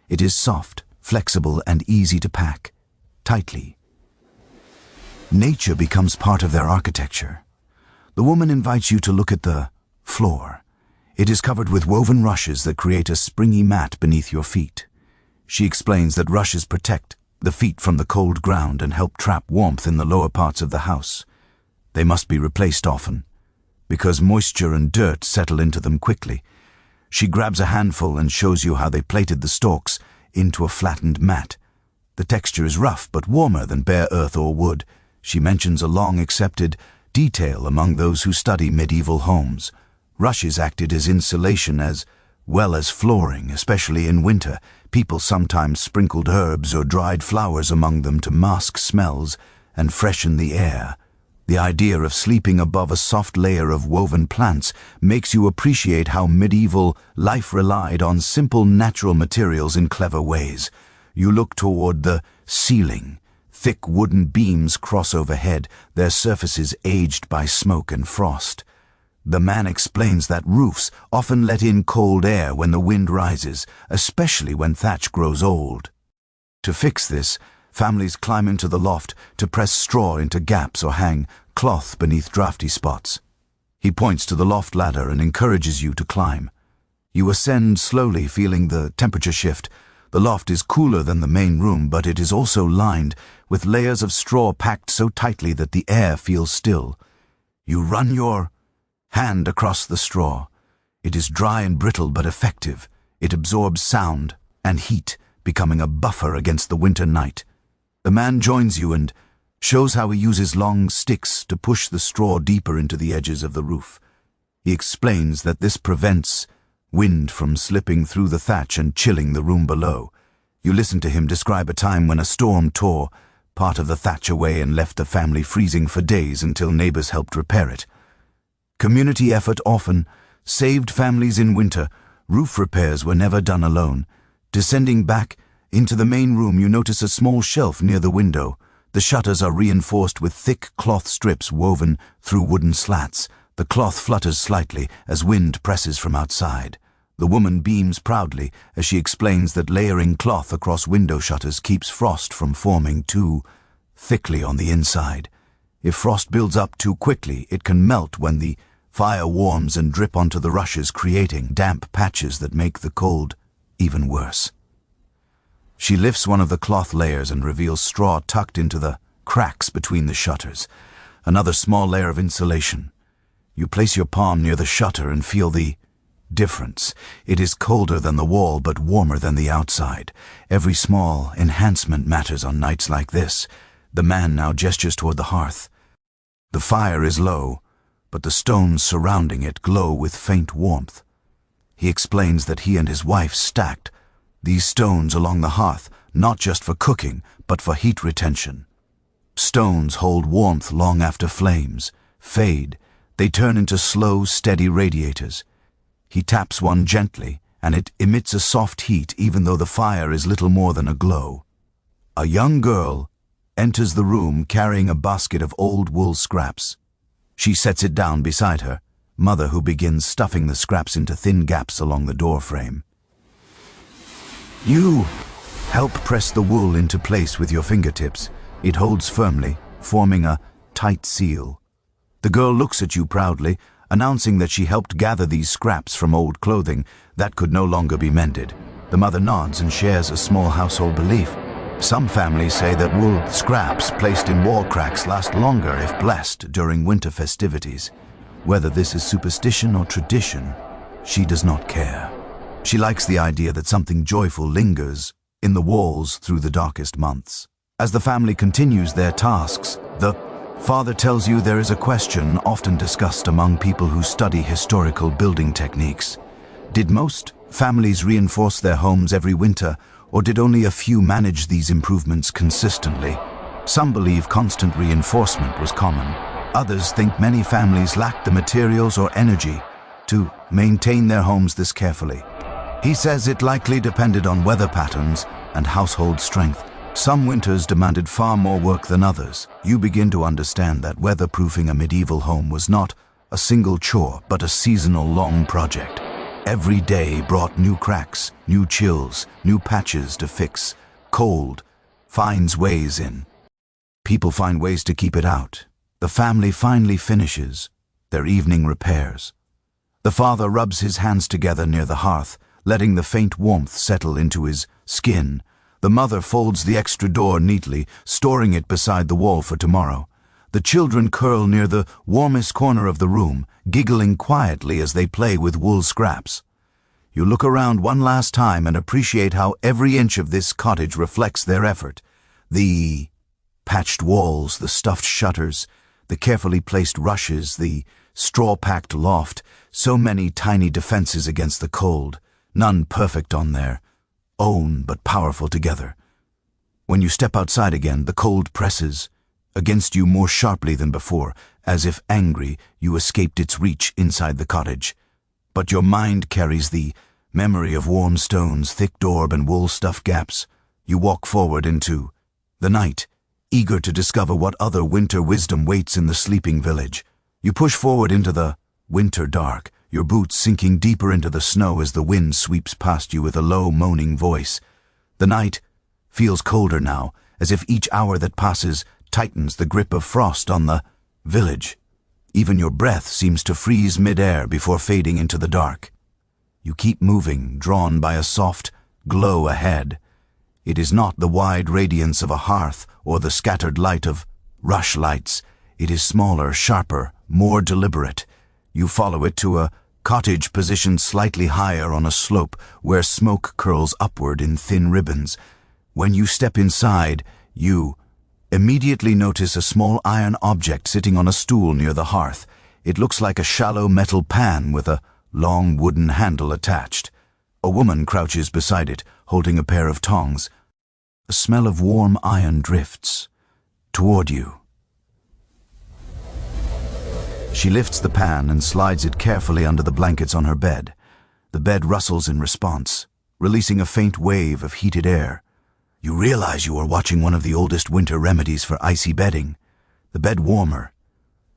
It is soft, flexible, and easy to pack tightly. Nature becomes part of their architecture. The woman invites you to look at the floor. It is covered with woven rushes that create a springy mat beneath your feet. She explains that rushes protect the feet from the cold ground and help trap warmth in the lower parts of the house. They must be replaced often, because moisture and dirt settle into them quickly. She grabs a handful and shows you how they plated the stalks into a flattened mat. The texture is rough but warmer than bare earth or wood. She mentions a long-accepted detail among those who study medieval homes. Rushes acted as insulation as well as flooring, especially in winter. People sometimes sprinkled herbs or dried flowers among them to mask smells and freshen the air. The idea of sleeping above a soft layer of woven plants makes you appreciate how medieval life relied on simple natural materials in clever ways. You look toward the ceiling. Thick wooden beams cross overhead, their surfaces aged by smoke and frost. The man explains that roofs often let in cold air when the wind rises, especially when thatch grows old. To fix this, families climb into the loft to press straw into gaps or hang cloth beneath drafty spots. He points to the loft ladder and encourages you to climb. You ascend slowly, feeling the temperature shift. The loft is cooler than the main room, but it is also lined with layers of straw packed so tightly that the air feels still. You run your hand across the straw. It is dry and brittle but effective. It absorbs sound and heat, becoming a buffer against the winter night. The man joins you and shows how he uses long sticks to push the straw deeper into the edges of the roof. He explains that this prevents wind from slipping through the thatch and chilling the room below. You listen to him describe a time when a storm tore part of the thatch away and left the family freezing for days until neighbors helped repair it. Community effort often saved families in winter. Roof repairs were never done alone. Descending back into the main room, you notice a small shelf near the window. The shutters are reinforced with thick cloth strips woven through wooden slats. The cloth flutters slightly as wind presses from outside. The woman beams proudly as she explains that layering cloth across window shutters keeps frost from forming too thickly on the inside. If frost builds up too quickly, it can melt when the fire warms and drip onto the rushes, creating damp patches that make the cold even worse. She lifts one of the cloth layers and reveals straw tucked into the cracks between the shutters, another small layer of insulation. You place your palm near the shutter and feel the difference. It is colder than the wall but warmer than the outside. Every small enhancement matters on nights like this. The man now gestures toward the hearth. The fire is low, but the stones surrounding it glow with faint warmth. He explains that he and his wife stacked these stones along the hearth, not just for cooking, but for heat retention. Stones hold warmth long after flames fade. They turn into slow, steady radiators. He taps one gently, and it emits a soft heat even though the fire is little more than a glow. A young girl enters the room carrying a basket of old wool scraps. She sets it down beside her mother, who begins stuffing the scraps into thin gaps along the door frame. You help press the wool into place with your fingertips. It holds firmly, forming a tight seal. The girl looks at you proudly, announcing that she helped gather these scraps from old clothing that could no longer be mended. The mother nods and shares a small household belief. Some families say that wool scraps placed in wall cracks last longer if blessed during winter festivities. Whether this is superstition or tradition, she does not care. She likes the idea that something joyful lingers in the walls through the darkest months. As the family continues their tasks, the father tells you there is a question often discussed among people who study historical building techniques. Did most families reinforce their homes every winter, or did only a few manage these improvements consistently? Some believe constant reinforcement was common. Others think many families lacked the materials or energy to maintain their homes this carefully. He says it likely depended on weather patterns and household strength. Some winters demanded far more work than others. You begin to understand that weatherproofing a medieval home was not a single chore, but a seasonal-long project. Every day brought new cracks, new chills, new patches to fix. Cold finds ways in. People find ways to keep it out. The family finally finishes their evening repairs. The father rubs his hands together near the hearth, letting the faint warmth settle into his skin. The mother folds the extra door neatly, storing it beside the wall for tomorrow. The children curl near the warmest corner of the room, giggling quietly as they play with wool scraps. You look around one last time and appreciate how every inch of this cottage reflects their effort. The patched walls, the stuffed shutters, the carefully placed rushes, the straw-packed loft, so many tiny defenses against the cold, none perfect on their own but powerful together. When you step outside again, the cold presses against you more sharply than before, as if angry you escaped its reach inside the cottage. But your mind carries the memory of warm stones, thick daub and wool-stuffed gaps. You walk forward into the night, eager to discover what other winter wisdom waits in the sleeping village. You push forward into the winter dark, your boots sinking deeper into the snow as the wind sweeps past you with a low, moaning voice. The night feels colder now, as if each hour that passes tightens the grip of frost on the village. Even your breath seems to freeze mid-air before fading into the dark. You keep moving, drawn by a soft glow ahead. It is not the wide radiance of a hearth or the scattered light of rush lights. It is smaller, sharper, more deliberate. You follow it to a cottage positioned slightly higher on a slope where smoke curls upward in thin ribbons. When you step inside, you immediately notice a small iron object sitting on a stool near the hearth. It looks like a shallow metal pan with a long wooden handle attached. A woman crouches beside it, holding a pair of tongs. A smell of warm iron drifts toward you. She lifts the pan and slides it carefully under the blankets on her bed. The bed rustles in response, releasing a faint wave of heated air. You realize you are watching one of the oldest winter remedies for icy bedding. The bed warmer.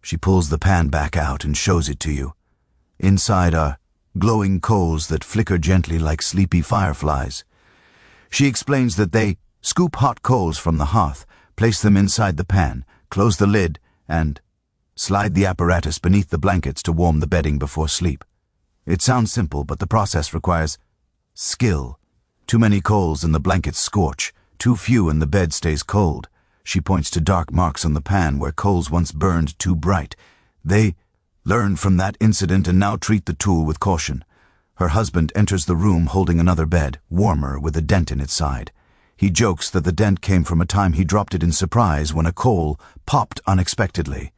She pulls the pan back out and shows it to you. Inside are glowing coals that flicker gently like sleepy fireflies. She explains that they scoop hot coals from the hearth, place them inside the pan, close the lid, and slide the apparatus beneath the blankets to warm the bedding before sleep. It sounds simple, but the process requires skill. Too many coals and the blankets scorch. Too few and the bed stays cold. She points to dark marks on the pan where coals once burned too bright. They learned from that incident and now treat the tool with caution. Her husband enters the room holding another bed, warmer, with a dent in its side. He jokes that the dent came from a time he dropped it in surprise when a coal popped unexpectedly.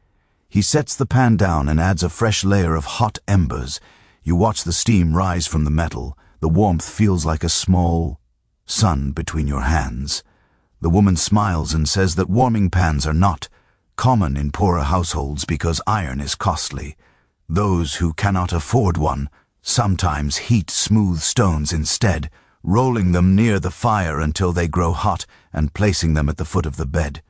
He sets the pan down and adds a fresh layer of hot embers. You watch the steam rise from the metal. The warmth feels like a small sun between your hands. The woman smiles and says that warming pans are not common in poorer households because iron is costly. Those who cannot afford one sometimes heat smooth stones instead, rolling them near the fire until they grow hot and placing them at the foot of the bed.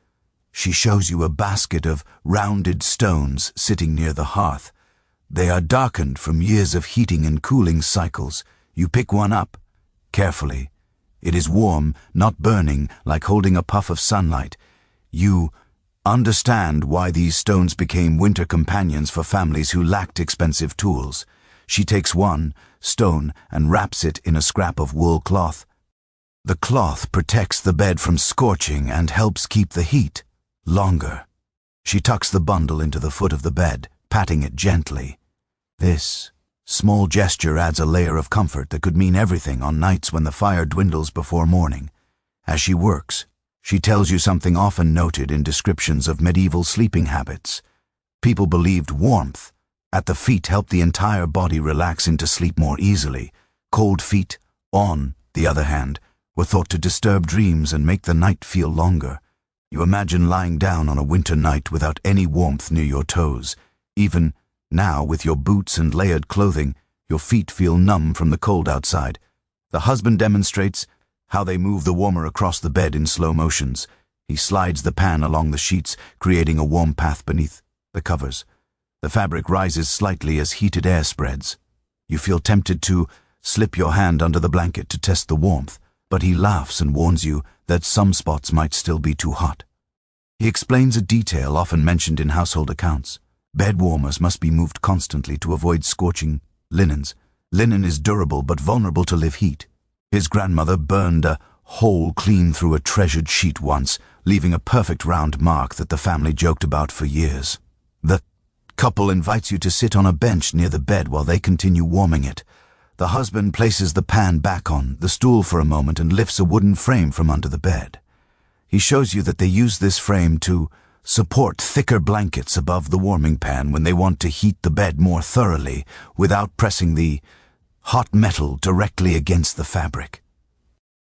She shows you a basket of rounded stones sitting near the hearth. They are darkened from years of heating and cooling cycles. You pick one up, carefully. It is warm, not burning, like holding a puff of sunlight. You understand why these stones became winter companions for families who lacked expensive tools. She takes one stone and wraps it in a scrap of wool cloth. The cloth protects the bed from scorching and helps keep the heat longer. She tucks the bundle into the foot of the bed, patting it gently. This small gesture adds a layer of comfort that could mean everything on nights when the fire dwindles before morning. As she works, she tells you something often noted in descriptions of medieval sleeping habits. People believed warmth at the feet helped the entire body relax into sleep more easily. Cold feet, on the other hand, were thought to disturb dreams and make the night feel longer. You imagine lying down on a winter night without any warmth near your toes. Even now, with your boots and layered clothing, your feet feel numb from the cold outside. The husband demonstrates how they move the warmer across the bed in slow motions. He slides the pan along the sheets, creating a warm path beneath the covers. The fabric rises slightly as heated air spreads. You feel tempted to slip your hand under the blanket to test the warmth, but he laughs and warns you that some spots might still be too hot. He explains a detail often mentioned in household accounts. Bed warmers must be moved constantly to avoid scorching linens. Linen is durable but vulnerable to live heat. His grandmother burned a hole clean through a treasured sheet once, leaving a perfect round mark that the family joked about for years. The couple invites you to sit on a bench near the bed while they continue warming it. The husband places the pan back on the stool for a moment and lifts a wooden frame from under the bed. He shows you that they use this frame to support thicker blankets above the warming pan when they want to heat the bed more thoroughly without pressing the hot metal directly against the fabric.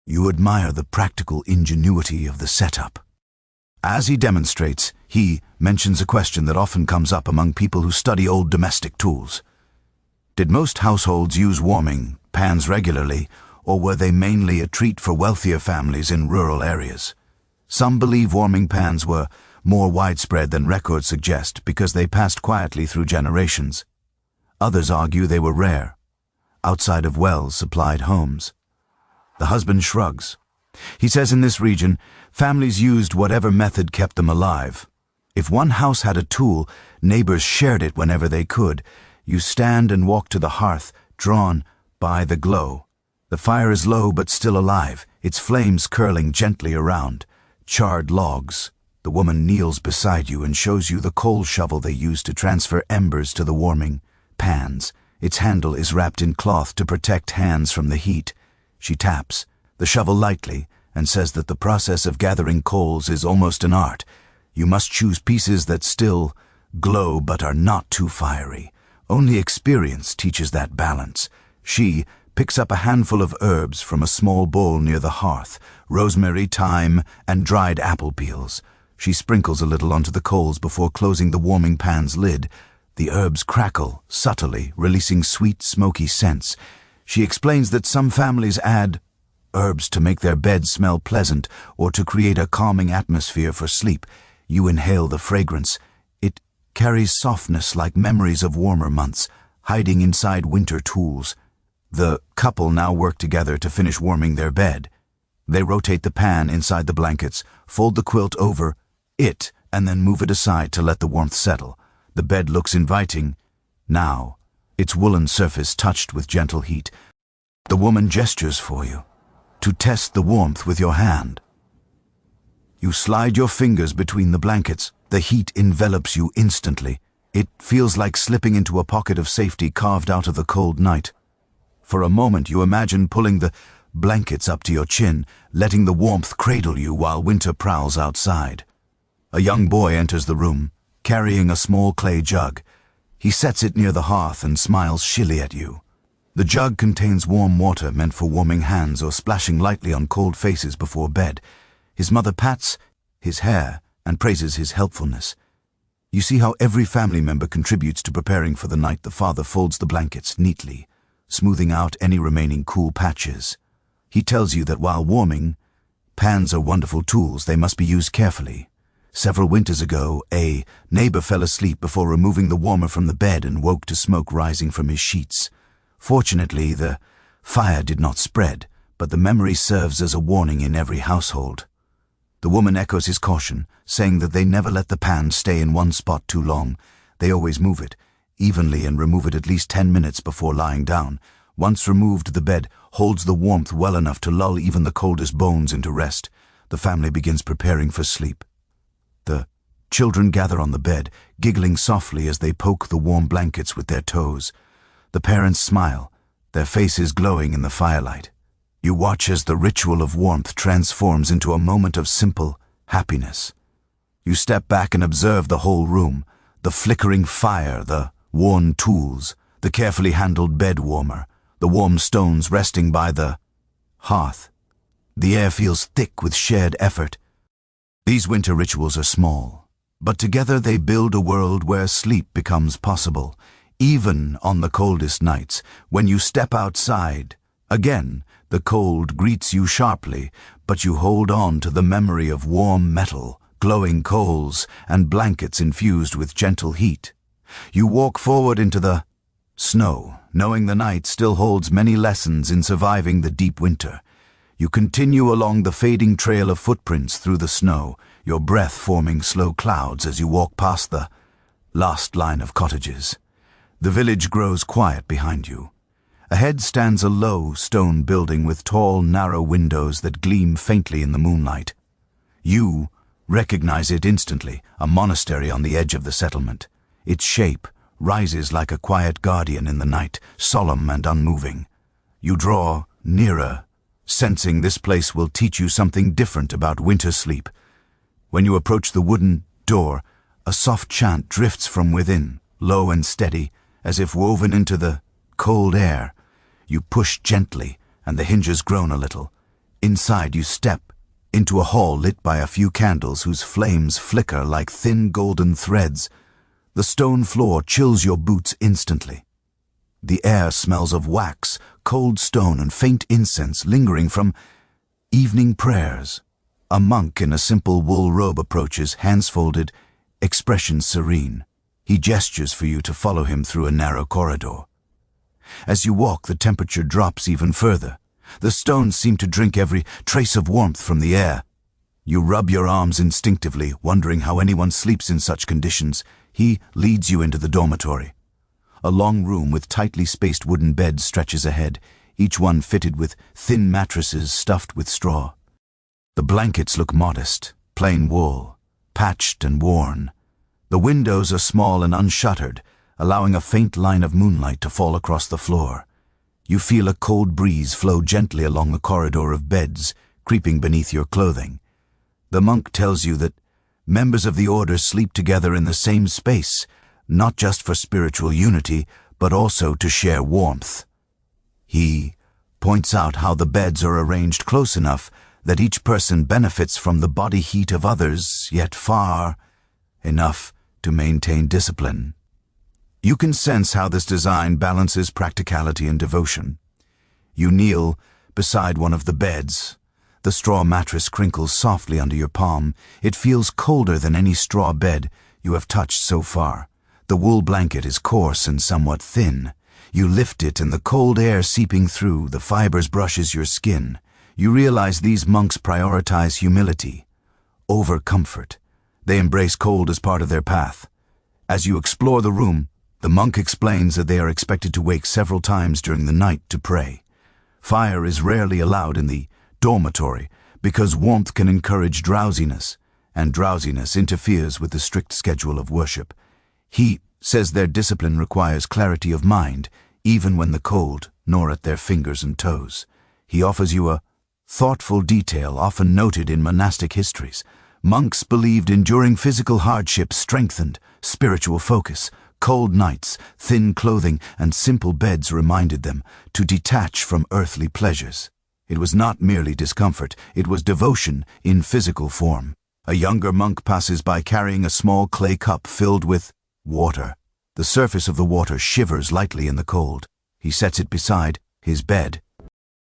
You admire the practical ingenuity of the setup. As he demonstrates, he mentions a question that often comes up among people who study old domestic tools. Did most households use warming pans regularly, or were they mainly a treat for wealthier families in rural areas? Some believe warming pans were more widespread than records suggest because they passed quietly through generations. Others argue they were rare, outside of well-supplied homes. The husband shrugs. He says in this region, families used whatever method kept them alive. If one house had a tool, neighbors shared it whenever they could. You stand and walk to the hearth, drawn by the glow. The fire is low but still alive, its flames curling gently around. Charred logs. The woman kneels beside you and shows you the coal shovel they use to transfer embers to the warming pans. Its handle is wrapped in cloth to protect hands from the heat. She taps the shovel lightly and says that the process of gathering coals is almost an art. You must choose pieces that still glow but are not too fiery. Only experience teaches that balance. She picks up a handful of herbs from a small bowl near the hearth, rosemary, thyme, and dried apple peels. She sprinkles a little onto the coals before closing the warming pan's lid. The herbs crackle subtly, releasing sweet, smoky scents. She explains that some families add herbs to make their beds smell pleasant or to create a calming atmosphere for sleep. You inhale the fragrance. It carries softness like memories of warmer months, hiding inside winter tools. The couple now work together to finish warming their bed. They rotate the pan inside the blankets, fold the quilt over it, and then move it aside to let the warmth settle. The bed looks inviting now, its woolen surface touched with gentle heat. The woman gestures for you to test the warmth with your hand. You slide your fingers between the blankets. The heat envelops you instantly. It feels like slipping into a pocket of safety carved out of the cold night. For a moment you imagine pulling the blankets up to your chin, letting the warmth cradle you while winter prowls outside. A young boy enters the room, carrying a small clay jug. He sets it near the hearth and smiles shilly at you. The jug contains warm water meant for warming hands or splashing lightly on cold faces before bed. His mother pats his hair and praises his helpfulness. You see how every family member contributes to preparing for the night. The father folds the blankets neatly, smoothing out any remaining cool patches. He tells you that while warming, pans are wonderful tools, they must be used carefully. Several winters ago, a neighbor fell asleep before removing the warmer from the bed and woke to smoke rising from his sheets. Fortunately, the fire did not spread, but the memory serves as a warning in every household. The woman echoes his caution, saying that they never let the pan stay in one spot too long. They always move it evenly and remove it at least 10 minutes before lying down. Once removed, the bed holds the warmth well enough to lull even the coldest bones into rest. The family begins preparing for sleep. The children gather on the bed, giggling softly as they poke the warm blankets with their toes. The parents smile, their faces glowing in the firelight. You watch as the ritual of warmth transforms into a moment of simple happiness. You step back and observe the whole room, the flickering fire, the worn tools, the carefully handled bed warmer, the warm stones resting by the hearth. The air feels thick with shared effort. These winter rituals are small, but together they build a world where sleep becomes possible, even on the coldest nights. When you step outside, again, the cold greets you sharply, but you hold on to the memory of warm metal, glowing coals, and blankets infused with gentle heat. You walk forward into the snow, knowing the night still holds many lessons in surviving the deep winter. You continue along the fading trail of footprints through the snow, your breath forming slow clouds as you walk past the last line of cottages. The village grows quiet behind you. Ahead stands a low stone building with tall, narrow windows that gleam faintly in the moonlight. You recognize it instantly, a monastery on the edge of the settlement. Its shape rises like a quiet guardian in the night, solemn and unmoving. You draw nearer, sensing this place will teach you something different about winter sleep. When you approach the wooden door, a soft chant drifts from within, low and steady, as if woven into the cold air. You push gently, and the hinges groan a little. Inside you step into a hall lit by a few candles whose flames flicker like thin golden threads. The stone floor chills your boots instantly. The air smells of wax, cold stone, and faint incense lingering from evening prayers. A monk in a simple wool robe approaches, hands folded, expression serene. He gestures for you to follow him through a narrow corridor. As you walk, the temperature drops even further. The stones seem to drink every trace of warmth from the air. You rub your arms instinctively, wondering how anyone sleeps in such conditions. He leads you into the dormitory. A long room with tightly spaced wooden beds stretches ahead, each one fitted with thin mattresses stuffed with straw. The blankets look modest, plain wool, patched and worn. The windows are small and unshuttered, allowing a faint line of moonlight to fall across the floor. You feel a cold breeze flow gently along the corridor of beds, creeping beneath your clothing. The monk tells you that members of the order sleep together in the same space, not just for spiritual unity, but also to share warmth. He points out how the beds are arranged close enough that each person benefits from the body heat of others, yet far enough to maintain discipline. You can sense how this design balances practicality and devotion. You kneel beside one of the beds. The straw mattress crinkles softly under your palm. It feels colder than any straw bed you have touched so far. The wool blanket is coarse and somewhat thin. You lift it, and the cold air seeping through the fibers brushes your skin. You realize these monks prioritize humility over comfort. They embrace cold as part of their path. As you explore the room, the monk explains that they are expected to wake several times during the night to pray. Fire is rarely allowed in the dormitory because warmth can encourage drowsiness, and drowsiness interferes with the strict schedule of worship. He says their discipline requires clarity of mind, even when the cold gnaw at their fingers and toes. He offers you a thoughtful detail often noted in monastic histories. Monks believed enduring physical hardship strengthened spiritual focus. Cold nights, thin clothing, and simple beds reminded them to detach from earthly pleasures. It was not merely discomfort, it was devotion in physical form. A younger monk passes by carrying a small clay cup filled with water. The surface of the water shivers lightly in the cold. He sets it beside his bed.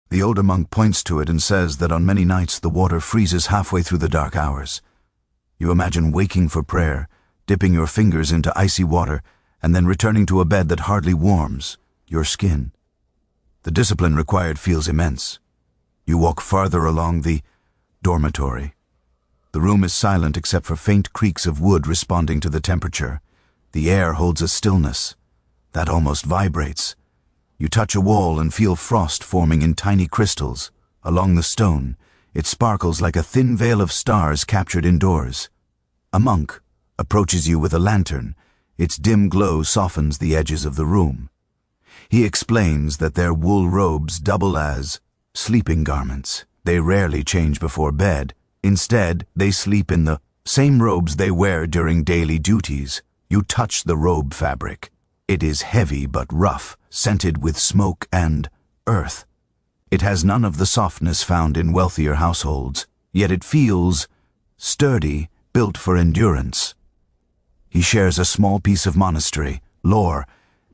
The older monk points to it and says that on many nights the water freezes halfway through the dark hours. You imagine waking for prayer, dipping your fingers into icy water, and then returning to a bed that hardly warms your skin. The discipline required feels immense. You walk farther along the dormitory. The room is silent except for faint creaks of wood responding to the temperature. The air holds a stillness that almost vibrates. You touch a wall and feel frost forming in tiny crystals. Along the stone, it sparkles like a thin veil of stars captured indoors. A monk approaches you with a lantern. Its dim glow softens the edges of the room. He explains that their wool robes double as sleeping garments. They rarely change before bed. Instead, they sleep in the same robes they wear during daily duties. You touch the robe fabric. It is heavy but rough, scented with smoke and earth. It has none of the softness found in wealthier households, yet it feels sturdy, built for endurance. He shares a small piece of monastery lore.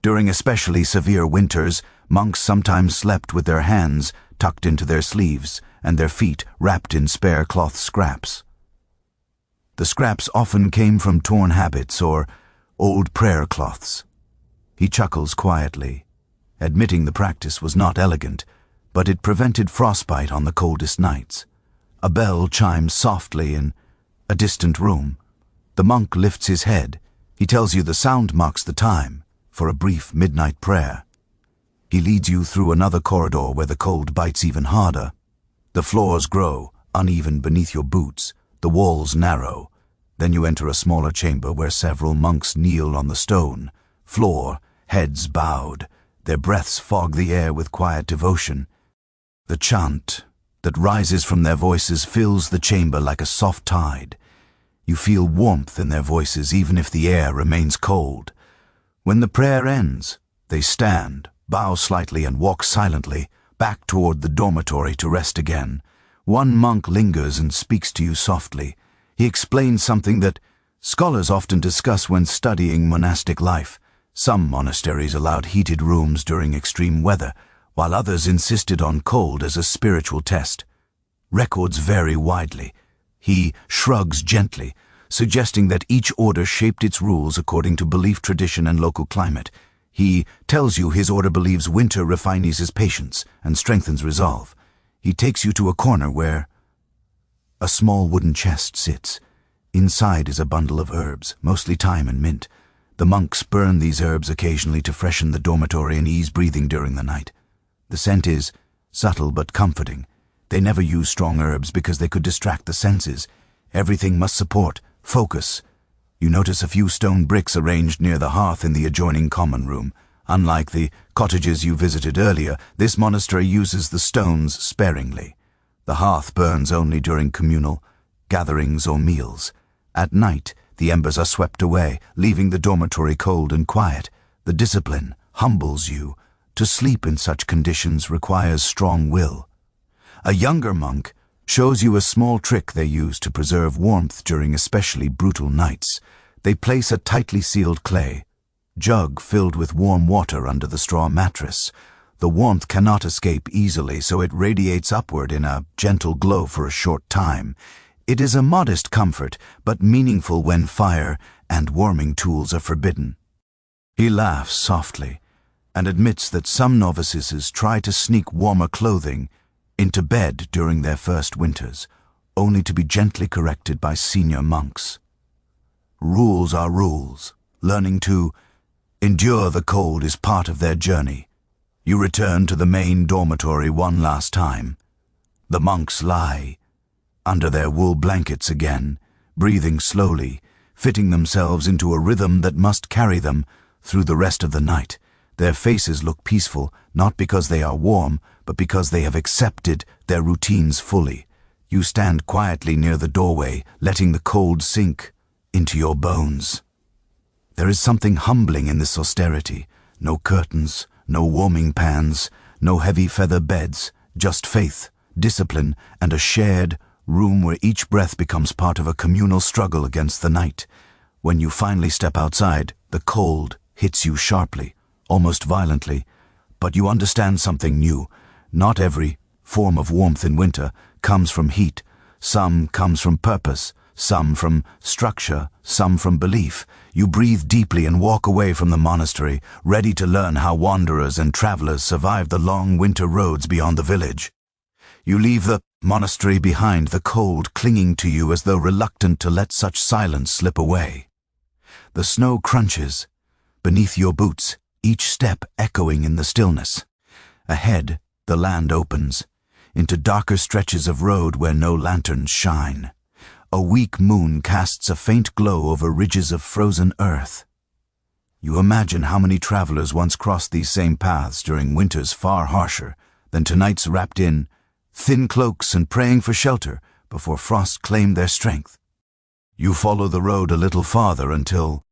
During especially severe winters, monks sometimes slept with their hands tucked into their sleeves and their feet wrapped in spare cloth scraps. The scraps often came from torn habits or old prayer cloths. He chuckles quietly, admitting the practice was not elegant, but it prevented frostbite on the coldest nights. A bell chimes softly in a distant room. The monk lifts his head. He tells you the sound marks the time for a brief midnight prayer. He leads you through another corridor where the cold bites even harder. The floors grow, uneven beneath your boots, the walls narrow. Then you enter a smaller chamber where several monks kneel on the stone floor, heads bowed. Their breaths fog the air with quiet devotion. The chant that rises from their voices fills the chamber like a soft tide. You feel warmth in their voices even if the air remains cold. When the prayer ends, they stand, bow slightly and walk silently back toward the dormitory to rest again. One monk lingers and speaks to you softly. He explains something that scholars often discuss when studying monastic life. Some monasteries allowed heated rooms during extreme weather, while others insisted on cold as a spiritual test. Records vary widely. He shrugs gently, suggesting that each order shaped its rules according to belief, tradition, and local climate. He tells you his order believes winter refines his patience and strengthens resolve. He takes you to a corner where a small wooden chest sits. Inside is a bundle of herbs, mostly thyme and mint. The monks burn these herbs occasionally to freshen the dormitory and ease breathing during the night. The scent is subtle but comforting. They never use strong herbs because they could distract the senses. Everything must support, focus. You notice a few stone bricks arranged near the hearth in the adjoining common room. Unlike the cottages you visited earlier, this monastery uses the stones sparingly. The hearth burns only during communal gatherings or meals. At night, the embers are swept away, leaving the dormitory cold and quiet. The discipline humbles you. To sleep in such conditions requires strong will. A younger monk shows you a small trick they use to preserve warmth during especially brutal nights. They place a tightly sealed clay jug filled with warm water under the straw mattress. The warmth cannot escape easily, so it radiates upward in a gentle glow for a short time. It is a modest comfort, but meaningful when fire and warming tools are forbidden. He laughs softly and admits that some novices try to sneak warmer clothing into bed during their first winters, only to be gently corrected by senior monks. Rules are rules. Learning to endure the cold is part of their journey. You return to the main dormitory one last time. The monks lie under their wool blankets again, breathing slowly, fitting themselves into a rhythm that must carry them through the rest of the night. Their faces look peaceful, not because they are warm, but because they have accepted their routines fully. You stand quietly near the doorway, letting the cold sink into your bones. There is something humbling in this austerity. No curtains, no warming pans, no heavy feather beds, just faith, discipline, and a shared room where each breath becomes part of a communal struggle against the night. When you finally step outside, the cold hits you sharply, almost violently, but you understand something new. Not every form of warmth in winter comes from heat. Some comes from purpose, some from structure, some from belief. You breathe deeply and walk away from the monastery, ready to learn how wanderers and travelers survive the long winter roads beyond the village. You leave the monastery behind, the cold clinging to you as though reluctant to let such silence slip away. The snow crunches beneath your boots, each step echoing in the stillness. Ahead, the land opens into darker stretches of road where no lanterns shine. A weak moon casts a faint glow over ridges of frozen earth. You imagine how many travelers once crossed these same paths during winters far harsher than tonight's, wrapped in thin cloaks and praying for shelter before frost claimed their strength. You follow the road a little farther until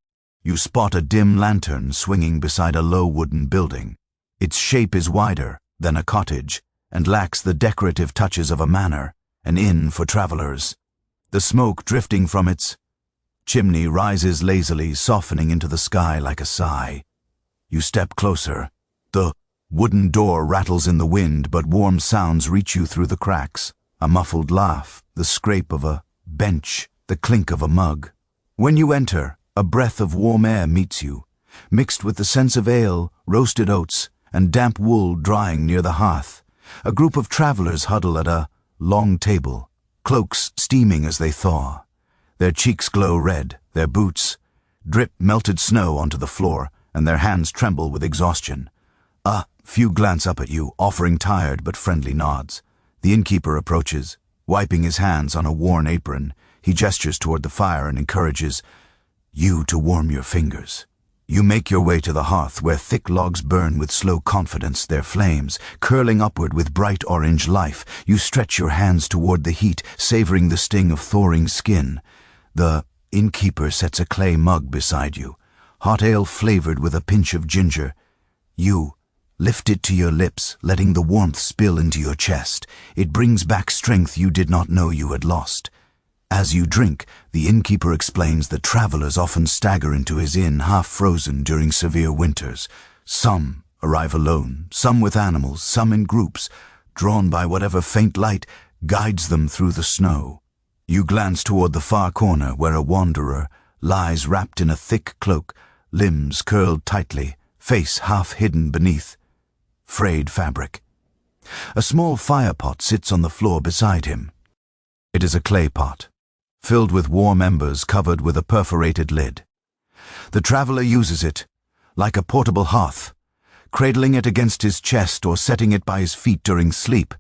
you spot a dim lantern swinging beside a low wooden building. Its shape is wider than a cottage and lacks the decorative touches of a manor, an inn for travelers. The smoke drifting from its chimney rises lazily, softening into the sky like a sigh. You step closer. The wooden door rattles in the wind, but warm sounds reach you through the cracks. A muffled laugh, the scrape of a bench, the clink of a mug. When you enter, a breath of warm air meets you, mixed with the sense of ale, roasted oats, and damp wool drying near the hearth. A group of travelers huddle at a long table, cloaks steaming as they thaw. Their cheeks glow red, their boots drip melted snow onto the floor, and their hands tremble with exhaustion. A few glance up at you, offering tired but friendly nods. The innkeeper approaches, wiping his hands on a worn apron. He gestures toward the fire and encourages you to warm your fingers. You make your way to the hearth, where thick logs burn with slow confidence, their flames curling upward with bright orange life. You stretch your hands toward the heat, savoring the sting of thawing skin. The innkeeper sets a clay mug beside you, hot ale flavored with a pinch of ginger. You lift it to your lips, letting the warmth spill into your chest. It brings back strength you did not know you had lost. As you drink, the innkeeper explains that travelers often stagger into his inn half-frozen during severe winters. Some arrive alone, some with animals, some in groups, drawn by whatever faint light guides them through the snow. You glance toward the far corner where a wanderer lies wrapped in a thick cloak, limbs curled tightly, face half hidden beneath frayed fabric. A small fire pot sits on the floor beside him. It is a clay pot, filled with warm embers covered with a perforated lid. The traveler uses it like a portable hearth, cradling it against his chest or setting it by his feet during sleep.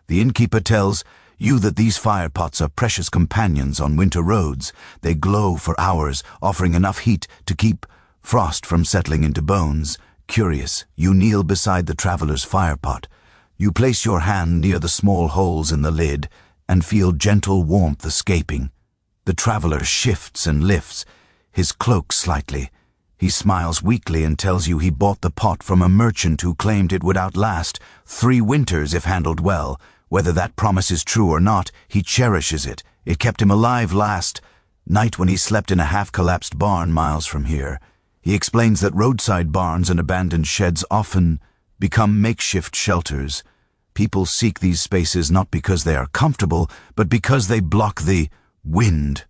The innkeeper tells you that these fire pots are precious companions on winter roads. They glow for hours, offering enough heat to keep frost from settling into bones. Curious, you kneel beside the traveler's fire pot. You place your hand near the small holes in the lid and feel gentle warmth escaping. The traveler shifts and lifts his cloak slightly. He smiles weakly and tells you he bought the pot from a merchant who claimed it would outlast 3 winters if handled well. Whether that promise is true or not, he cherishes it. It kept him alive last night when he slept in a half-collapsed barn miles from here. He explains that roadside barns and abandoned sheds often become makeshift shelters. People seek these spaces not because they are comfortable, but because they block the wind.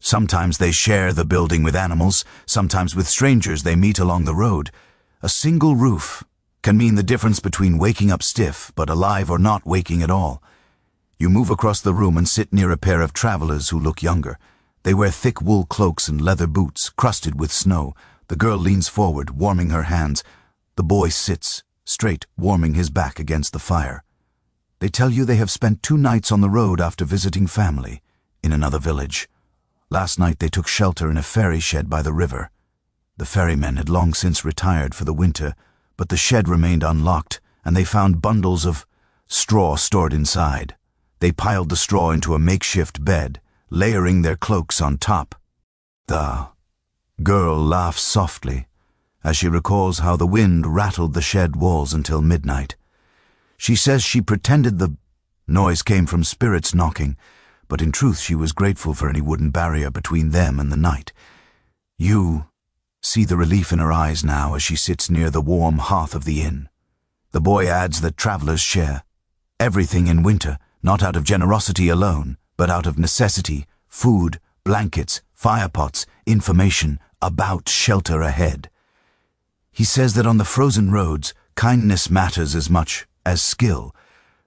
Sometimes they share the building with animals, sometimes with strangers they meet along the road. A single roof can mean the difference between waking up stiff but alive or not waking at all. You move across the room and sit near a pair of travelers who look younger. They wear thick wool cloaks and leather boots, crusted with snow. The girl leans forward, warming her hands. The boy sits straight, warming his back against the fire. They tell you they have spent 2 nights on the road after visiting family in another village. Last night they took shelter in a ferry shed by the river. The ferrymen had long since retired for the winter, but the shed remained unlocked, and they found bundles of straw stored inside. They piled the straw into a makeshift bed, layering their cloaks on top. The girl laughs softly as she recalls how the wind rattled the shed walls until midnight. She says she pretended the noise came from spirits knocking, but in truth she was grateful for any wooden barrier between them and the night. You see the relief in her eyes now as she sits near the warm hearth of the inn. The boy adds that travelers share everything in winter, not out of generosity alone, but out of necessity: food, blankets, fire pots, information about shelter ahead. He says that on the frozen roads, kindness matters as much as skill.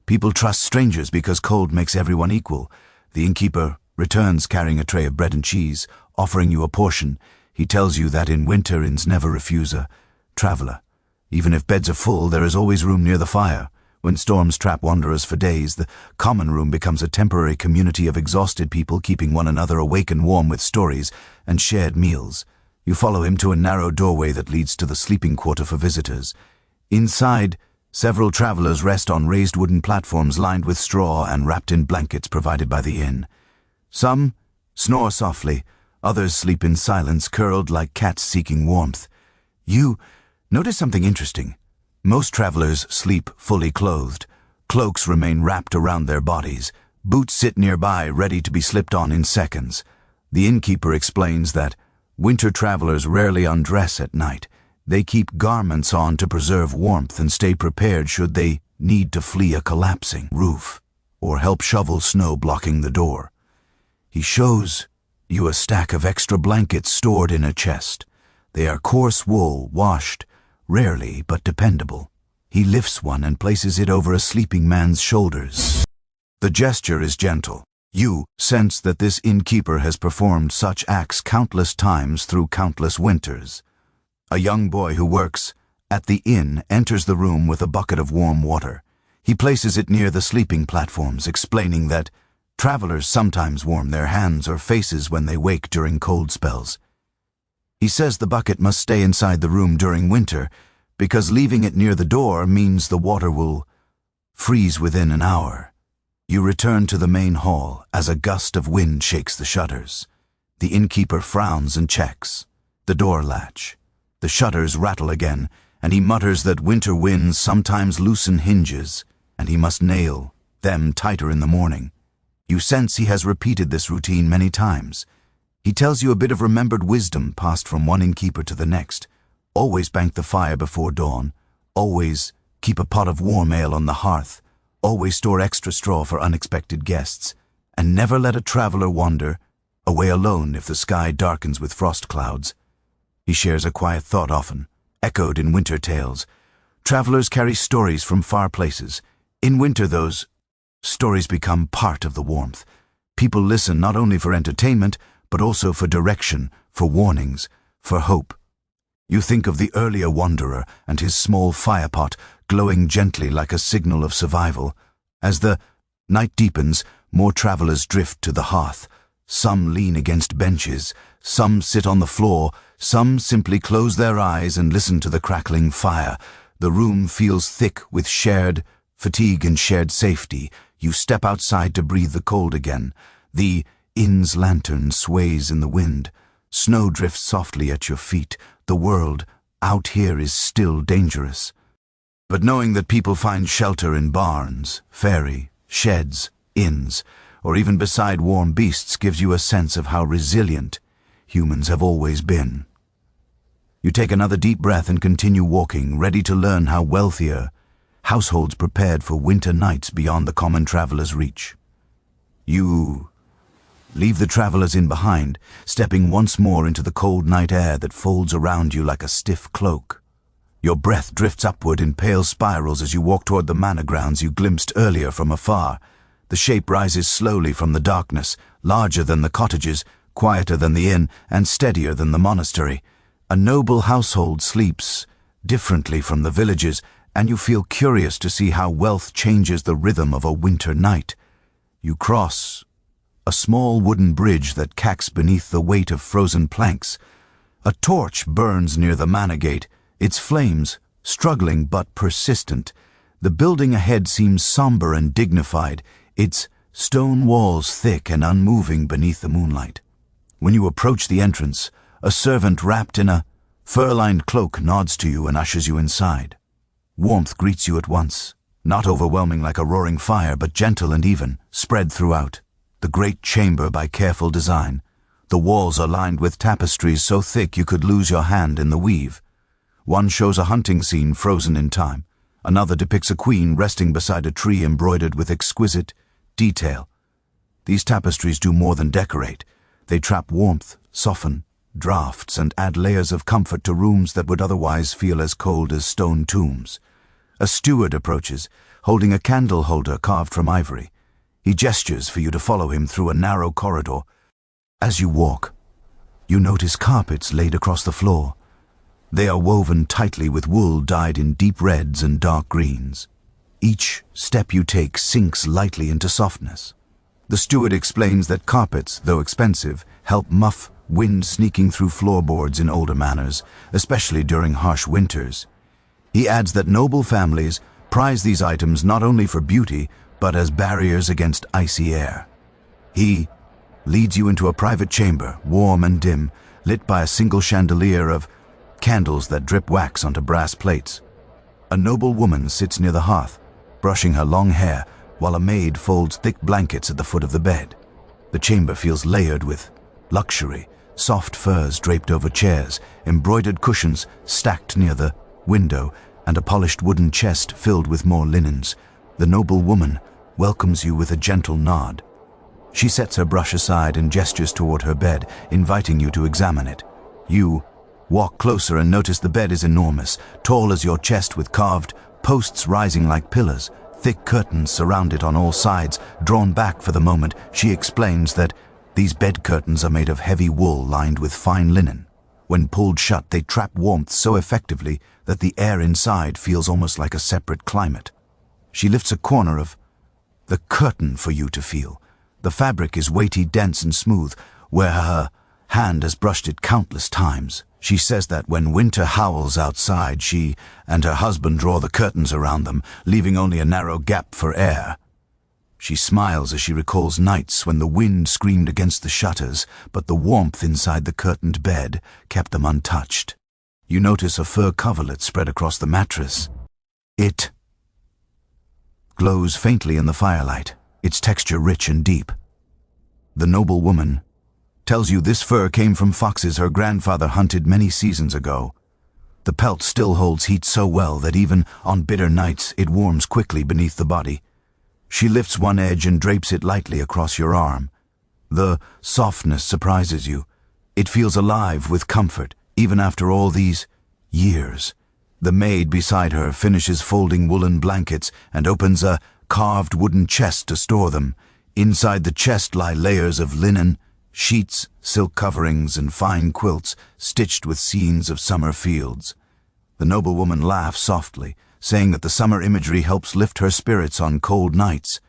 People trust strangers because cold makes everyone equal. The innkeeper returns carrying a tray of bread and cheese, offering you a portion. He tells you that in winter inns never refuse a traveler. Even if beds are full, there is always room near the fire. When storms trap wanderers for days, the common room becomes a temporary community of exhausted people keeping one another awake and warm with stories and shared meals. You follow him to a narrow doorway that leads to the sleeping quarter for visitors. Inside, several travelers rest on raised wooden platforms lined with straw and wrapped in blankets provided by the inn. Some snore softly, others sleep in silence, curled like cats seeking warmth. You notice something interesting. Most travelers sleep fully clothed. Cloaks remain wrapped around their bodies. Boots sit nearby, ready to be slipped on in seconds. The innkeeper explains that winter travelers rarely undress at night. They keep garments on to preserve warmth and stay prepared should they need to flee a collapsing roof or help shovel snow blocking the door. He shows you a stack of extra blankets stored in a chest. They are coarse wool, washed, rarely but dependable. He lifts one and places it over a sleeping man's shoulders. The gesture is gentle. You sense that this innkeeper has performed such acts countless times through countless winters. A young boy who works at the inn enters the room with a bucket of warm water. He places it near the sleeping platforms, explaining that travelers sometimes warm their hands or faces when they wake during cold spells. He says the bucket must stay inside the room during winter because leaving it near the door means the water will freeze within an hour. You return to the main hall as a gust of wind shakes the shutters. The innkeeper frowns and checks the door latch. The shutters rattle again, and he mutters that winter winds sometimes loosen hinges, and he must nail them tighter in the morning. You sense he has repeated this routine many times. He tells you a bit of remembered wisdom passed from one innkeeper to the next. Always bank the fire before dawn. Always keep a pot of warm ale on the hearth. Always store extra straw for unexpected guests. And never let a traveler wander away alone if the sky darkens with frost clouds. He shares a quiet thought often, echoed in winter tales. Travelers carry stories from far places. In winter, those stories become part of the warmth. People listen not only for entertainment, but also for direction, for warnings, for hope. You think of the earlier wanderer and his small firepot glowing gently like a signal of survival. As the night deepens, more travelers drift to the hearth. Some lean against benches, some sit on the floor, some simply close their eyes and listen to the crackling fire. The room feels thick with shared fatigue and shared safety. You step outside to breathe the cold again. The inn's lantern sways in the wind. Snow drifts softly at your feet. The world out here is still dangerous. But knowing that people find shelter in barns, ferry, sheds, inns, or even beside warm beasts gives you a sense of how resilient humans have always been. You take another deep breath and continue walking, ready to learn how wealthier households prepared for winter nights beyond the common traveler's reach. You leave the travelers in behind, stepping once more into the cold night air that folds around you like a stiff cloak. Your breath drifts upward in pale spirals as you walk toward the manor grounds you glimpsed earlier from afar. The shape rises slowly from the darkness, larger than the cottages, quieter than the inn, and steadier than the monastery. A noble household sleeps differently from the villages, and you feel curious to see how wealth changes the rhythm of a winter night. You cross a small wooden bridge that cacks beneath the weight of frozen planks. A torch burns near the manor gate, its flames struggling but persistent. The building ahead seems somber and dignified, its stone walls thick and unmoving beneath the moonlight. When you approach the entrance, a servant wrapped in a fur-lined cloak nods to you and ushers you inside. Warmth greets you at once, not overwhelming like a roaring fire, but gentle and even, spread throughout. The great chamber by careful design. The walls are lined with tapestries so thick you could lose your hand in the weave. One shows a hunting scene frozen in time. Another depicts a queen resting beside a tree embroidered with exquisite detail. These tapestries do more than decorate. They trap warmth, soften drafts, and add layers of comfort to rooms that would otherwise feel as cold as stone tombs. A steward approaches, holding a candle holder carved from ivory. He gestures for you to follow him through a narrow corridor. As you walk, you notice carpets laid across the floor. They are woven tightly with wool dyed in deep reds and dark greens. Each step you take sinks lightly into softness. The steward explains that carpets, though expensive, help muff wind sneaking through floorboards in older manors, especially during harsh winters. He adds that noble families prize these items not only for beauty, but as barriers against icy air. He leads you into a private chamber, warm and dim, lit by a single chandelier of candles that drip wax onto brass plates. A noble woman sits near the hearth, brushing her long hair, while a maid folds thick blankets at the foot of the bed. The chamber feels layered with luxury, soft furs draped over chairs, embroidered cushions stacked near the window, and a polished wooden chest filled with more linens. The noble woman welcomes you with a gentle nod. She sets her brush aside and gestures toward her bed, inviting you to examine it. You walk closer and notice the bed is enormous, tall as your chest with carved posts rising like pillars. Thick curtains surround it on all sides, drawn back for the moment. She explains that these bed curtains are made of heavy wool lined with fine linen. When pulled shut, they trap warmth so effectively that the air inside feels almost like a separate climate. She lifts a corner of the curtain for you to feel. The fabric is weighty, dense, and smooth, where her hand has brushed it countless times. She says that when winter howls outside, she and her husband draw the curtains around them, leaving only a narrow gap for air. She smiles as she recalls nights when the wind screamed against the shutters, but the warmth inside the curtained bed kept them untouched. You notice a fur coverlet spread across the mattress. It glows faintly in the firelight, its texture rich and deep. The noble woman tells you this fur came from foxes her grandfather hunted many seasons ago. The pelt still holds heat so well that even on bitter nights it warms quickly beneath the body. She lifts one edge and drapes it lightly across your arm. The softness surprises you. It feels alive with comfort, even after all these years. The maid beside her finishes folding woolen blankets and opens a carved wooden chest to store them. Inside the chest lie layers of linen, sheets, silk coverings, and fine quilts stitched with scenes of summer fields. The noblewoman laughs softly, saying that the summer imagery helps lift her spirits on cold nights.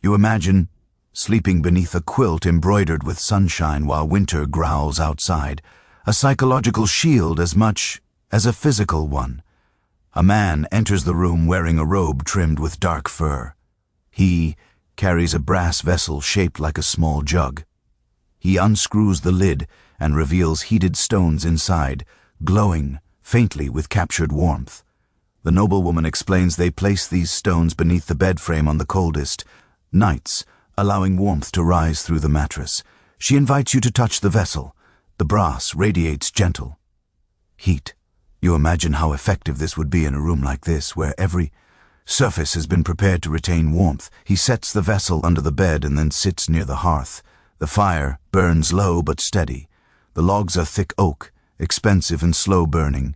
You imagine sleeping beneath a quilt embroidered with sunshine while winter growls outside, a psychological shield as much as a physical one. A man enters the room wearing a robe trimmed with dark fur. He carries a brass vessel shaped like a small jug. He unscrews the lid and reveals heated stones inside, glowing faintly with captured warmth. The noblewoman explains they place these stones beneath the bed frame on the coldest nights, allowing warmth to rise through the mattress. She invites you to touch the vessel. The brass radiates gentle heat. You imagine how effective this would be in a room like this, where every surface has been prepared to retain warmth. He sets the vessel under the bed and then sits near the hearth. The fire burns low but steady. The logs are thick oak, expensive and slow burning.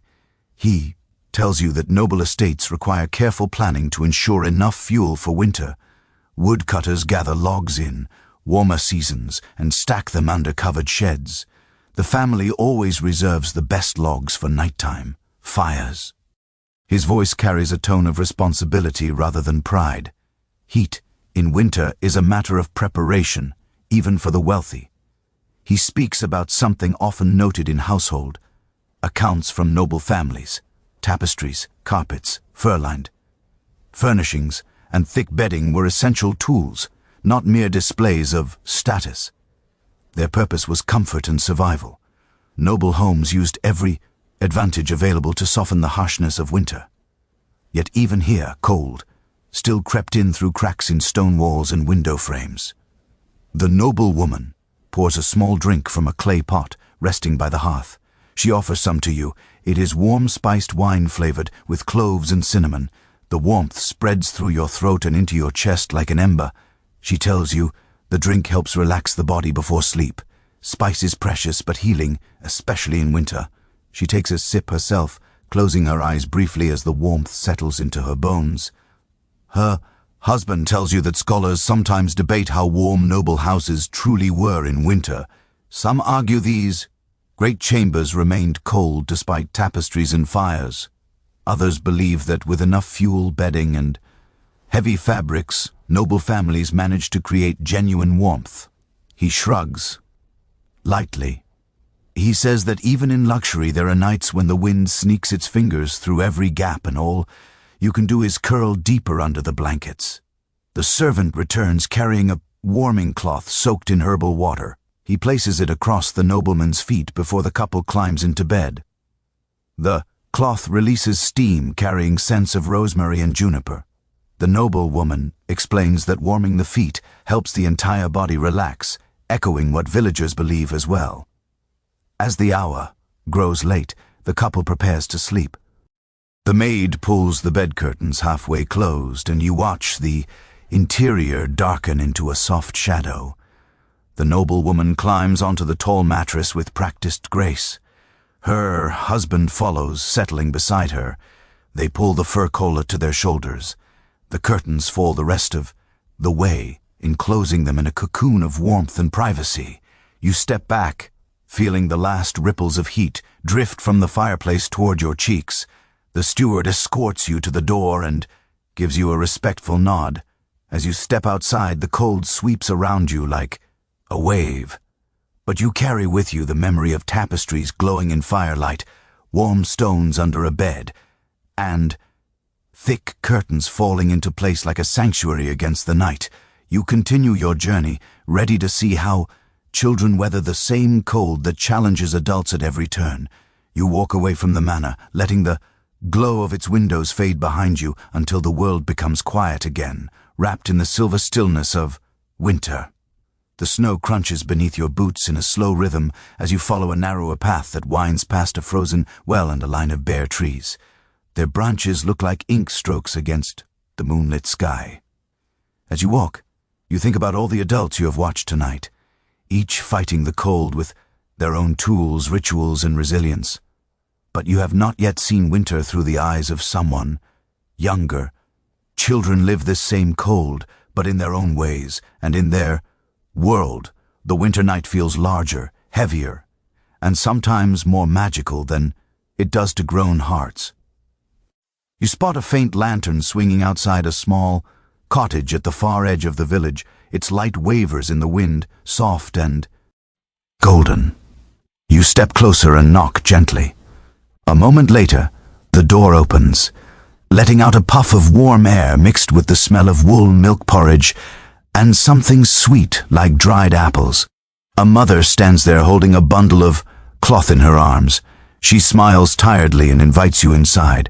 He tells you that noble estates require careful planning to ensure enough fuel for winter. Woodcutters gather logs in warmer seasons and stack them under covered sheds. The family always reserves the best logs for nighttime fires. His voice carries a tone of responsibility rather than pride. Heat in winter is a matter of preparation, even for the wealthy. He speaks about something often noted in household accounts from noble families, tapestries, carpets, fur-lined furnishings, and thick bedding were essential tools, not mere displays of status. Their purpose was comfort and survival. Noble homes used every advantage available to soften the harshness of winter. Yet even here, cold still crept in through cracks in stone walls and window frames. The noble woman pours a small drink from a clay pot resting by the hearth. She offers some to you. It is warm spiced wine flavored with cloves and cinnamon. The warmth spreads through your throat and into your chest like an ember. She tells you the drink helps relax the body before sleep. Spice is precious but healing, especially in winter. She takes a sip herself, closing her eyes briefly as the warmth settles into her bones. Her husband tells you that scholars sometimes debate how warm noble houses truly were in winter. Some argue these great chambers remained cold despite tapestries and fires. Others believe that with enough fuel, bedding, and heavy fabrics, noble families managed to create genuine warmth. He shrugs lightly. He says that even in luxury there are nights when the wind sneaks its fingers through every gap and all you can do is curl deeper under the blankets. The servant returns carrying a warming cloth soaked in herbal water. He places it across the nobleman's feet before the couple climbs into bed. The cloth releases steam carrying scents of rosemary and juniper. The noble woman explains that warming the feet helps the entire body relax, echoing what villagers believe as well. As the hour grows late, the couple prepares to sleep. The maid pulls the bed curtains halfway closed, and you watch the interior darken into a soft shadow. The noble woman climbs onto the tall mattress with practiced grace. Her husband follows, settling beside her. They pull the fur collar to their shoulders. The curtains fall the rest of the way, enclosing them in a cocoon of warmth and privacy. You step back, feeling the last ripples of heat drift from the fireplace toward your cheeks. The steward escorts you to the door and gives you a respectful nod. As you step outside, the cold sweeps around you like a wave. But you carry with you the memory of tapestries glowing in firelight, warm stones under a bed, and thick curtains falling into place like a sanctuary against the night. You continue your journey, ready to see how children weather the same cold that challenges adults at every turn. You walk away from the manor, letting the glow of its windows fade behind you until the world becomes quiet again, wrapped in the silver stillness of winter. The snow crunches beneath your boots in a slow rhythm as you follow a narrower path that winds past a frozen well and a line of bare trees. Their branches look like ink strokes against the moonlit sky. As you walk, you think about all the adults you have watched tonight, each fighting the cold with their own tools, rituals, and resilience. But you have not yet seen winter through the eyes of someone younger. Children live this same cold, but in their own ways, and in their world, the winter night feels larger, heavier, and sometimes more magical than it does to grown hearts. You spot a faint lantern swinging outside a small cottage at the far edge of the village. Its light wavers in the wind, soft and golden. You step closer and knock gently. A moment later, the door opens, letting out a puff of warm air mixed with the smell of wool milk porridge and something sweet like dried apples. A mother stands there holding a bundle of cloth in her arms. She smiles tiredly and invites you inside.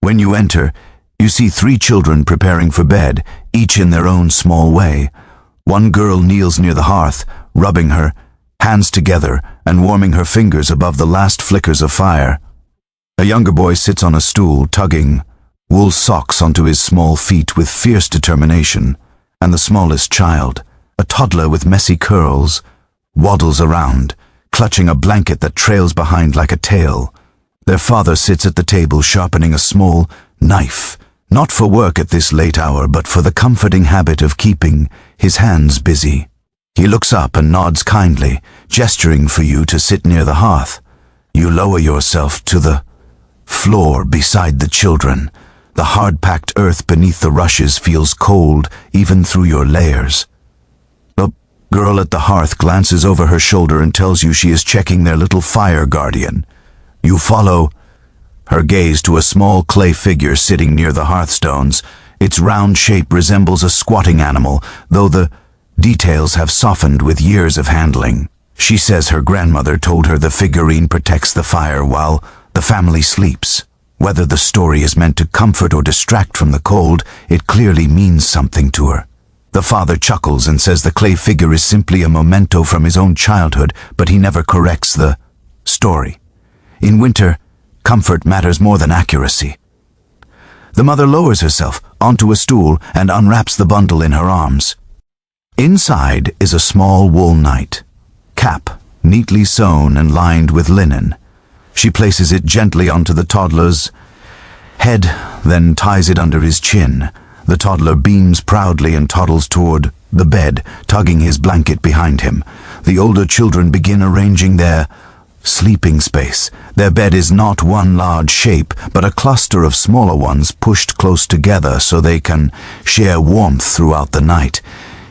When you enter, you see 3 children preparing for bed, each in their own small way. One girl kneels near the hearth, rubbing her hands together and warming her fingers above the last flickers of fire. A younger boy sits on a stool, tugging wool socks onto his small feet with fierce determination, and the smallest child, a toddler with messy curls, waddles around, clutching a blanket that trails behind like a tail. Their father sits at the table sharpening a small knife, not for work at this late hour, but for the comforting habit of keeping his hands busy. He looks up and nods kindly, gesturing for you to sit near the hearth. You lower yourself to the floor beside the children. The hard-packed earth beneath the rushes feels cold even through your layers. The girl at the hearth glances over her shoulder and tells you she is checking their little fire guardian. You follow her gaze to a small clay figure sitting near the hearthstones. Its round shape resembles a squatting animal, though the details have softened with years of handling. She says her grandmother told her the figurine protects the fire while the family sleeps. Whether the story is meant to comfort or distract from the cold, it clearly means something to her. The father chuckles and says the clay figure is simply a memento from his own childhood, but he never corrects the story. In winter, comfort matters more than accuracy. The mother lowers herself onto a stool and unwraps the bundle in her arms. Inside is a small wool night cap, neatly sewn and lined with linen. She places it gently onto the toddler's head, then ties it under his chin. The toddler beams proudly and toddles toward the bed, tugging his blanket behind him. The older children begin arranging their sleeping space. Their bed is not one large shape, but a cluster of smaller ones pushed close together so they can share warmth throughout the night.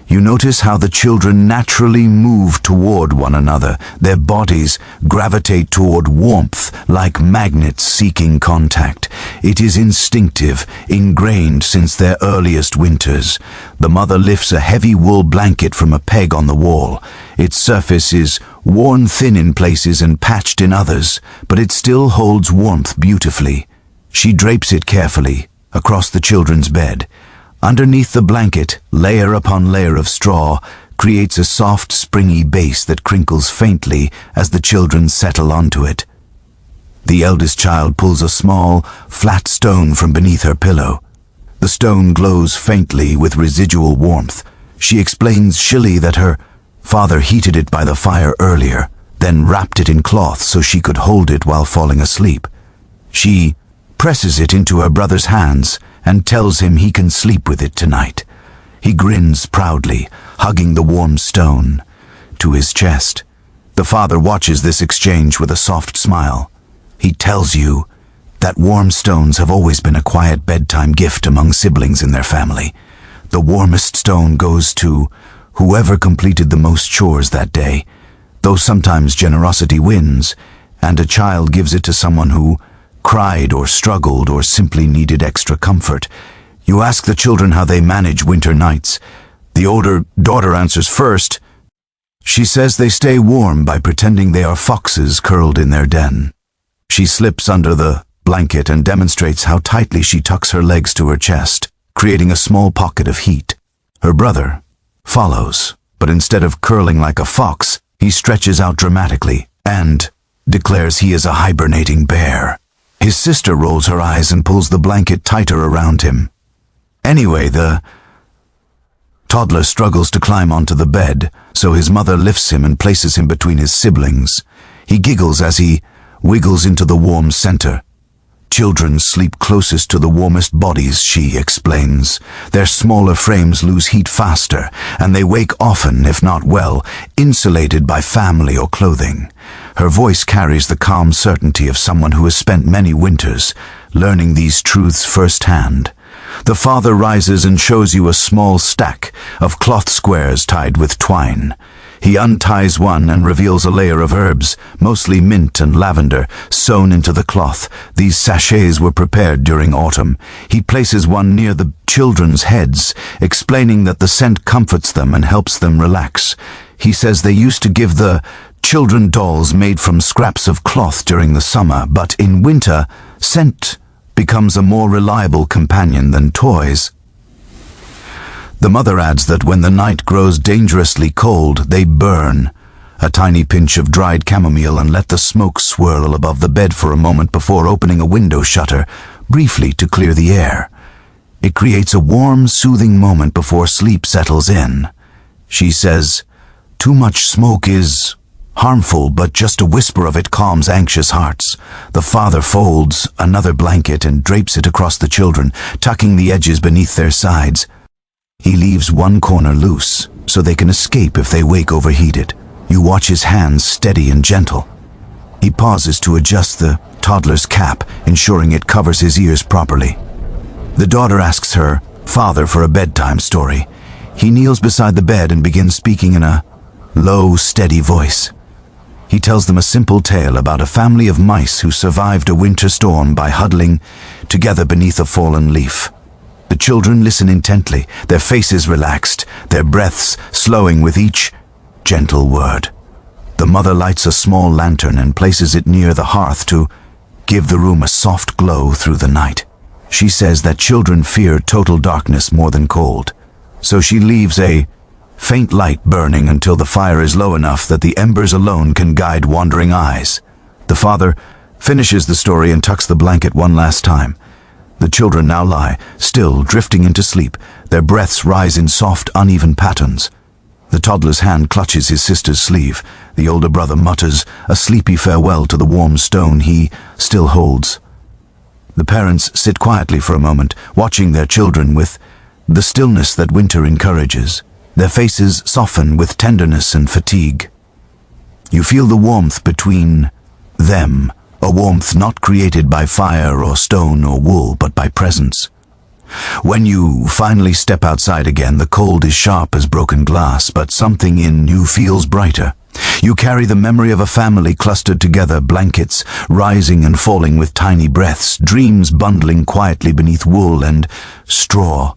You notice how the children naturally move toward one another. Their bodies gravitate toward warmth like magnets seeking contact. It is instinctive, ingrained since their earliest winters. The mother lifts a heavy wool blanket from a peg on the wall. Its surface is worn thin in places and patched in others, but it still holds warmth beautifully. She drapes it carefully across the children's bed. Underneath the blanket, layer upon layer of straw creates a soft, springy base that crinkles faintly as the children settle onto it. The eldest child pulls a small, flat stone from beneath her pillow. The stone glows faintly with residual warmth. She explains shrilly that her father heated it by the fire earlier, then wrapped it in cloth so she could hold it while falling asleep. She presses it into her brother's hands and tells him he can sleep with it tonight. He grins proudly, hugging the warm stone to his chest. The father watches this exchange with a soft smile. He tells you that warm stones have always been a quiet bedtime gift among siblings in their family. The warmest stone goes to whoever completed the most chores that day, though sometimes generosity wins, and a child gives it to someone who cried or struggled or simply needed extra comfort. You ask the children how they manage winter nights. The older daughter answers first. She says they stay warm by pretending they are foxes curled in their den. She slips under the blanket and demonstrates how tightly she tucks her legs to her chest, creating a small pocket of heat. Her brother follows, but instead of curling like a fox, he stretches out dramatically and declares he is a hibernating bear. His sister rolls her eyes and pulls the blanket tighter around him. Anyway, the toddler struggles to climb onto the bed, so his mother lifts him and places him between his siblings. He giggles as he wiggles into the warm center. Children sleep closest to the warmest bodies, she explains. Their smaller frames lose heat faster, and they wake often, if not well, insulated by family or clothing. Her voice carries the calm certainty of someone who has spent many winters learning these truths firsthand. The father rises and shows you a small stack of cloth squares tied with twine. He unties one and reveals a layer of herbs, mostly mint and lavender, sewn into the cloth. These sachets were prepared during autumn. He places one near the children's heads, explaining that the scent comforts them and helps them relax. He says they used to give the children dolls made from scraps of cloth during the summer, but in winter, scent becomes a more reliable companion than toys. The mother adds that when the night grows dangerously cold, they burn a tiny pinch of dried chamomile and let the smoke swirl above the bed for a moment before opening a window shutter, briefly to clear the air. It creates a warm, soothing moment before sleep settles in. She says, "Too much smoke is harmful, but just a whisper of it calms anxious hearts." The father folds another blanket and drapes it across the children, tucking the edges beneath their sides. He leaves one corner loose, so they can escape if they wake overheated. You watch his hands steady and gentle. He pauses to adjust the toddler's cap, ensuring it covers his ears properly. The daughter asks her father for a bedtime story. He kneels beside the bed and begins speaking in a low, steady voice. He tells them a simple tale about a family of mice who survived a winter storm by huddling together beneath a fallen leaf. The children listen intently, their faces relaxed, their breaths slowing with each gentle word. The mother lights a small lantern and places it near the hearth to give the room a soft glow through the night. She says that children fear total darkness more than cold, so she leaves a faint light burning until the fire is low enough that the embers alone can guide wandering eyes. The father finishes the story and tucks the blanket one last time. The children now lie, still drifting into sleep. Their breaths rise in soft, uneven patterns. The toddler's hand clutches his sister's sleeve. The older brother mutters a sleepy farewell to the warm stone he still holds. The parents sit quietly for a moment, watching their children with the stillness that winter encourages. Their faces soften with tenderness and fatigue. You feel the warmth between them, a warmth not created by fire or stone or wool, but by presence. When you finally step outside again, the cold is sharp as broken glass, but something in you feels brighter. You carry the memory of a family clustered together, blankets rising and falling with tiny breaths, dreams bundling quietly beneath wool and straw.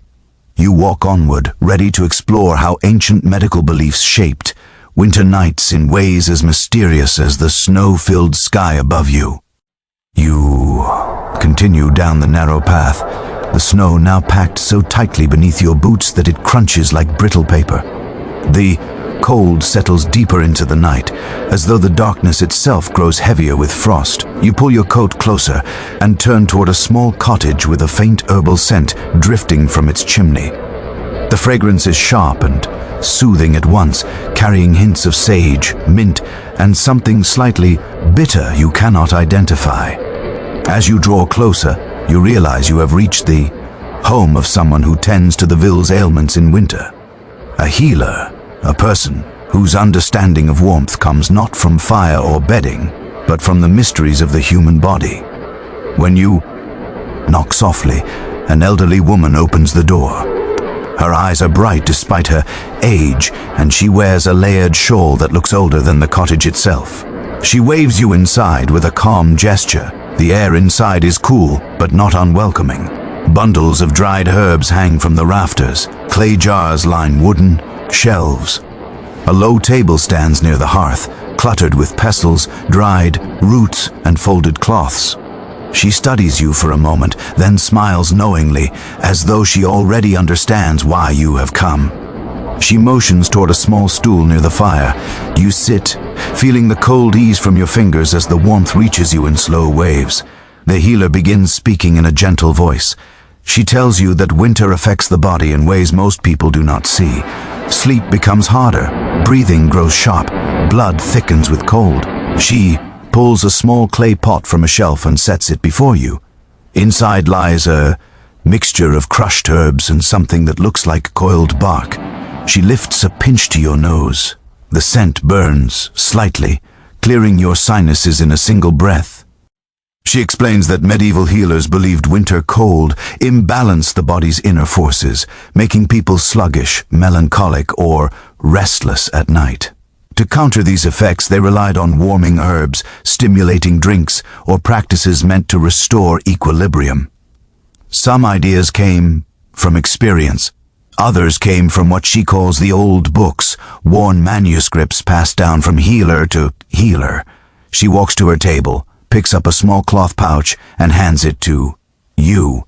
You walk onward, ready to explore how ancient medical beliefs shaped winter nights in ways as mysterious as the snow-filled sky above you. You continue down the narrow path, the snow now packed so tightly beneath your boots that it crunches like brittle paper. The cold settles deeper into the night, as though the darkness itself grows heavier with frost. You pull your coat closer and turn toward a small cottage with a faint herbal scent drifting from its chimney. The fragrance is sharp and soothing at once, carrying hints of sage, mint, and something slightly bitter you cannot identify. As you draw closer, you realize you have reached the home of someone who tends to the ville's ailments in winter. A healer, a person whose understanding of warmth comes not from fire or bedding, but from the mysteries of the human body. When you knock softly, an elderly woman opens the door. Her eyes are bright despite her age, and she wears a layered shawl that looks older than the cottage itself. She waves you inside with a calm gesture. The air inside is cool, but not unwelcoming. Bundles of dried herbs hang from the rafters. Clay jars line wooden shelves. A low table stands near the hearth, cluttered with pestles, dried roots, and folded cloths. She studies you for a moment, then smiles knowingly, as though she already understands why you have come. She motions toward a small stool near the fire. You sit, feeling the cold ease from your fingers as the warmth reaches you in slow waves. The healer begins speaking in a gentle voice. She tells you that winter affects the body in ways most people do not see. Sleep becomes harder, breathing grows sharp, blood thickens with cold. She pulls a small clay pot from a shelf and sets it before you. Inside lies a mixture of crushed herbs and something that looks like coiled bark. She lifts a pinch to your nose. The scent burns slightly, clearing your sinuses in a single breath. She explains that medieval healers believed winter cold imbalanced the body's inner forces, making people sluggish, melancholic, or restless at night. To counter these effects, they relied on warming herbs, stimulating drinks, or practices meant to restore equilibrium. Some ideas came from experience. Others came from what she calls the old books, worn manuscripts passed down from healer to healer. She walks to her table, picks up a small cloth pouch, and hands it to you.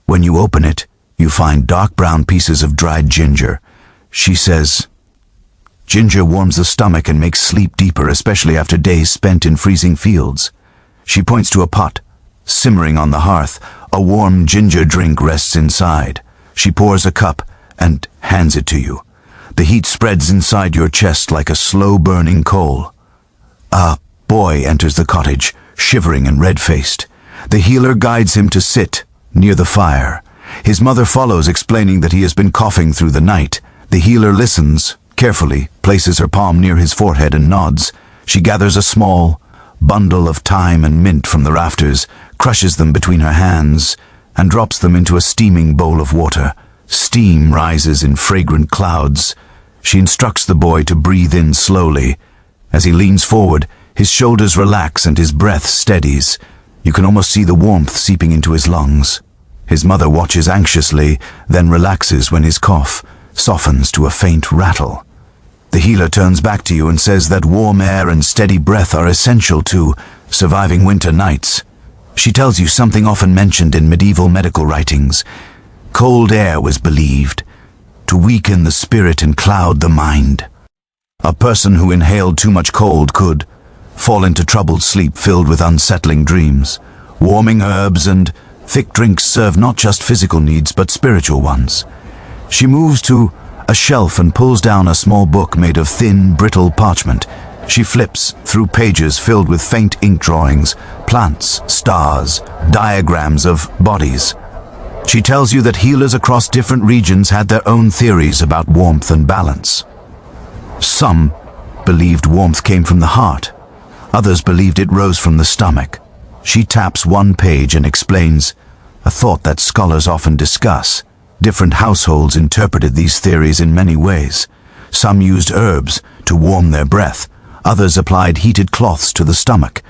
When you open it, you find dark brown pieces of dried ginger. She says, "Ginger warms the stomach and makes sleep deeper, especially after days spent in freezing fields." She points to a pot, simmering on the hearth. A warm ginger drink rests inside. She pours a cup and hands it to you. The heat spreads inside your chest like a slow-burning coal. A boy enters the cottage, shivering and red-faced. The healer guides him to sit near the fire. His mother follows, explaining that he has been coughing through the night. The healer listens carefully, places her palm near his forehead and nods. She gathers a small bundle of thyme and mint from the rafters, crushes them between her hands, and drops them into a steaming bowl of water. Steam rises in fragrant clouds. She instructs the boy to breathe in slowly. As he leans forward, his shoulders relax and his breath steadies. You can almost see the warmth seeping into his lungs. His mother watches anxiously, then relaxes when his cough softens to a faint rattle. The healer turns back to you and says that warm air and steady breath are essential to surviving winter nights. She tells you something often mentioned in medieval medical writings. Cold air was believed to weaken the spirit and cloud the mind. A person who inhaled too much cold could fall into troubled sleep filled with unsettling dreams. Warming herbs and thick drinks serve not just physical needs but spiritual ones. She moves to a shelf and pulls down a small book made of thin, brittle parchment. She flips through pages filled with faint ink drawings, plants, stars, diagrams of bodies. She tells you that healers across different regions had their own theories about warmth and balance. Some believed warmth came from the heart. Others believed it rose from the stomach. She taps one page and explains a thought that scholars often discuss. Different households interpreted these theories in many ways. Some used herbs to warm their breath. Others applied heated cloths to the stomach.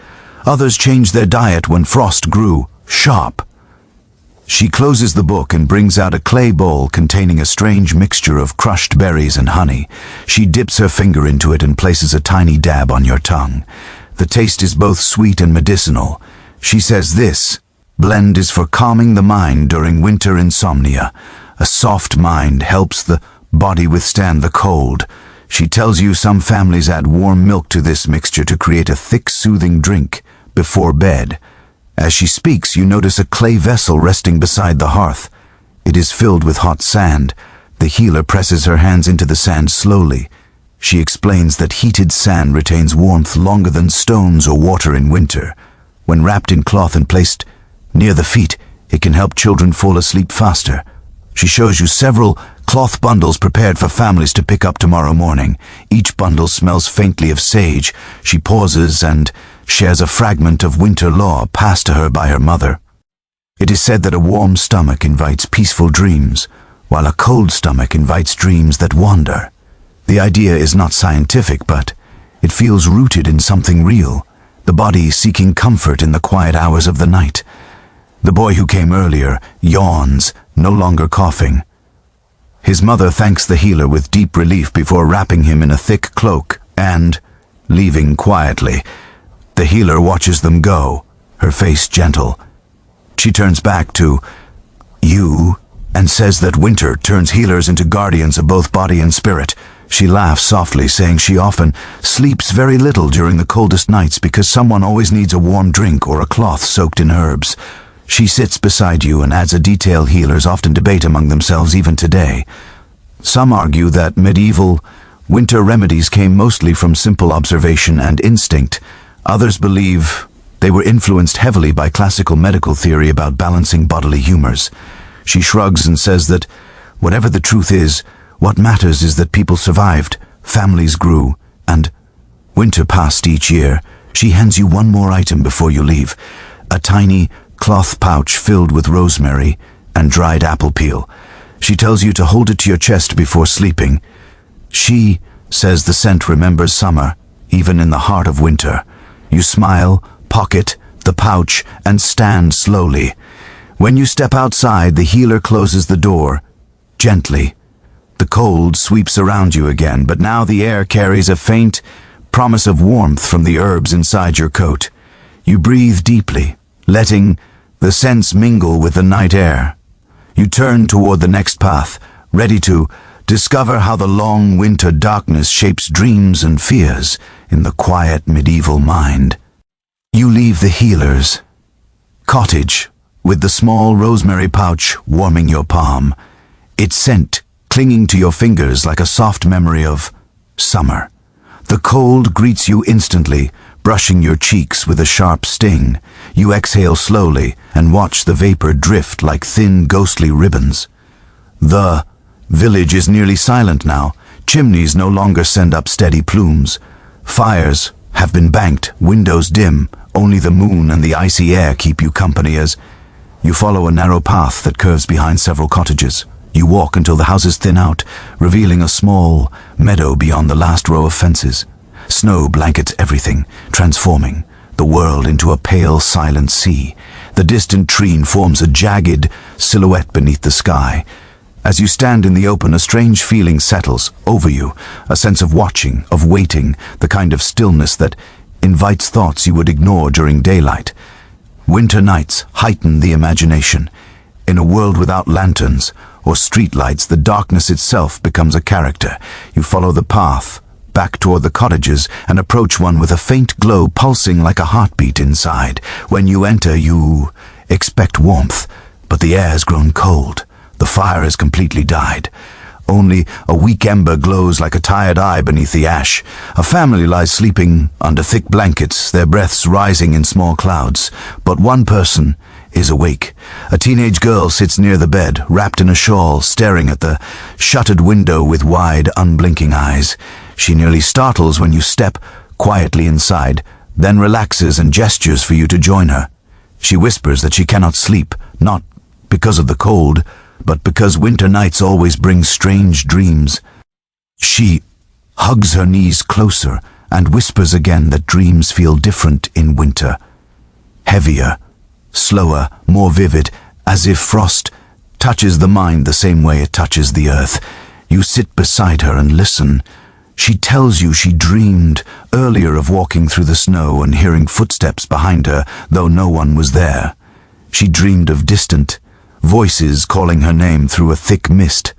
Others changed their diet when frost grew sharp. She closes the book and brings out a clay bowl containing a strange mixture of crushed berries and honey. She dips her finger into it and places a tiny dab on your tongue. The taste is both sweet and medicinal. She says this blend is for calming the mind during winter insomnia. A soft mind helps the body withstand the cold. She tells you some families add warm milk to this mixture to create a thick, soothing drink before bed. As she speaks, you notice a clay vessel resting beside the hearth. It is filled with hot sand. The healer presses her hands into the sand slowly. She explains that heated sand retains warmth longer than stones or water in winter. When wrapped in cloth and placed near the feet, it can help children fall asleep faster. She shows you several cloth bundles prepared for families to pick up tomorrow morning. Each bundle smells faintly of sage. She pauses and shares a fragment of winter law passed to her by her mother. It is said that a warm stomach invites peaceful dreams, while a cold stomach invites dreams that wander. The idea is not scientific, but it feels rooted in something real, the body seeking comfort in the quiet hours of the night. The boy who came earlier yawns, no longer coughing. His mother thanks the healer with deep relief before wrapping him in a thick cloak and leaving quietly. The healer watches them go, her face gentle. She turns back to you and says that winter turns healers into guardians of both body and spirit. She laughs softly, saying she often sleeps very little during the coldest nights because someone always needs a warm drink or a cloth soaked in herbs. She sits beside you and adds a detail healers often debate among themselves even today. Some argue that medieval winter remedies came mostly from simple observation and instinct. Others believe they were influenced heavily by classical medical theory about balancing bodily humors. She shrugs and says that whatever the truth is, what matters is that people survived, families grew, and winter passed each year. She hands you one more item before you leave, a tiny cloth pouch filled with rosemary and dried apple peel. She tells you to hold it to your chest before sleeping. She says the scent remembers summer, even in the heart of winter. You smile, pocket the pouch, and stand slowly. When you step outside, the healer closes the door, gently. The cold sweeps around you again, but now the air carries a faint promise of warmth from the herbs inside your coat. You breathe deeply, letting the scents mingle with the night air. You turn toward the next path, ready to discover how the long winter darkness shapes dreams and fears in the quiet medieval mind. You leave the healer's cottage with the small rosemary pouch warming your palm, its scent clinging to your fingers like a soft memory of summer. The cold greets you instantly, brushing your cheeks with a sharp sting. You exhale slowly and watch the vapor drift like thin, ghostly ribbons. The village is nearly silent now. Chimneys no longer send up steady plumes. Fires have been banked, windows dim. Only the moon and the icy air keep you company as you follow a narrow path that curves behind several cottages. You walk until the houses thin out, revealing a small meadow beyond the last row of fences. Snow blankets everything, transforming the world into a pale, silent sea. The distant tree forms a jagged silhouette beneath the sky. As you stand in the open, a strange feeling settles over you, a sense of watching, of waiting, the kind of stillness that invites thoughts you would ignore during daylight. Winter nights heighten the imagination. In a world without lanterns or streetlights, the darkness itself becomes a character. You follow the path back toward the cottages and approach one with a faint glow pulsing like a heartbeat inside. When you enter, you expect warmth, but the air has grown cold. The fire has completely died. Only a weak ember glows like a tired eye beneath the ash. A family lies sleeping under thick blankets, their breaths rising in small clouds. But one person is awake. A teenage girl sits near the bed, wrapped in a shawl, staring at the shuttered window with wide, unblinking eyes. She nearly startles when you step quietly inside, then relaxes and gestures for you to join her. She whispers that she cannot sleep, not because of the cold, but because winter nights always bring strange dreams. She hugs her knees closer and whispers again that dreams feel different in winter. Heavier, slower, more vivid, as if frost touches the mind the same way it touches the earth. You sit beside her and listen. She tells you she dreamed earlier of walking through the snow and hearing footsteps behind her, though no one was there. She dreamed of distant voices calling her name through a thick mist.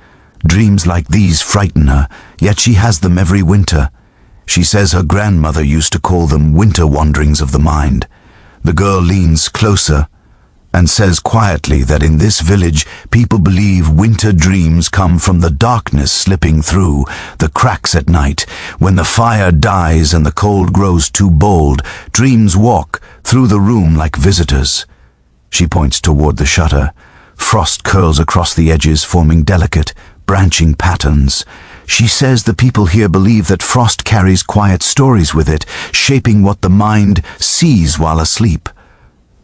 Dreams like these frighten her, yet she has them every winter. She says her grandmother used to call them winter wanderings of the mind. The girl leans closer and says quietly that in this village people believe winter dreams come from the darkness slipping through the cracks at night. When the fire dies and the cold grows too bold, dreams walk through the room like visitors. She points toward the shutter. Frost curls across the edges, forming delicate, branching patterns. She says the people here believe that frost carries quiet stories with it, shaping what the mind sees while asleep.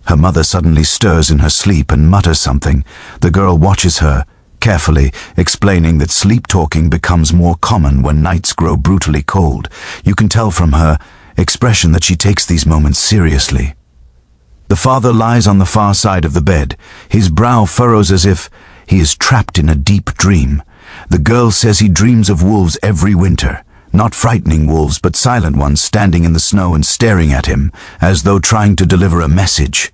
Her mother suddenly stirs in her sleep and mutters something. The girl watches her, carefully, explaining that sleep-talking becomes more common when nights grow brutally cold. You can tell from her expression that she takes these moments seriously. The father lies on the far side of the bed. His brow furrows as if he is trapped in a deep dream. The girl says he dreams of wolves every winter. Not frightening wolves, but silent ones standing in the snow and staring at him, as though trying to deliver a message.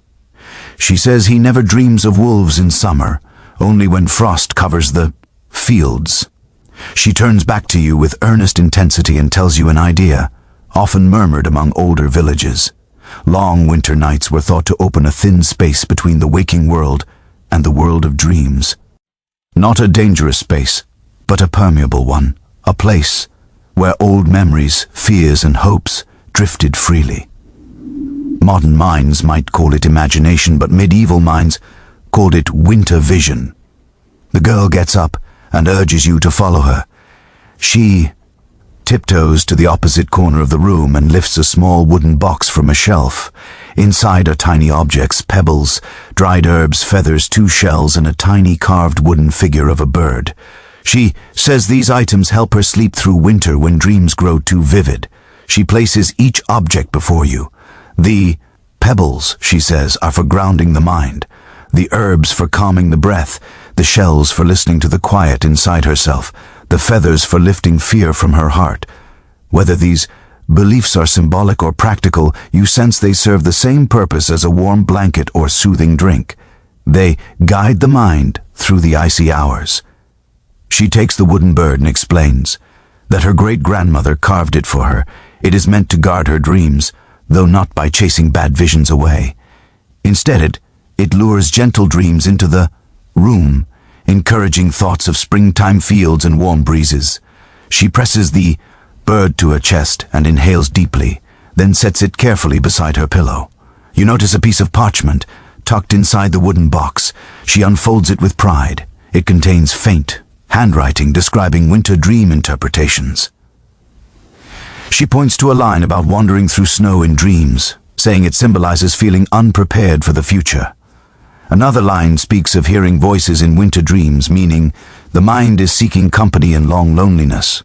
She says he never dreams of wolves in summer, only when frost covers the fields. She turns back to you with earnest intensity and tells you an idea, often murmured among older villages. Long winter nights were thought to open a thin space between the waking world and the world of dreams. Not a dangerous space, but a permeable one, a place where old memories, fears, and hopes drifted freely. Modern minds might call it imagination, but medieval minds called it winter vision. The girl gets up and urges you to follow her. She tiptoes to the opposite corner of the room and lifts a small wooden box from a shelf. Inside are tiny objects, pebbles, dried herbs, feathers, 2 shells, and a tiny carved wooden figure of a bird. She says these items help her sleep through winter when dreams grow too vivid. She places each object before you. The pebbles, she says, are for grounding the mind, the herbs for calming the breath, the shells for listening to the quiet inside herself, the feathers for lifting fear from her heart. Whether these beliefs are symbolic or practical, you sense they serve the same purpose as a warm blanket or soothing drink. They guide the mind through the icy hours. She takes the wooden bird and explains that her great-grandmother carved it for her. It is meant to guard her dreams, though not by chasing bad visions away. Instead, it lures gentle dreams into the room, encouraging thoughts of springtime fields and warm breezes. She presses the bird to her chest and inhales deeply, then sets it carefully beside her pillow. You notice a piece of parchment tucked inside the wooden box. She unfolds it with pride. It contains faint handwriting describing winter dream interpretations. She points to a line about wandering through snow in dreams, saying it symbolizes feeling unprepared for the future. Another line speaks of hearing voices in winter dreams, meaning the mind is seeking company in long loneliness.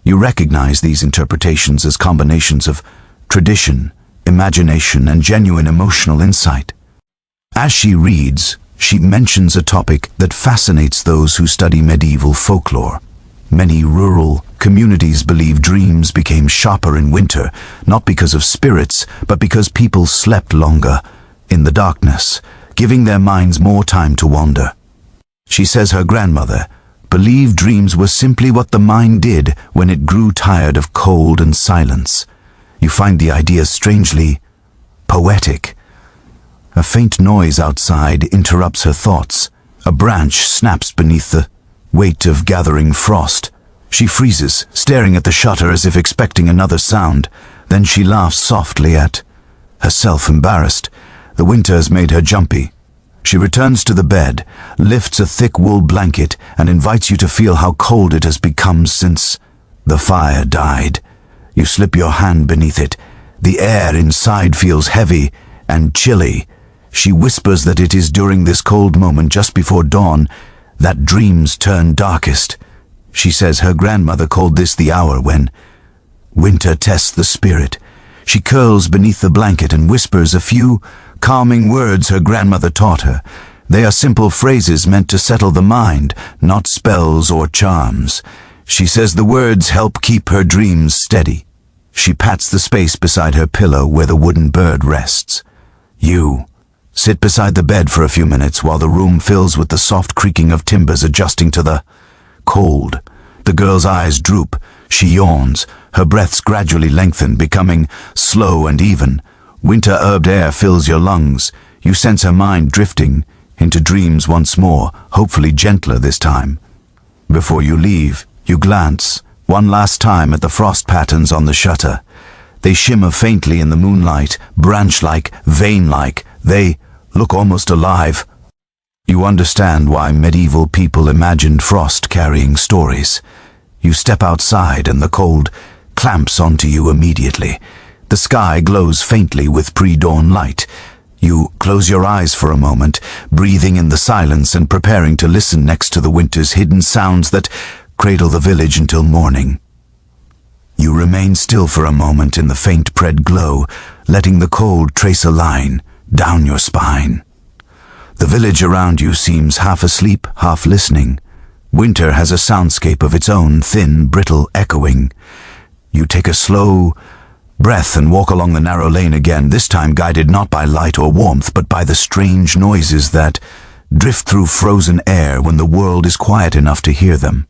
You recognize these interpretations as combinations of tradition, imagination, and genuine emotional insight. As she reads, she mentions a topic that fascinates those who study medieval folklore. Many rural communities believe dreams became sharper in winter, not because of spirits, but because people slept longer in the darkness, giving their minds more time to wander. She says her grandmother believed dreams were simply what the mind did when it grew tired of cold and silence. You find the idea strangely poetic. A faint noise outside interrupts her thoughts. A branch snaps beneath the weight of gathering frost. She freezes, staring at the shutter as if expecting another sound. Then she laughs softly at herself, embarrassed. The winter has made her jumpy. She returns to the bed, lifts a thick wool blanket, and invites you to feel how cold it has become since the fire died. You slip your hand beneath it. The air inside feels heavy and chilly. She whispers that it is during this cold moment just before dawn that dreams turn darkest. She says her grandmother called this the hour when winter tests the spirit. She curls beneath the blanket and whispers a few calming words her grandmother taught her. They are simple phrases meant to settle the mind, not spells or charms. She says the words help keep her dreams steady. She pats the space beside her pillow where the wooden bird rests. You sit beside the bed for a few minutes while the room fills with the soft creaking of timbers adjusting to the cold. The girl's eyes droop. She yawns. Her breaths gradually lengthen, becoming slow and even. Winter-herbed air fills your lungs. You sense her mind drifting into dreams once more, hopefully gentler this time. Before you leave, you glance one last time at the frost patterns on the shutter. They shimmer faintly in the moonlight, branch-like, vein-like. They look almost alive. You understand why medieval people imagined frost carrying stories. You step outside and the cold clamps onto you immediately. The sky glows faintly with pre-dawn light. You close your eyes for a moment, breathing in the silence and preparing to listen next to the winter's hidden sounds that cradle the village until morning. You remain still for a moment in the faint pred glow, letting the cold trace a line down your spine. The village around you seems half asleep, half listening. Winter has a soundscape of its own, thin, brittle echoing. You take a slow breath and walk along the narrow lane again, this time guided not by light or warmth, but by the strange noises that drift through frozen air when the world is quiet enough to hear them.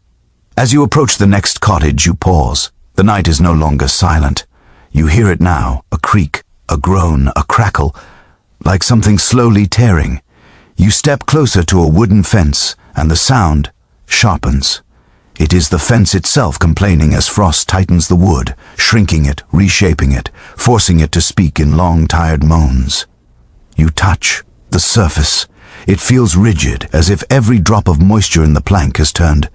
As you approach the next cottage, you pause. The night is no longer silent. You hear it now, a creak, a groan, a crackle, like something slowly tearing. You step closer to a wooden fence, and the sound sharpens. It is the fence itself complaining as frost tightens the wood, shrinking it, reshaping it, forcing it to speak in long, tired moans. You touch the surface. It feels rigid, as if every drop of moisture in the plank has turned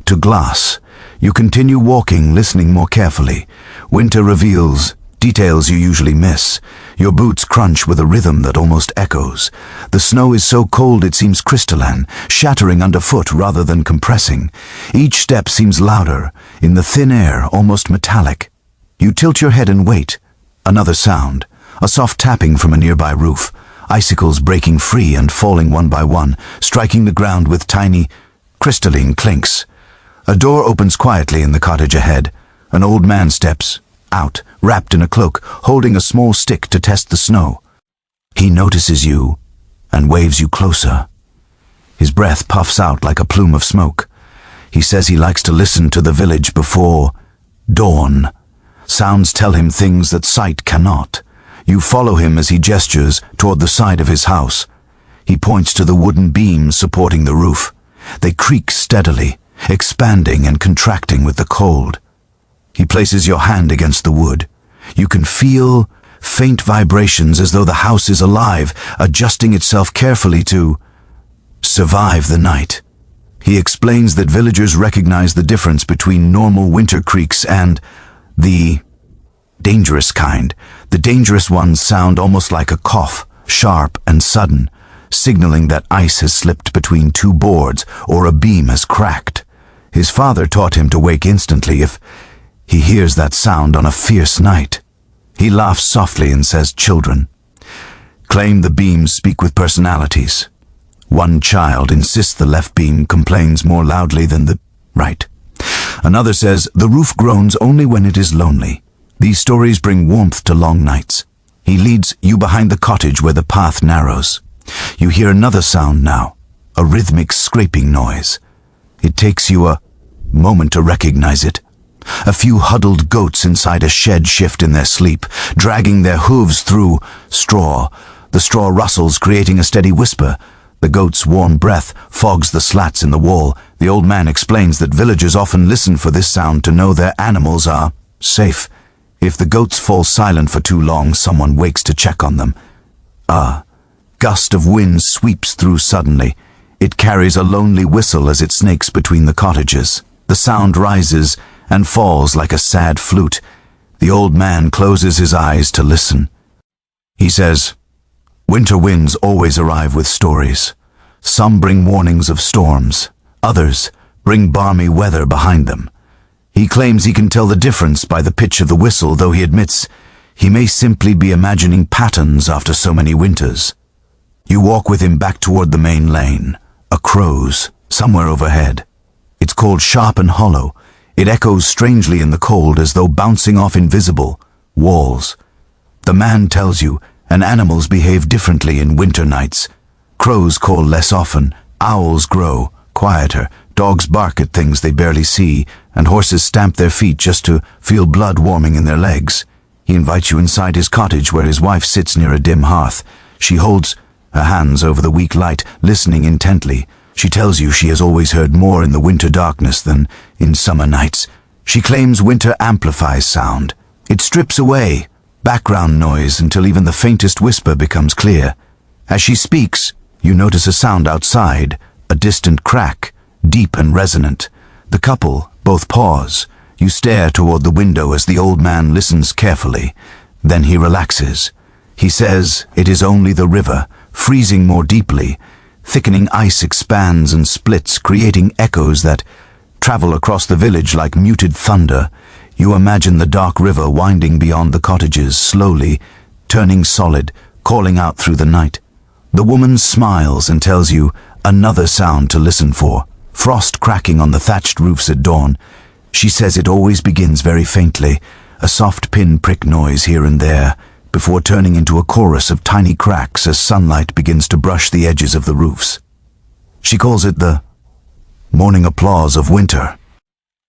to glass. You continue walking, listening more carefully. Winter reveals details you usually miss. Your boots crunch with a rhythm that almost echoes. The snow is so cold it seems crystalline, shattering underfoot rather than compressing. Each step seems louder, in the thin air, almost metallic. You tilt your head and wait. Another sound, a soft tapping from a nearby roof, icicles breaking free and falling one by one, striking the ground with tiny, crystalline clinks. A door opens quietly in the cottage ahead. An old man steps out, wrapped in a cloak, holding a small stick to test the snow. He notices you and waves you closer. His breath puffs out like a plume of smoke. He says he likes to listen to the village before dawn. Sounds tell him things that sight cannot. You follow him as he gestures toward the side of his house. He points to the wooden beams supporting the roof. They creak steadily, expanding and contracting with the cold. He places your hand against the wood. You can feel faint vibrations as though the house is alive, adjusting itself carefully to survive the night. He explains that villagers recognize the difference between normal winter creaks and the dangerous kind. The dangerous ones sound almost like a cough, sharp and sudden, signaling that ice has slipped between two boards or a beam has cracked. His father taught him to wake instantly if he hears that sound on a fierce night. He laughs softly and says, "Children claim the beams speak with personalities. One child insists the left beam complains more loudly than the right. Another says the roof groans only when it is lonely. These stories bring warmth to long nights." He leads you behind the cottage where the path narrows. You hear another sound now, a rhythmic scraping noise. It takes you a moment to recognize it. A few huddled goats inside a shed shift in their sleep, dragging their hooves through straw. The straw rustles, creating a steady whisper. The goat's warm breath fogs the slats in the wall. The old man explains that villagers often listen for this sound to know their animals are safe. If the goats fall silent for too long, someone wakes to check on them. gust of wind sweeps through suddenly. It carries a lonely whistle as it snakes between the cottages. The sound rises and falls like a sad flute. The old man closes his eyes to listen. He says, "Winter winds always arrive with stories. Some bring warnings of storms. Others bring balmy weather behind them." He claims he can tell the difference by the pitch of the whistle, though he admits he may simply be imagining patterns after so many winters. You walk with him back toward the main lane. A crow's somewhere overhead. It's called sharp and hollow. It echoes strangely in the cold, as though bouncing off invisible walls. The man tells you, and animals behave differently in winter nights. Crows call less often, owls grow quieter, dogs bark at things they barely see, and horses stamp their feet just to feel blood warming in their legs. He invites you inside his cottage, where his wife sits near a dim hearth. She holds her hands over the weak light, listening intently. She tells you she has always heard more in the winter darkness than in summer nights. She claims winter amplifies sound. It strips away background noise until even the faintest whisper becomes clear. As she speaks, you notice a sound outside, a distant crack, deep and resonant. The couple both pause. You stare toward the window as the old man listens carefully. Then he relaxes. He says it is only the river, freezing more deeply. Thickening ice expands and splits, creating echoes that travel across the village like muted thunder. You imagine the dark river winding beyond the cottages, slowly turning solid, calling out through the night. The woman smiles and tells you another sound to listen for. Frost cracking on the thatched roofs at dawn. She says it always begins very faintly, a soft pin-prick noise here and there, before turning into a chorus of tiny cracks as sunlight begins to brush the edges of the roofs. She calls it the morning applause of winter.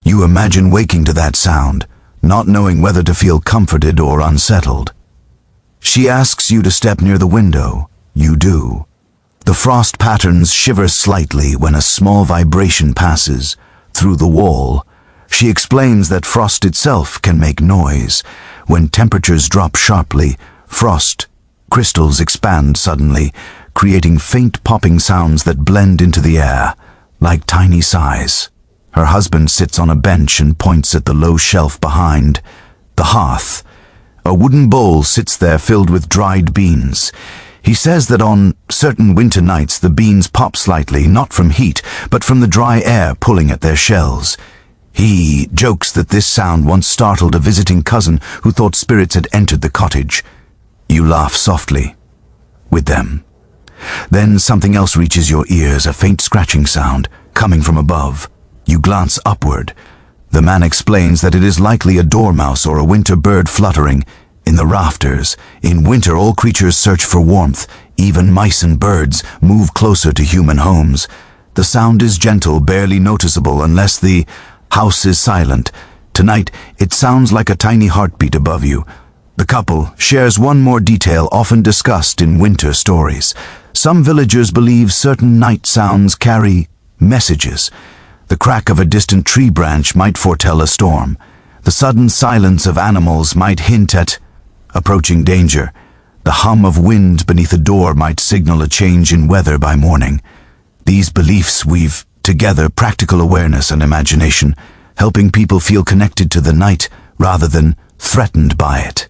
You imagine waking to that sound, not knowing whether to feel comforted or unsettled. She asks you to step near the window. You do. The frost patterns shiver slightly when a small vibration passes through the wall. She explains that frost itself can make noise. When temperatures drop sharply, frost crystals expand suddenly, creating faint popping sounds that blend into the air, like tiny sighs. Her husband sits on a bench and points at the low shelf behind the hearth. A wooden bowl sits there filled with dried beans. He says that on certain winter nights the beans pop slightly, not from heat, but from the dry air pulling at their shells. He jokes that this sound once startled a visiting cousin who thought spirits had entered the cottage. You laugh softly with them. Then something else reaches your ears, a faint scratching sound coming from above. You glance upward. The man explains that it is likely a dormouse or a winter bird fluttering in the rafters. In winter, all creatures search for warmth. Even mice and birds move closer to human homes. The sound is gentle, barely noticeable unless the house is silent. Tonight, it sounds like a tiny heartbeat above you. The couple shares one more detail often discussed in winter stories. Some villagers believe certain night sounds carry messages. The crack of a distant tree branch might foretell a storm. The sudden silence of animals might hint at approaching danger. The hum of wind beneath a door might signal a change in weather by morning. These beliefs weave together practical awareness and imagination, helping people feel connected to the night rather than threatened by it.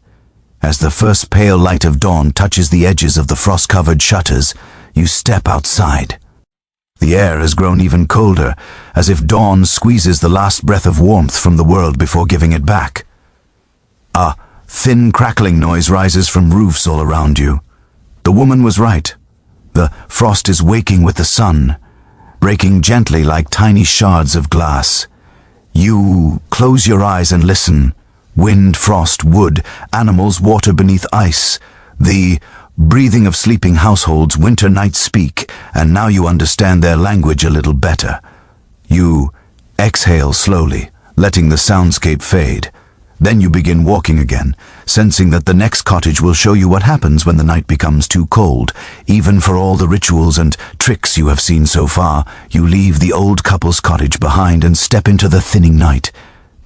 As the first pale light of dawn touches the edges of the frost-covered shutters, you step outside. The air has grown even colder, as if dawn squeezes the last breath of warmth from the world before giving it back. A thin crackling noise rises from roofs all around you. The woman was right. The frost is waking with the sun, breaking gently like tiny shards of glass. You close your eyes and listen. Wind, frost, wood, animals, water beneath ice. The breathing of sleeping households winter nights speak, and now you understand their language a little better. You exhale slowly, letting the soundscape fade. Then you begin walking again, sensing that the next cottage will show you what happens when the night becomes too cold. Even for all the rituals and tricks you have seen so far, you leave the old couple's cottage behind and step into the thinning night.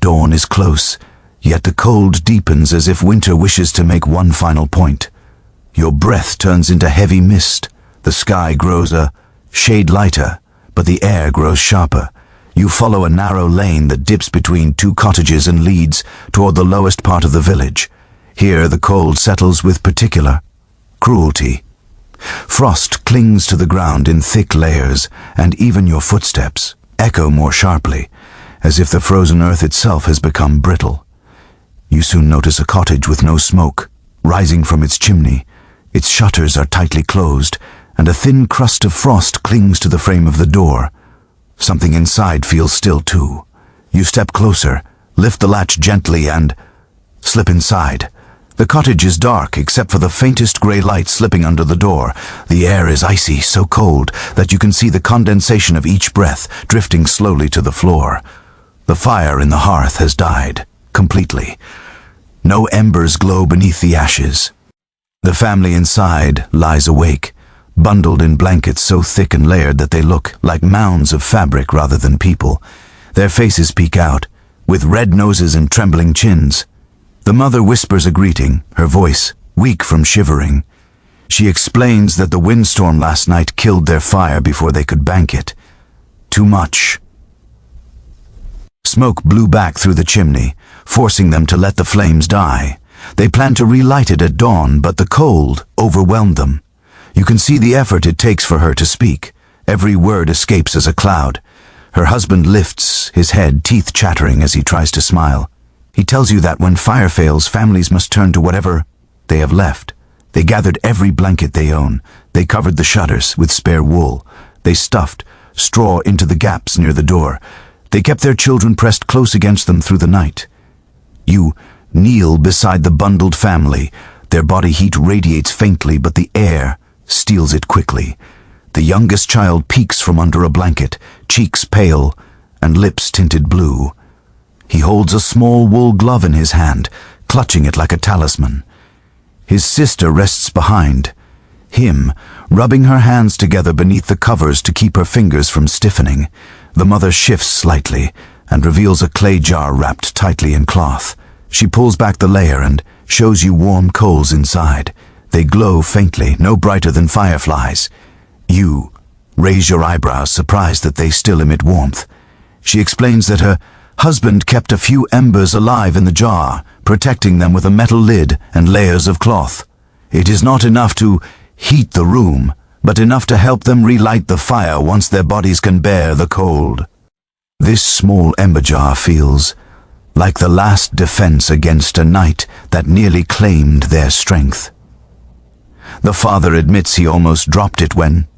Dawn is close, yet the cold deepens as if winter wishes to make one final point. Your breath turns into heavy mist. The sky grows a shade lighter, but the air grows sharper. You follow a narrow lane that dips between two cottages and leads toward the lowest part of the village. Here the cold settles with particular cruelty. Frost clings to the ground in thick layers, and even your footsteps echo more sharply, as if the frozen earth itself has become brittle. You soon notice a cottage with no smoke, rising from its chimney. Its shutters are tightly closed, and a thin crust of frost clings to the frame of the door. Something inside feels still too. You step closer, lift the latch gently, and slip inside. The cottage is dark except for the faintest gray light slipping under the door. The air is icy, so cold that you can see the condensation of each breath drifting slowly to the floor. The fire in the hearth has died, completely. No embers glow beneath the ashes. The family inside lies awake, bundled in blankets so thick and layered that they look like mounds of fabric rather than people. Their faces peek out, with red noses and trembling chins. The mother whispers a greeting, her voice weak from shivering. She explains that the windstorm last night killed their fire before they could bank it. Too much. Smoke blew back through the chimney, forcing them to let the flames die. They planned to relight it at dawn, but the cold overwhelmed them. You can see the effort it takes for her to speak. Every word escapes as a cloud. Her husband lifts his head, teeth chattering as he tries to smile. He tells you that when fire fails, families must turn to whatever they have left. They gathered every blanket they own. They covered the shutters with spare wool. They stuffed straw into the gaps near the door. They kept their children pressed close against them through the night. You kneel beside the bundled family. Their body heat radiates faintly, but the air steals it quickly. The youngest child peeks from under a blanket, cheeks pale and lips tinted blue. He holds a small wool glove in his hand, clutching it like a talisman. His sister rests behind him, rubbing her hands together beneath the covers to keep her fingers from stiffening. The mother shifts slightly and reveals a clay jar wrapped tightly in cloth. She pulls back the layer and shows you warm coals inside. They glow faintly, no brighter than fireflies. You raise your eyebrows, surprised that they still emit warmth. She explains that her husband kept a few embers alive in the jar, protecting them with a metal lid and layers of cloth. It is not enough to heat the room, but enough to help them relight the fire once their bodies can bear the cold. This small ember jar feels like the last defense against a night that nearly claimed their strength. The father admits he almost dropped it when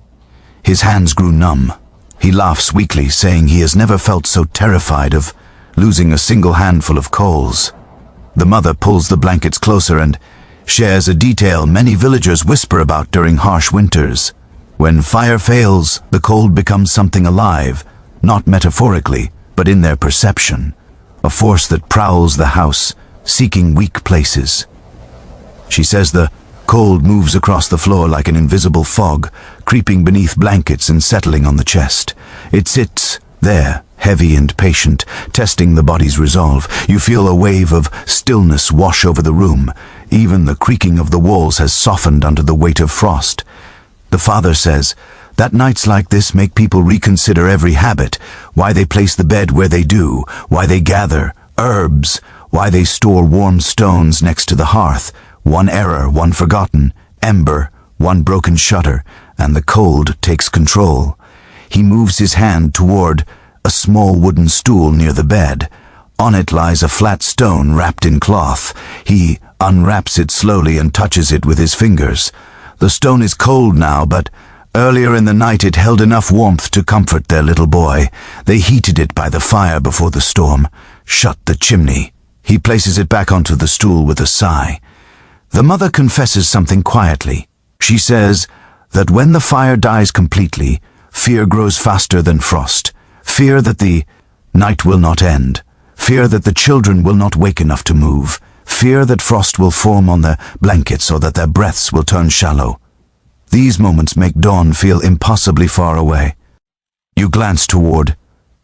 his hands grew numb. He laughs weakly, saying he has never felt so terrified of losing a single handful of coals. The mother pulls the blankets closer and shares a detail many villagers whisper about during harsh winters. When fire fails, the cold becomes something alive, not metaphorically, but in their perception. A force that prowls the house, seeking weak places. She says the cold moves across the floor like an invisible fog, creeping beneath blankets and settling on the chest. It sits there, heavy and patient, testing the body's resolve. You feel a wave of stillness wash over the room. Even the creaking of the walls has softened under the weight of frost. The father says that nights like this make people reconsider every habit, why they place the bed where they do, why they gather herbs, why they store warm stones next to the hearth. One error, one forgotten ember, one broken shutter, and the cold takes control. He moves his hand toward a small wooden stool near the bed. On it lies a flat stone wrapped in cloth. He unwraps it slowly and touches it with his fingers. The stone is cold now, but earlier in the night it held enough warmth to comfort their little boy. They heated it by the fire before the storm. Shut the chimney. He places it back onto the stool with a sigh. The mother confesses something quietly. She says that when the fire dies completely, fear grows faster than frost. Fear that the night will not end. Fear that the children will not wake enough to move. Fear that frost will form on their blankets or that their breaths will turn shallow. These moments make dawn feel impossibly far away. You glance toward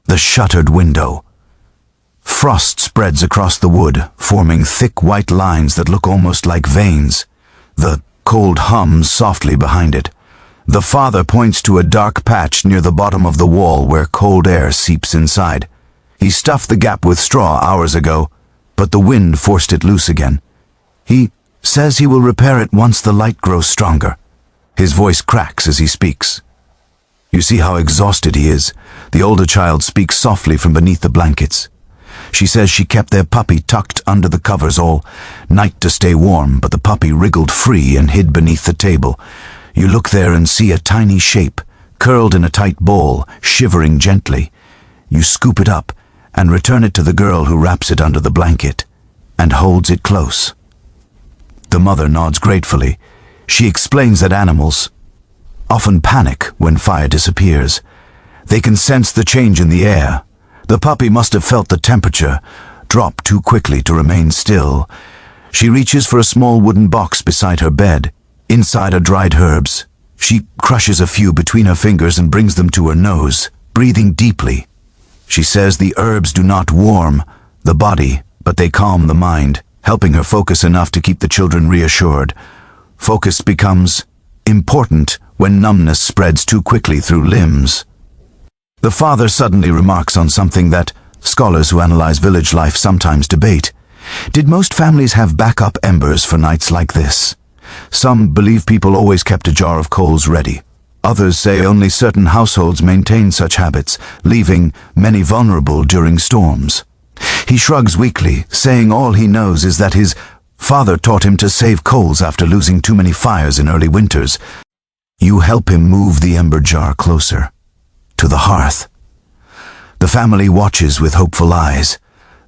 the shuttered window. Frost spreads across the wood, forming thick white lines that look almost like veins. The Cold hums softly behind it. The father points to a dark patch near the bottom of the wall where cold air seeps inside. He stuffed the gap with straw hours ago, but the wind forced it loose again. He says he will repair it once the light grows stronger. His voice cracks as he speaks. You see how exhausted he is. The older child speaks softly from beneath the blankets. She says she kept their puppy tucked under the covers all night to stay warm, but the puppy wriggled free and hid beneath the table. You look there and see a tiny shape, curled in a tight ball, shivering gently. You scoop it up and return it to the girl who wraps it under the blanket and holds it close. The mother nods gratefully. She explains that animals often panic when fire disappears. They can sense the change in the air. The puppy must have felt the temperature drop too quickly to remain still. She reaches for a small wooden box beside her bed. Inside are dried herbs. She crushes a few between her fingers and brings them to her nose, breathing deeply. She says the herbs do not warm the body, but they calm the mind, helping her focus enough to keep the children reassured. Focus becomes important when numbness spreads too quickly through limbs. The father suddenly remarks on something that scholars who analyze village life sometimes debate. Did most families have backup embers for nights like this? Some believe people always kept a jar of coals ready. Others say only certain households maintain such habits, leaving many vulnerable during storms. He shrugs weakly, saying all he knows is that his father taught him to save coals after losing too many fires in early winters. You help him move the ember jar closer to the hearth. The family watches with hopeful eyes.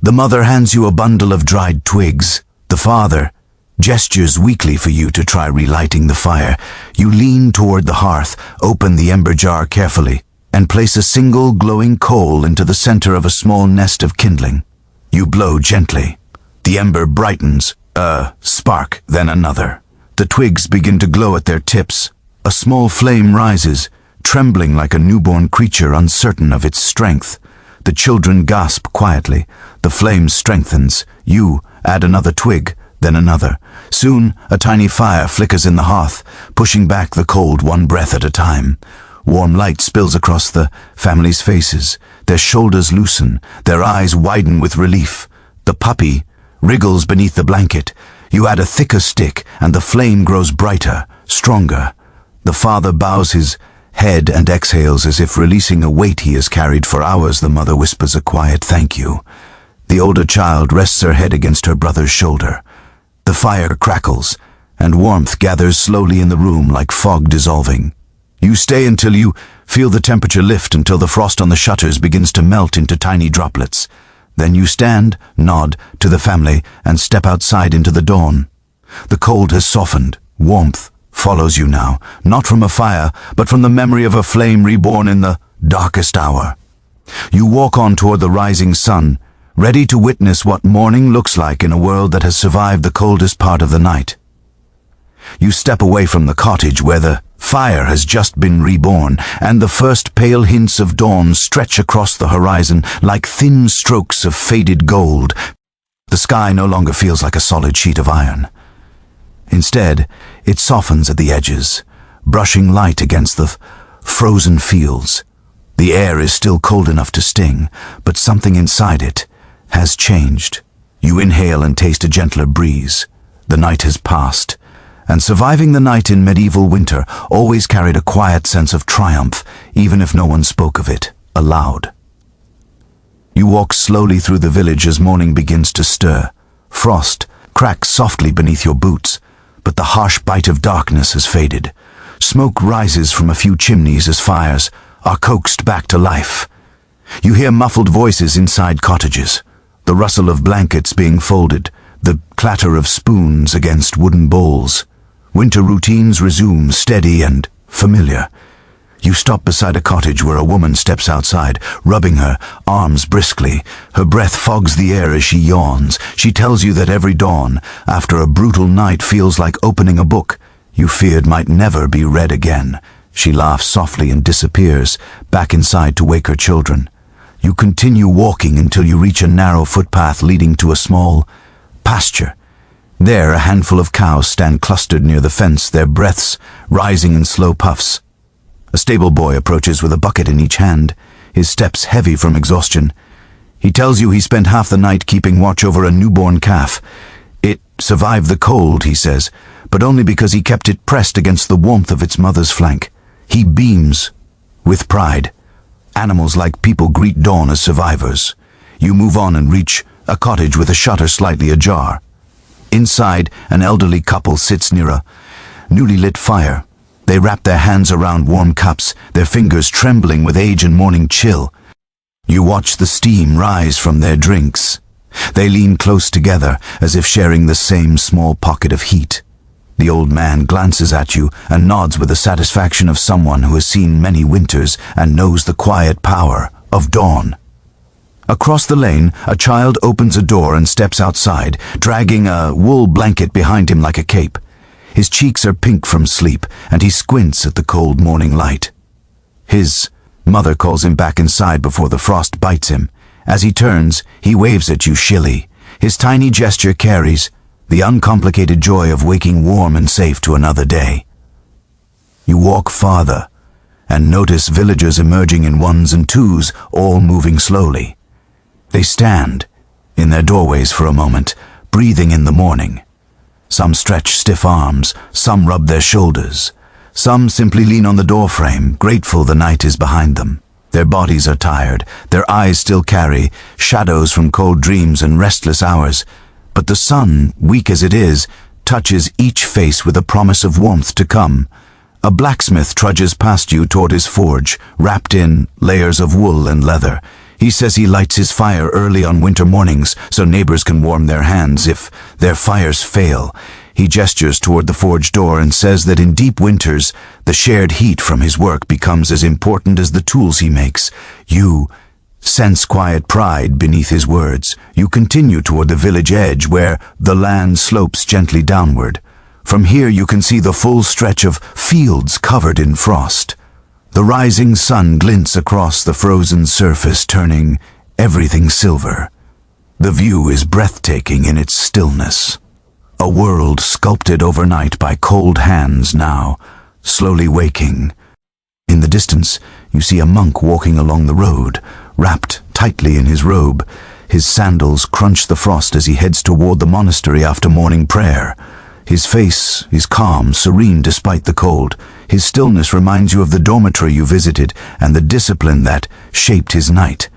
The mother hands you a bundle of dried twigs. The father gestures weakly for you to try relighting the fire. You lean toward the hearth, open the ember jar carefully, and place a single glowing coal into the center of a small nest of kindling. You blow gently. The ember brightens, a spark, then another. The twigs begin to glow at their tips. A small flame rises, trembling like a newborn creature uncertain of its strength. The children gasp quietly. The flame strengthens. You add another twig, then another. Soon, a tiny fire flickers in the hearth, pushing back the cold one breath at a time. Warm light spills across the family's faces. Their shoulders loosen, their eyes widen with relief. The puppy wriggles beneath the blanket. You add a thicker stick, and the flame grows brighter, stronger. The father bows his head and exhales as if releasing a weight he has carried for hours. The mother whispers a quiet thank you. The older child rests her head against her brother's shoulder. The fire crackles, and warmth gathers slowly in the room like fog dissolving. You stay until you feel the temperature lift, until the frost on the shutters begins to melt into tiny droplets. Then you stand, nod to the family, and step outside into the dawn. The cold has softened. Warmth follows you now, not from a fire, but from the memory of a flame reborn in the darkest hour. You walk on toward the rising sun, ready to witness what morning looks like in a world that has survived the coldest part of the night. You step away from the cottage where the fire has just been reborn, and the first pale hints of dawn stretch across the horizon like thin strokes of faded gold. The sky no longer feels like a solid sheet of iron. Instead, it softens at the edges, brushing light against the frozen fields. The air is still cold enough to sting, but something inside it has changed. You inhale and taste a gentler breeze. The night has passed, and surviving the night in medieval winter always carried a quiet sense of triumph, even if no one spoke of it aloud. You walk slowly through the village as morning begins to stir. Frost cracks softly beneath your boots, but the harsh bite of darkness has faded. Smoke rises from a few chimneys as fires are coaxed back to life. You hear muffled voices inside cottages, the rustle of blankets being folded, the clatter of spoons against wooden bowls. Winter routines resume, steady and familiar. You stop beside a cottage where a woman steps outside, rubbing her arms briskly. Her breath fogs the air as she yawns. She tells you that every dawn, after a brutal night, feels like opening a book you feared might never be read again. She laughs softly and disappears, back inside to wake her children. You continue walking until you reach a narrow footpath leading to a small pasture. There, a handful of cows stand clustered near the fence, their breaths rising in slow puffs. A stable boy approaches with a bucket in each hand, his steps heavy from exhaustion. He tells you he spent half the night keeping watch over a newborn calf. It survived the cold, he says, but only because he kept it pressed against the warmth of its mother's flank. He beams with pride. Animals like people greet dawn as survivors. You move on and reach a cottage with a shutter slightly ajar. Inside, an elderly couple sits near a newly lit fire. They wrap their hands around warm cups, their fingers trembling with age and morning chill. You watch the steam rise from their drinks. They lean close together, as if sharing the same small pocket of heat. The old man glances at you and nods with the satisfaction of someone who has seen many winters and knows the quiet power of dawn. Across the lane, a child opens a door and steps outside, dragging a wool blanket behind him like a cape. His cheeks are pink from sleep, and he squints at the cold morning light. His mother calls him back inside before the frost bites him. As he turns, he waves at you shilly. His tiny gesture carries the uncomplicated joy of waking warm and safe to another day. You walk farther and notice villagers emerging in ones and twos, all moving slowly. They stand in their doorways for a moment, breathing in the morning. Some stretch stiff arms, some rub their shoulders. Some simply lean on the doorframe, grateful the night is behind them. Their bodies are tired, their eyes still carry shadows from cold dreams and restless hours. But the sun, weak as it is, touches each face with a promise of warmth to come. A blacksmith trudges past you toward his forge, wrapped in layers of wool and leather. He says he lights his fire early on winter mornings so neighbors can warm their hands if their fires fail. He gestures toward the forge door and says that in deep winters, the shared heat from his work becomes as important as the tools he makes. You sense quiet pride beneath his words. You continue toward the village edge where the land slopes gently downward. From here you can see the full stretch of fields covered in frost. The rising sun glints across the frozen surface, turning everything silver. The view is breathtaking in its stillness. A world sculpted overnight by cold hands now, slowly waking. In the distance, you see a monk walking along the road, wrapped tightly in his robe. His sandals crunch the frost as he heads toward the monastery after morning prayer. His face is calm, serene despite the cold. His stillness reminds you of the dormitory you visited and the discipline that shaped his night.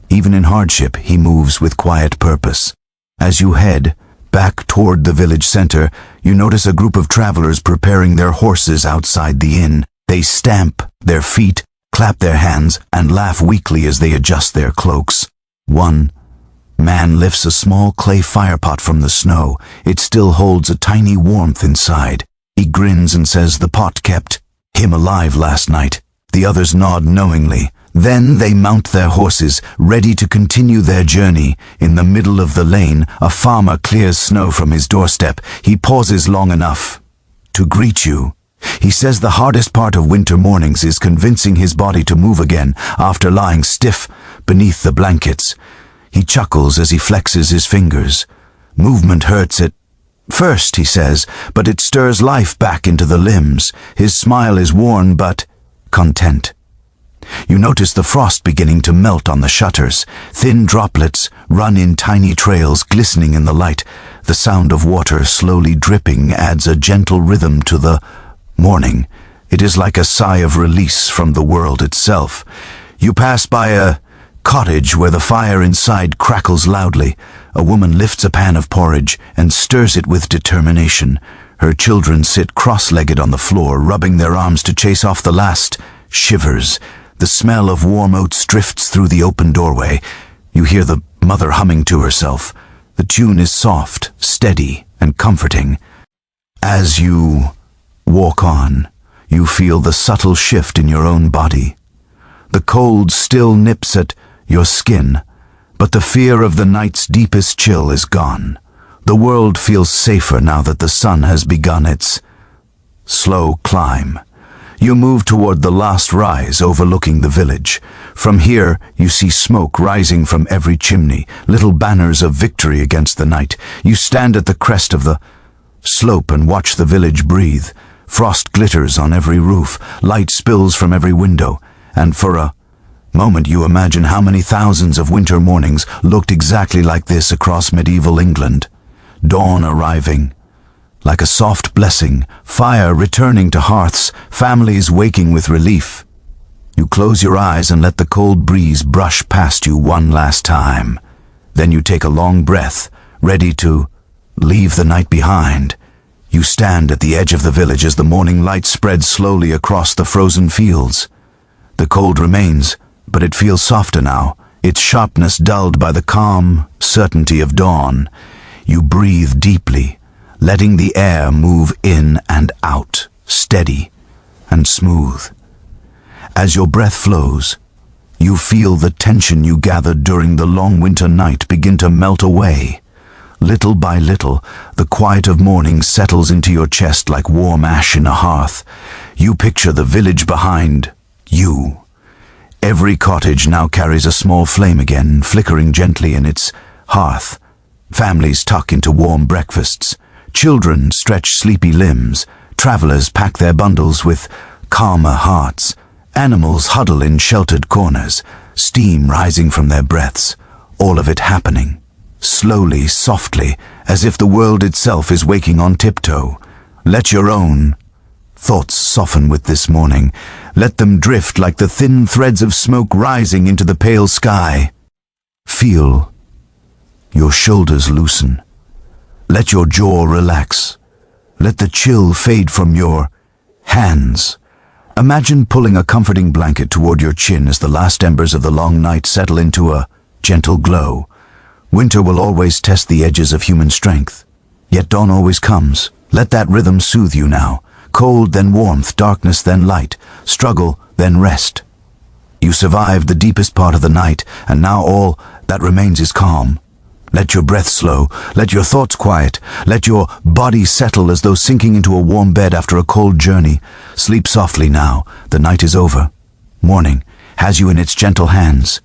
Even in hardship, he moves with quiet purpose. As you head back toward the village center, you notice a group of travelers preparing their horses outside the inn. They stamp their feet, clap their hands, and laugh weakly as they adjust their cloaks. One man lifts a small clay firepot from the snow. It still holds a tiny warmth inside. He grins and says the pot kept him alive last night. The others nod knowingly. Then they mount their horses, ready to continue their journey. In the middle of the lane, a farmer clears snow from his doorstep. He pauses long enough to greet you. He says the hardest part of winter mornings is convincing his body to move again after lying stiff beneath the blankets. He chuckles as he flexes his fingers. Movement hurts at first, he says, but it stirs life back into the limbs. His smile is worn but content. You notice the frost beginning to melt on the shutters. Thin droplets run in tiny trails, glistening in the light. The sound of water slowly dripping adds a gentle rhythm to the morning. It is like a sigh of release from the world itself. You pass by a cottage where the fire inside crackles loudly. A woman lifts a pan of porridge and stirs it with determination. Her children sit cross-legged on the floor, rubbing their arms to chase off the last shivers. The smell of warm oats drifts through the open doorway. You hear the mother humming to herself. The tune is soft, steady, and comforting. As you walk on, you feel the subtle shift in your own body. The cold still nips at your skin, but the fear of the night's deepest chill is gone. The world feels safer now that the sun has begun its slow climb. You move toward the last rise overlooking the village. From here, you see smoke rising from every chimney, little banners of victory against the night. You stand at the crest of the slope and watch the village breathe. Frost glitters on every roof, light spills from every window, and for a moment you imagine how many thousands of winter mornings looked exactly like this across medieval England. Dawn arriving like a soft blessing, fire returning to hearths, families waking with relief. You close your eyes and let the cold breeze brush past you one last time. Then you take a long breath, ready to leave the night behind. You stand at the edge of the village as the morning light spreads slowly across the frozen fields. The cold remains, but it feels softer now, its sharpness dulled by the calm certainty of dawn. You breathe deeply, letting the air move in and out, steady and smooth. As your breath flows, you feel the tension you gathered during the long winter night begin to melt away. Little by little, the quiet of morning settles into your chest like warm ash in a hearth. You picture the village behind you. Every cottage now carries a small flame again, flickering gently in its hearth. Families tuck into warm breakfasts. Children stretch sleepy limbs. Travelers pack their bundles with calmer hearts. Animals huddle in sheltered corners, steam rising from their breaths. All of it happening, slowly, softly, as if the world itself is waking on tiptoe. Let your own thoughts soften with this morning. Let them drift like the thin threads of smoke rising into the pale sky. Feel your shoulders loosen. Let your jaw relax. Let the chill fade from your hands. Imagine pulling a comforting blanket toward your chin as the last embers of the long night settle into a gentle glow. Winter will always test the edges of human strength, yet dawn always comes. Let that rhythm soothe you now. Cold, then warmth, darkness, then light, struggle, then rest. You survived the deepest part of the night, and now all that remains is calm. Let your breath slow, let your thoughts quiet, let your body settle as though sinking into a warm bed after a cold journey. Sleep softly now, the night is over. Morning has you in its gentle hands.